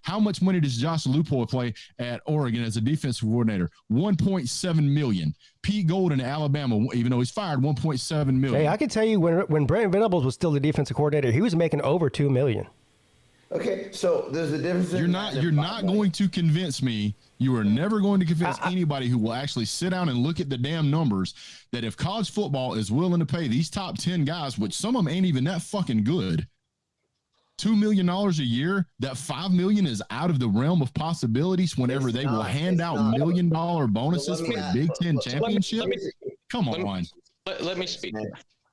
How much money does Josh Lupoy play at Oregon as a defensive coordinator? $1.7 million. Pete Golden at Alabama, even though he's fired, $1.7 million. Hey, I can tell you when Brent Venables was still the defensive coordinator, he was making over $2 million. Okay, so there's a difference. You're not going to convince me. You are never going to convince anybody who will actually sit down and look at the damn numbers that if college football is willing to pay these top 10 guys, which some of them ain't even that fucking good, $2 million a year, that $5 million is out of the realm of possibilities whenever they will hand out $1 million bonuses for the Big Ten championship. Come on. Let me speak.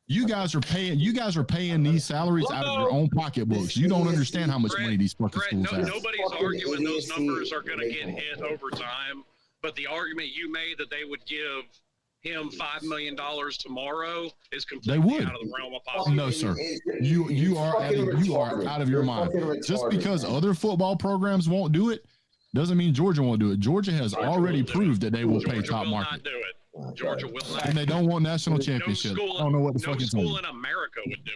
You guys are paying these salaries out of your own pocketbooks. You don't understand how much money these fucking schools have. Nobody's arguing those numbers are going to get hit over time, but the argument you made that they would give him $5 million tomorrow is completely out of the realm of possibility. No, sir. You are out of your mind. Just because other football programs won't do it doesn't mean Georgia won't do it. Georgia has already proved that they will pay top market. Georgia will not. And they don't want national championships. I don't know what the fuck is school in America would do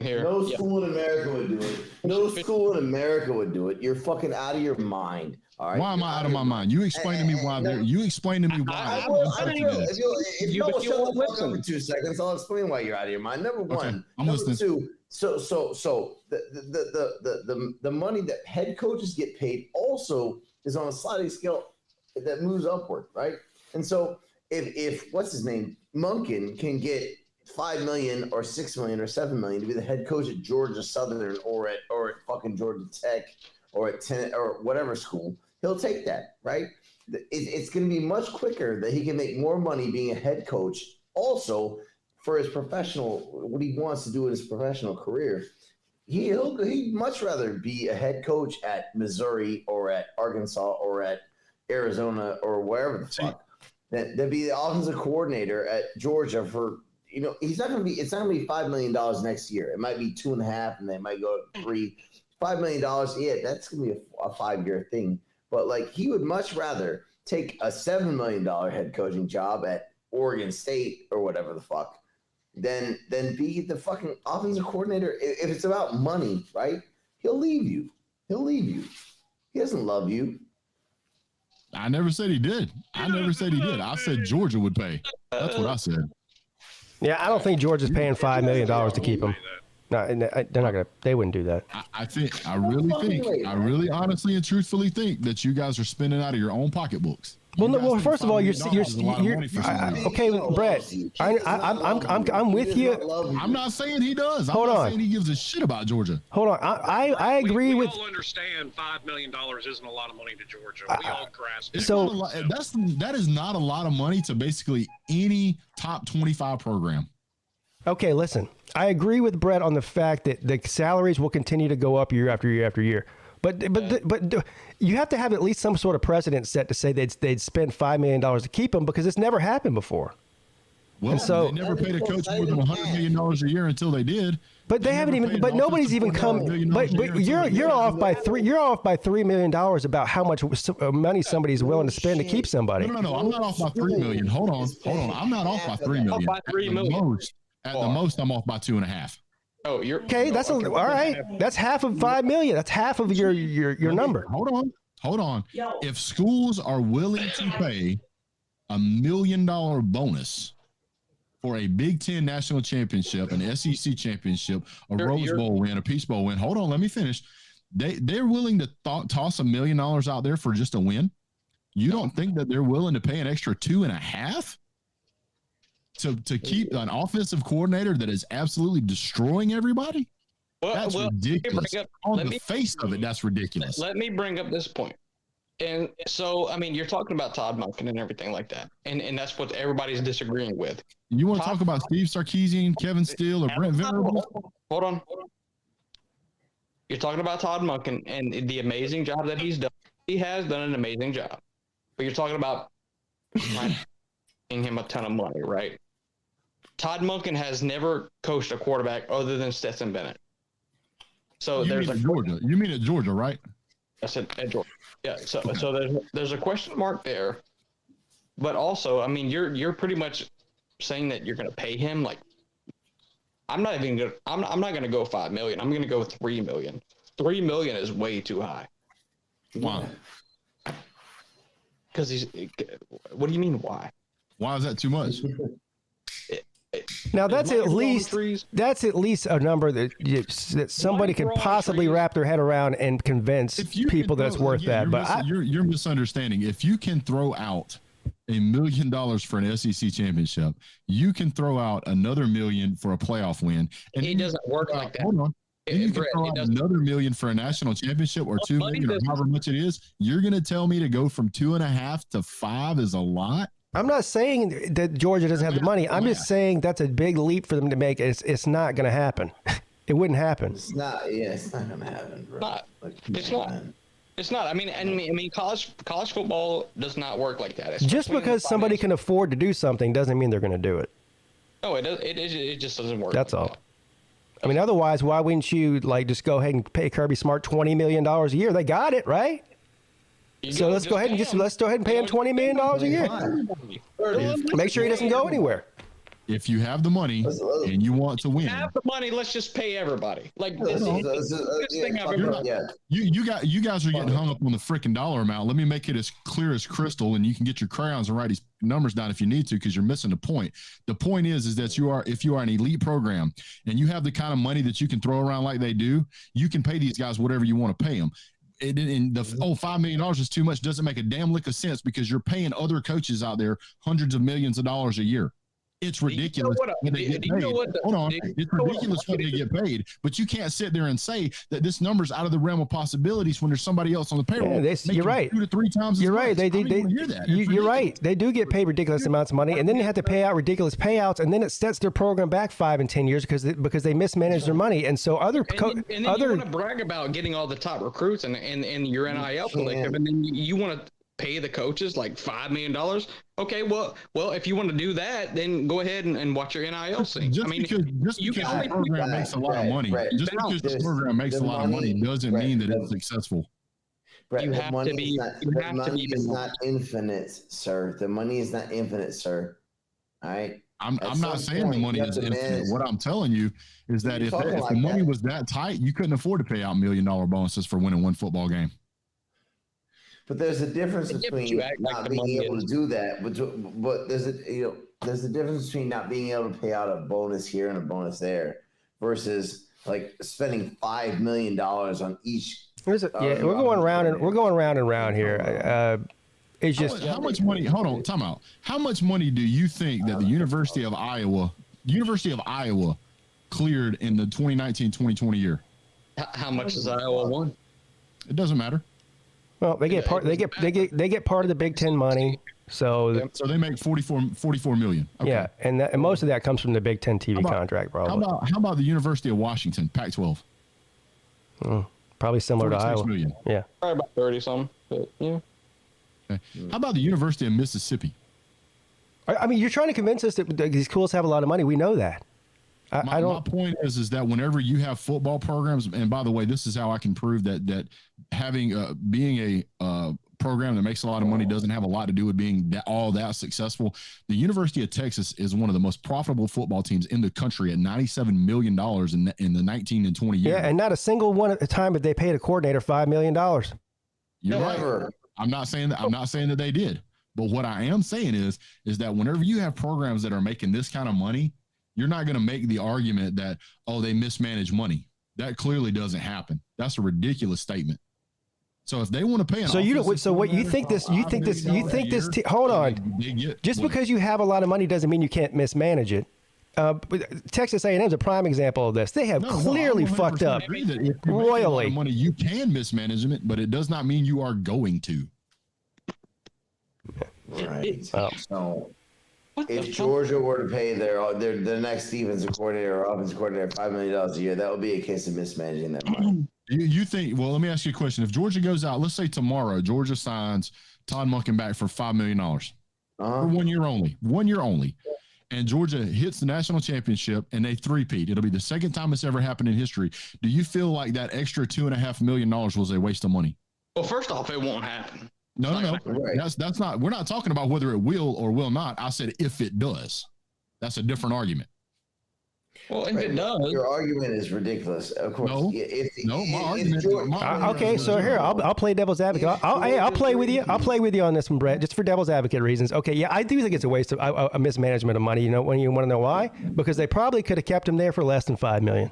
it. No school in America would do it. No school in America would do it. You're fucking out of your mind. All right. Why am I out of my mind? You explain to me why. You explain to me why. If you don't shut the fuck up for 2 seconds, I'll explain why you're out of your mind. Number one. I'm listening. Two. So the money that head coaches get paid also is on a sliding scale that moves upward, right? And so if what's his name, Monken can get $5 million or $6 million or $7 million to be the head coach at Georgia Southern or at fucking Georgia Tech or at or whatever school, he'll take that, right? It's going to be much quicker that he can make more money being a head coach also for his professional, what he wants to do in his professional career. He'd much rather be a head coach at Missouri or at Arkansas or at Arizona or wherever the fuck than be the offensive coordinator at Georgia for, it's not going to be $5 million next year. It might be 2.5 and they might go to 3. $5 million. Yeah, that's going to be a 5-year thing. But like, he would much rather take a $7 million head coaching job at Oregon State or whatever the fuck than be the fucking offensive coordinator. If it's about money, right? He'll leave you. He doesn't love you. I never said he did. I said Georgia would pay. That's what I said. Yeah, I don't think Georgia's paying $5 million to keep him. No, they're not gonna. They wouldn't do that. I really honestly and truthfully think that you guys are spending out of your own pocketbooks. Well, first of all, you're okay, Brett. I'm with you. I'm not saying he does. I'm not saying he gives a shit about Georgia. Hold on. I agree with. We all understand $5 million isn't a lot of money to Georgia. We all grasp it. So that is not a lot of money to basically any top 25 program. Okay, listen. I agree with Brett on the fact that the salaries will continue to go up year after year after year. But you have to have at least some sort of precedent set to say they'd spend $5 million to keep him, because it's never happened before. Well, and so, they never paid a coach more than $100 million a year until they did. But they haven't even. But nobody's even come. But you're off by $3. You're off by $3 million about how much money somebody's willing to spend to keep somebody. No. I'm not off by $3 million. Hold on. I'm not off by $3 million. At the most, I'm off by 2.5. Oh, you're okay. That's all right. That's half of $5 million. That's half of your number. Hold on. If schools are willing to pay $1 million bonus for a Big Ten national championship, an SEC championship, a Rose Bowl win, a Peach Bowl win. Hold on, let me finish. They're willing to toss $1 million out there for just a win. You don't think that they're willing to pay an extra 2.5? To keep an offensive coordinator that is absolutely destroying everybody? That's ridiculous. On the face of it, that's ridiculous. Let me bring up this point. And so, I mean, you're talking about Todd Monken and everything like that. And that's what everybody's disagreeing with. You want to talk about Steve Sarkisian, Kevin Steele, or Brent Venables? Hold on. You're talking about Todd Monken and the amazing job that he's done. He has done an amazing job. But you're talking about paying him a ton of money, right? Todd Monken has never coached a quarterback other than Stetson Bennett. So you mean at Georgia, right? I said at Georgia. Yeah. So there's a question mark there, but also, I mean, you're pretty much saying that you're going to pay him like. I'm not going to go $5 million. I'm going to go $3 million. $3 million is way too high. Why? Because what do you mean? Why? Why is that too much? Now that's at least a number that somebody can possibly wrap their head around and convince people that it's worth that. But you're misunderstanding. If you can throw out $1 million for an SEC championship, you can throw out another $1 million for a playoff win. And it doesn't work like that. Hold on. And you can throw out another $1 million for a national championship or $2 million or however much it is. You're going to tell me to go from 2.5 to 5 is a lot? I'm not saying that Georgia doesn't have the money. I'm just saying that's a big leap for them to make. It's not going to happen. It wouldn't happen. It's not. Yeah, it's not going to happen, bro. It's not. It's not. I mean, college football does not work like that. Just because somebody can afford to do something doesn't mean they're going to do it. No, it does. It just doesn't work. That's all. I mean, otherwise, why wouldn't you just go ahead and pay Kirby Smart $20 million a year? They got it, right? So let's go ahead and pay him $20 million a year. Make sure he doesn't go anywhere. If you have the money and you want to win, have the money. Let's just pay everybody. Like this is the thing I've ever done. You guys are getting hung up on the freaking dollar amount. Let me make it as clear as crystal, and you can get your crayons and write these numbers down if you need to, because you're missing the point. The point is that if you are an elite program and you have the kind of money that you can throw around like they do, you can pay these guys whatever you want to pay them. $5 million is too much doesn't make a damn lick of sense, because you're paying other coaches out there hundreds of millions of dollars a year. It's ridiculous. It's ridiculous what they get paid, but you can't sit there and say that this number's out of the realm of possibilities when there's somebody else on the payroll. You're right. 2 to 3 times. You're right. You're right. They do get paid ridiculous amounts of money, and then they have to pay out ridiculous payouts, and then it sets their program back 5 and 10 years because they mismanage their money. And so you want to brag about getting all the top recruits and your NIL collective, and then you want to pay the coaches like $5 million. Okay, well, if you want to do that, then go ahead and watch your NIL thing. Just because the program makes a lot of money, just because the program makes a lot of money doesn't mean that it's successful. The money is not infinite, sir. The money is not infinite, sir. All right. I'm not saying the money is infinite. What I'm telling you is that if the money was that tight, you couldn't afford to pay out $1 million bonuses for winning one football game. But there's a difference between not being able to do that. But there's a difference between not being able to pay out a bonus here and a bonus there versus like spending $5 million on each. We're going round and round here. It's just how much money? Hold on, time out. How much money do you think that the University of Iowa cleared in the 2019-2020 year? How much does Iowa won? It doesn't matter. Well, they get part of the Big Ten money, so they make 44 million. Okay. Yeah, and most of that comes from the Big Ten TV contract, probably. How about the University of Washington, Pac-12? Probably similar to Iowa. Million. Yeah, probably about 30 something. But yeah. Okay. How about the University of Mississippi? I mean, you're trying to convince us that these schools have a lot of money. We know that. My point is that whenever you have football programs, and by the way, this is how I can prove that having being a program that makes a lot of money doesn't have a lot to do with being that successful. The University of Texas is one of the most profitable football teams in the country at $97 million in the 19 and 20 years. Yeah, and not a single one at the time that they paid a coordinator $5 million. You're right. I'm not saying that they did, but what I am saying is that whenever you have programs that are making this kind of money, you're not going to make the argument that, they mismanage money. That clearly doesn't happen. That's a ridiculous statement. So if they want to pay hold on. Just because you have a lot of money doesn't mean you can't mismanage it. Texas A&M is a prime example of this. They have clearly fucked up royally. Money, you can mismanage it, but it does not mean you are going to. Right. So if Georgia were to pay their next defensive coordinator or offensive coordinator $5 million a year, that would be a case of mismanaging that money. You think? Well, let me ask you a question. If Georgia goes out, let's say tomorrow, Georgia signs Todd Monken back for $5 million for 1 year only, and Georgia hits the national championship and they three-peat. It'll be the second time it's ever happened in history. Do you feel like that extra $2.5 million was a waste of money? Well, first off, it won't happen. No. Right. That's not. We're not talking about whether it will or will not. I said if it does. That's a different argument. Well, if it does, your argument is ridiculous. Of course. My argument. Okay, so here I'll play devil's advocate. I'll play with you. I'll play with you on this one, Brett, just for devil's advocate reasons. Okay, yeah, I do think it's a waste of a mismanagement of money. You know, when you want to know why? Because they probably could have kept him there for less than $5 million.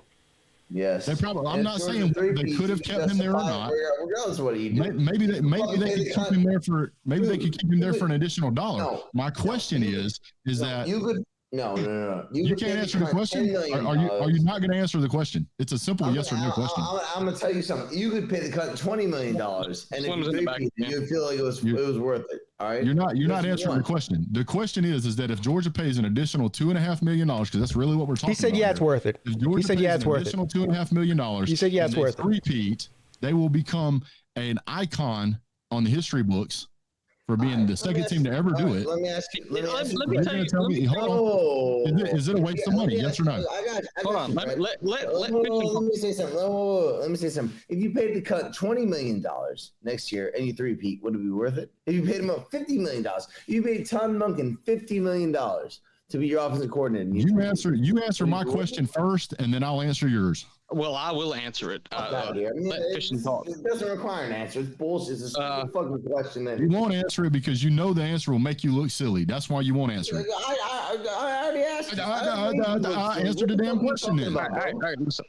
Yes. They probably. I'm not saying they could have kept him there or not. Regardless of what you do. Maybe they could keep him there for. Maybe they could keep him there for an additional $1. No, my question is that you could. No. You can't answer the question. Are you not going to answer the question? It's a simple yes or no question. I'm going to tell you something. You could pay the cut $20 million, and if you feel like it was worth it. All right. You're not answering the question. The question is that if Georgia pays an additional $2.5 million, because that's really what we're talking about. He said, yeah, it's worth it. He said, yeah, it's worth it. Additional $2.5 million. He said, yeah, it's worth it. Repeat, they will become an icon on the history books for being the second team to ever do it. Let me ask you. Let me tell you. Hold on. Is it a waste of money? Yes or no? Hold on. Let me say something. Let me say something. If you paid the cut $20 million next year and you three-peat, would it be worth it? If you paid him up $50 million, if you paid Todd Monken $50 million to be your offensive coordinator. You answer my question first, and then I'll answer yours. Well, I will answer it. It doesn't require an answer. It's bullshit. It's a fucking question. You won't answer it because you know the answer will make you look silly. That's why you won't answer it. I already asked. I answered the damn question then.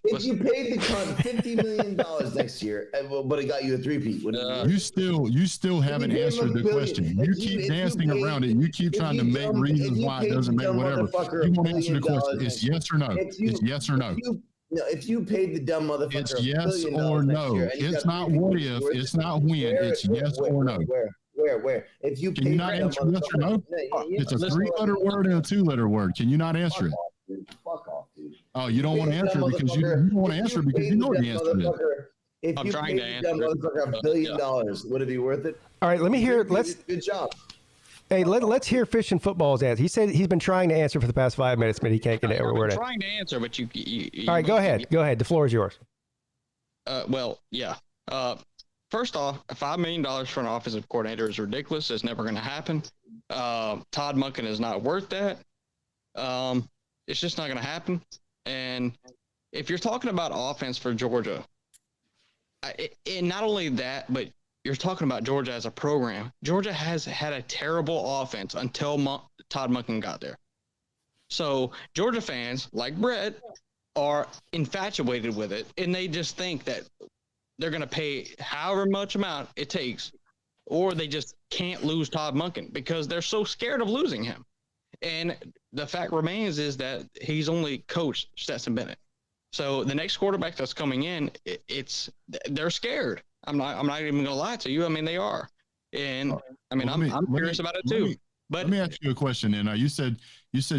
If you paid the cunt $50 million next year, but it got you a three-peat, you still haven't answered the question. You keep dancing around it. You keep trying to make reasons why it doesn't make whatever. You won't answer the question. It's yes or no. It's yes or no. No, if you paid the dumb motherfucker, it's yes or no. It's not what if. It's not when. It's yes or no. Where? If you can you not answer yes or no? It's a 3-letter word and a 2-letter word. Can you not answer it? Fuck off, dude. Oh, you don't want to answer it because you don't want to answer it because you know the answer is. If you paid the dumb motherfucker $1 billion, would it be worth it? All right, let me hear. Good job. Hey, let's hear Fishing Football's answer. He said he's been trying to answer for the past 5 minutes, but he can't get every word in. Trying to answer, but you all right, go ahead. Go ahead. The floor is yours. Well, yeah. First off, $5 million for an offensive coordinator is ridiculous. It's never going to happen. Todd Monken is not worth that. It's just not going to happen. And if you're talking about offense for Georgia, and not only that, but you're talking about Georgia as a program. Georgia has had a terrible offense until Todd Monken got there. So Georgia fans, like Brett, are infatuated with it, and they just think that they're going to pay however much amount it takes, or they just can't lose Todd Monken because they're so scared of losing him. And the fact remains is that he's only coached Stetson Bennett. So the next quarterback that's coming in, they're scared. I'm not even going to lie to you. I mean, they are. And I mean, I'm curious about it too. But let me ask you a question. And you said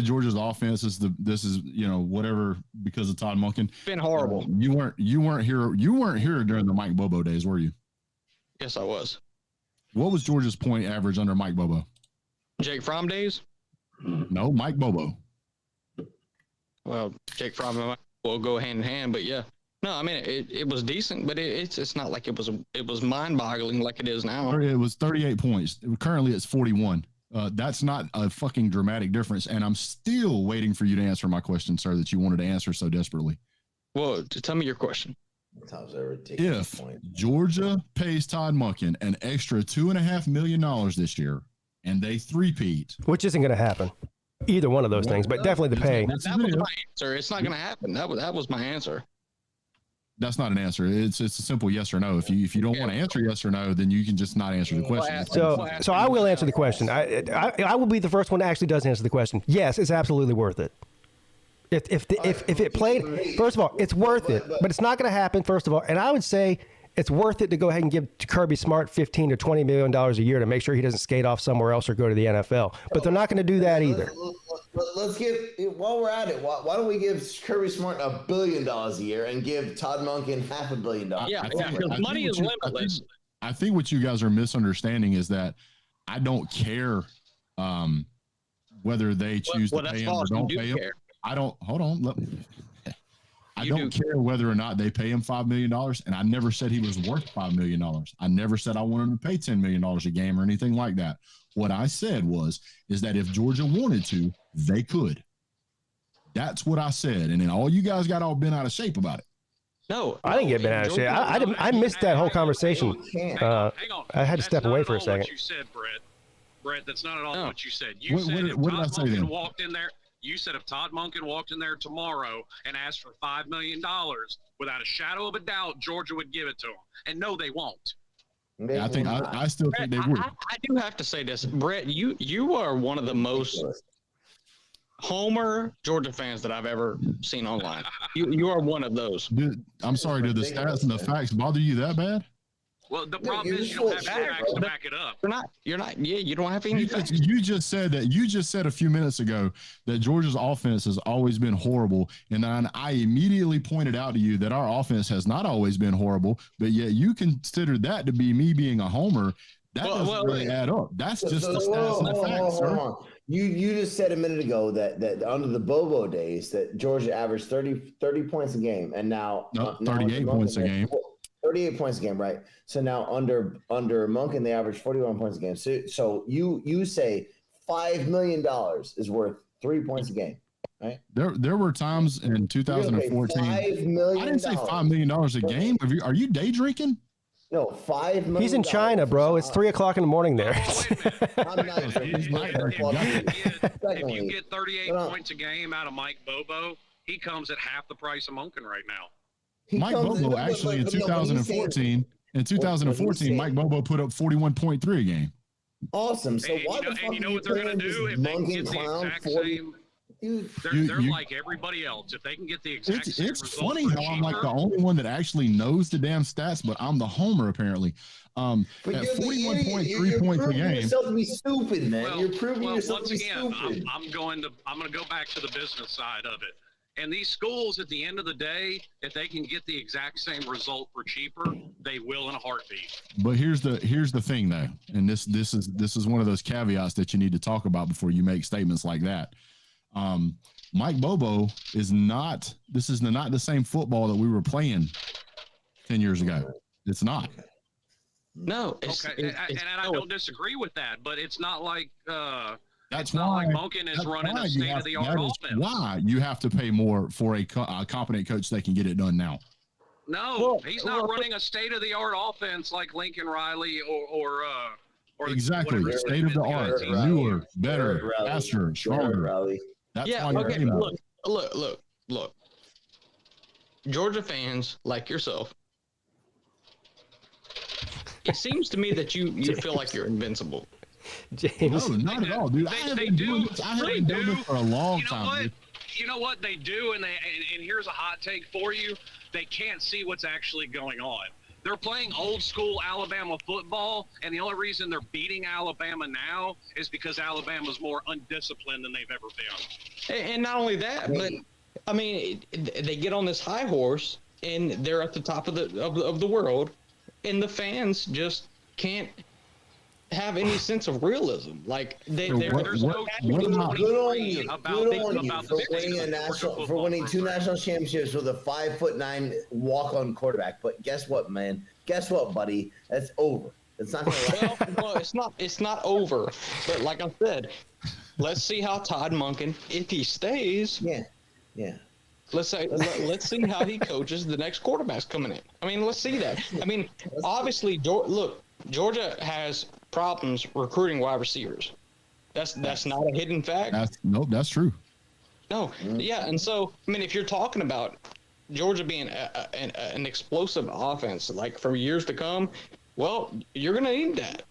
Georgia's offense is whatever because of Todd Monken. Been horrible. You weren't here during the Mike Bobo days, were you? Yes, I was. What was Georgia's point average under Mike Bobo? Jake Fromm days? No, Mike Bobo. Well, Jake Fromm and Mike will go hand in hand, but yeah. No, I mean it was decent, but it's not like it was mind-boggling like it is now. It was 38 points. Currently, it's 41. That's not a fucking dramatic difference, and I'm still waiting for you to answer my question, sir, that you wanted to answer so desperately. Well, tell me your question. If Georgia pays Todd Monken an extra $2.5 million this year, and they three-peat, which isn't going to happen, either one of those things, but definitely the pay. That was my answer. It's not going to happen. That was my answer. That's not an answer. It's a simple yes or no. If you don't want to answer yes or no, then you can just not answer the question. So I will answer the question. I will be the first one that actually does answer the question. Yes, it's absolutely worth it. If it played, first of all, it's worth it, but it's not going to happen. First of all, and I would say it's worth it to go ahead and give Kirby Smart $15 to $20 million a year to make sure he doesn't skate off somewhere else or go to the NFL. But they're not going to do that either. Let's while we're at it, why don't we give Kirby Smart $1 billion a year and give Todd Monken $500 million? Yeah, because money is limitless. I think what you guys are misunderstanding is that I don't care whether they choose to pay him or don't pay him. I don't. Hold on. I don't care whether or not they pay him $5 million, and I never said he was worth $5 million. I never said I wanted him to pay $10 million a game or anything like that. What I said is that if Georgia wanted to, they could. That's what I said, and then all you guys got all bent out of shape about it. No, I didn't get bent out of shape. I missed that whole conversation. Hang on. I had to step away for a second. What you said, Brett, that's not at all what you said. You said if Todd Monken walked in there. You said if Todd Monken walked in there tomorrow and asked for $5 million, without a shadow of a doubt, Georgia would give it to him. And no, they won't. Yeah, I still think they would. I do have to say this, Brett. You are one of the most homer Georgia fans that I've ever seen online. You are one of those. Dude, I'm sorry. Do the stats and the facts bother you that bad? Well, the problem is you don't have facts to back it up. You're not. Yeah, you don't have any. You just said that. You just said a few minutes ago that Georgia's offense has always been horrible, and then I immediately pointed out to you that our offense has not always been horrible, but yet you considered that to be me being a homer. That doesn't really add up. That's just the stats and the facts, sir. You just said a minute ago that under the Bobo days that Georgia averaged 30 points a game, and now 38 points a game. 38 points a game, right? So now under Monken, they average 41 points a game. So you say $5 million is worth 3 points a game, right? There were times in 2014. $5 million. I didn't say $5 million a game. Are you day drinking? No, $5 million. He's in China, bro. It's 3 o'clock in the morning there. I'm not drinking. If you get 38 points a game out of Mike Bobo, he comes at half the price of Monken right now. Mike Bobo actually in 2014. In 2014, Mike Bobo put up 41.3 a game. Awesome. So why the fuck? And you know what they're going to do if they can get the exact same? They're like everybody else. If they can get the exact same it's funny how I'm like the only one that actually knows the damn stats, but I'm the homer apparently. At 41.3 points a game. You're yourself to be stupid, man. You're proving yourself to be stupid. I'm going to go back to the business side of it. And these schools, at the end of the day, if they can get the exact same result for cheaper, they will in a heartbeat. But here's the thing, though, and this is one of those caveats that you need to talk about before you make statements like that. Mike Bobo is not. This is not the same football that we were playing 10 years ago. It's not. No. And I don't disagree with that, but it's not like. That's not why, like Monken is running a state-of-the-art offense. Why you have to pay more for a competent coach that can get it done now. No, he's not running a state-of-the-art offense like Lincoln Riley or exactly state-of-the-art, newer, better, faster, stronger. That's why you're look. Georgia fans like yourself. It seems to me that you feel like you're invincible. James. No, not at all, dude. I have been doing this for a long time. You know what they do, and here's a hot take for you. They can't see what's actually going on. They're playing old school Alabama football, and the only reason they're beating Alabama now is because Alabama's more undisciplined than they've ever been. And not only that, but I mean, they get on this high horse, and they're at the top of the world, and the fans just can't have any sense of realism. Like there's no good on you for winning 2 national championships with a 5'9" walk-on quarterback. But guess what, man? Guess what, buddy? That's over. It's not going to last. Well, it's not over. But like I said, let's see how Todd Monken, if he stays. Yeah. Let's see how he coaches the next quarterbacks coming in. I mean, let's see that. I mean, obviously, look, Georgia has problems recruiting wide receivers. That's not a hidden fact. That's true. No, yeah, and so I mean, if you're talking about Georgia being an explosive offense, like for years to come, well, you're going to need that.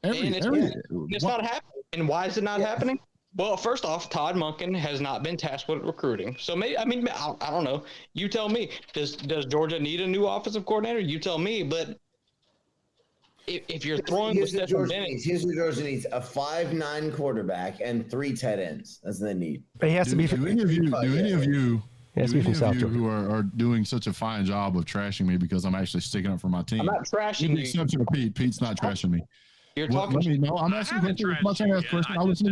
It's not happening. And why is it not happening? Well, first off, Todd Monken has not been tasked with recruiting. So maybe, I don't know. You tell me. Does Georgia need a new offensive coordinator? You tell me. But if you're throwing with Stephen Bennett, here's what Georgia needs: a 5'9" quarterback and 3 tight ends. That's what they need. But he has to be. Do any of you who are doing such a fine job of trashing me because I'm actually sticking up for my team? I'm not trashing you. Exception of Pete. Pete's not trashing me. You're talking. No, I'm asking questions. I'm not trying to ask questions. I listen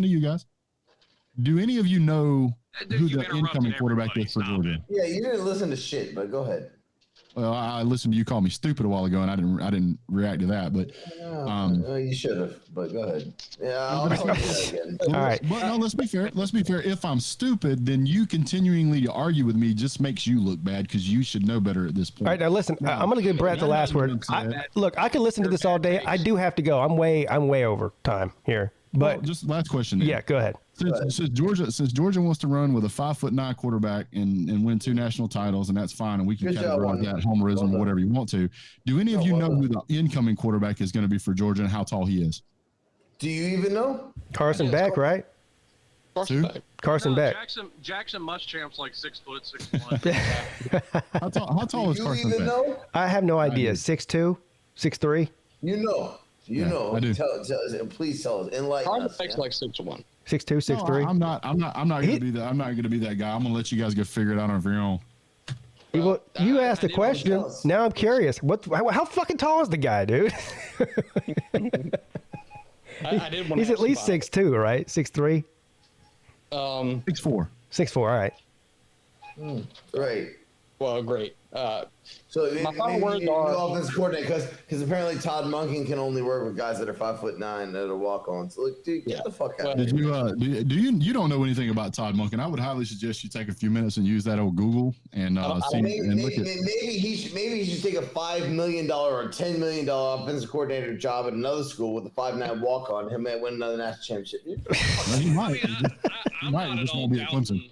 to you guys. Do any of you know who the incoming quarterback is for Georgia? Yeah, you didn't listen to shit, but go ahead. Well, I listened to you call me stupid a while ago, and I didn't react to that. But you should have. But go ahead. Yeah, I'll talk to that again. All right. But no, let's be fair. If I'm stupid, then you continually to argue with me just makes you look bad because you should know better at this point. All right, now listen. I'm going to give Brett the last word. Look, I can listen to this all day. I do have to go. I'm way over time here. But just last question. Then. Yeah, go ahead. Since Georgia wants to run with a 5'9" quarterback and win 2 national titles, and that's fine, and we can categorize that homerism or whatever you want to. Do any of you know who the incoming quarterback is going to be for Georgia and how tall he is? Do you even know? Carson Beck, right? Carson Beck. Carson Beck. Jackson Muschamp's like 6 foot, 6'1". How tall is Carson Beck? Know? I have no idea. 6'2", 6'3". You know. I do. Please tell us. Enlighten Carson us. Beck's like 6'1". 6'2", 6'3". I'm not gonna be that. I'm not gonna be that guy. I'm gonna let you guys go figure it out on your own. Well, you asked a question. Now I'm curious. How fucking tall is the guy, dude? I did want He's at least 6'2", right? 6'3". 6'4". 6'4". All right. Right. Well, great. So my final words are are offensive coordinator because apparently Todd Monken can only work with guys that are 5'9" that are walk-ons. So, like, dude, get the fuck out. Did you you don't know anything about Todd Monken? I would highly suggest you take a few minutes and use that old Google and see. Maybe he should take a $5 million or $10 million offensive coordinator job at another school with a 5'9" walk-on. He might win another national championship. He might. He might. He just won't be at Clemson.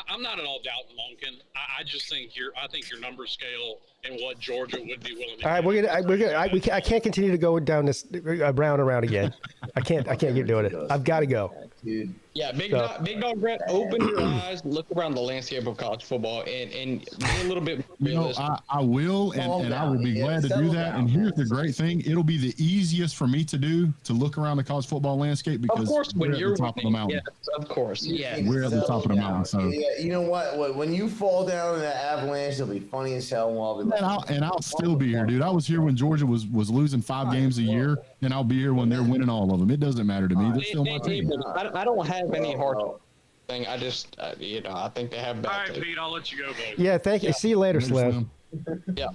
I'm not at all doubting Monken. I just think your number scale and what Georgia would be willing to. All right, we're gonna. I can't continue to go down this round and round again. I can't keep doing it. I've got to go. Dude. Yeah, Big Dog Brett, open your eyes, look around the landscape of college football, and be a little bit realistic. I will, and I will be glad to do that. And here's the great thing: it'll be the easiest for me to do to look around the college football landscape because of course, when you're at the top of the mountain. Yes, of course. Yeah, we're at the top of the mountain. So yeah, you know what? When you fall down in that avalanche, it'll be funny as hell. I'll still be here, dude. I was here when Georgia was losing 5 games a year, and I'll be here when they're winning all of them. It doesn't matter to me. They're still my team. I don't have any hard thing. I just, I think they have bad. All right, Pete, I'll let you go, buddy. Yeah, thank you. Yeah. See you later, Slim. Yeah.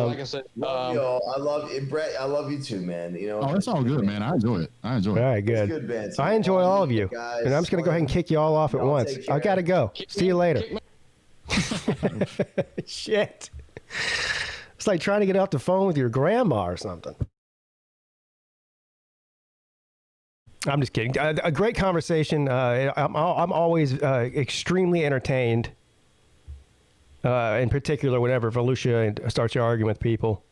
Like I said, I love you, Brett. I love you too, man. You know. Oh, it's all good, man. I enjoy it. All right, good. Good, man. I enjoy all of you, guys, and I'm just gonna go ahead and kick you all off at once. I gotta go. See you later. Shit. It's like trying to get off the phone with your grandma or something. I'm just kidding. A great conversation. I'm always extremely entertained. In particular, whenever Volusia starts arguing with people.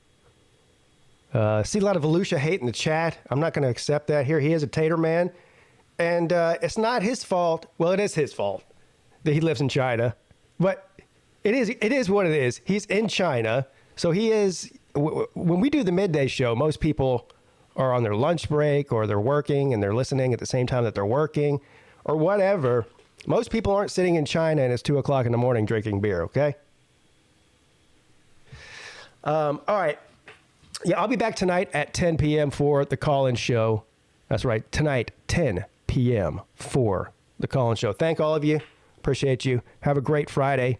See a lot of Volusia hate in the chat. I'm not going to accept that. Here he is, a tater man. And it's not his fault. Well, it is his fault that he lives in China. But it is what it is. He's in China. So he is, when we do the midday show, most people are on their lunch break or they're working and they're listening at the same time that they're working or whatever. Most people aren't sitting in China and it's 2 o'clock in the morning drinking beer, okay? All right. Yeah, I'll be back tonight at 10 p.m. for the call-in show. That's right, tonight, 10 p.m. for the call-in show. Thank all of you. Appreciate you. Have a great Friday.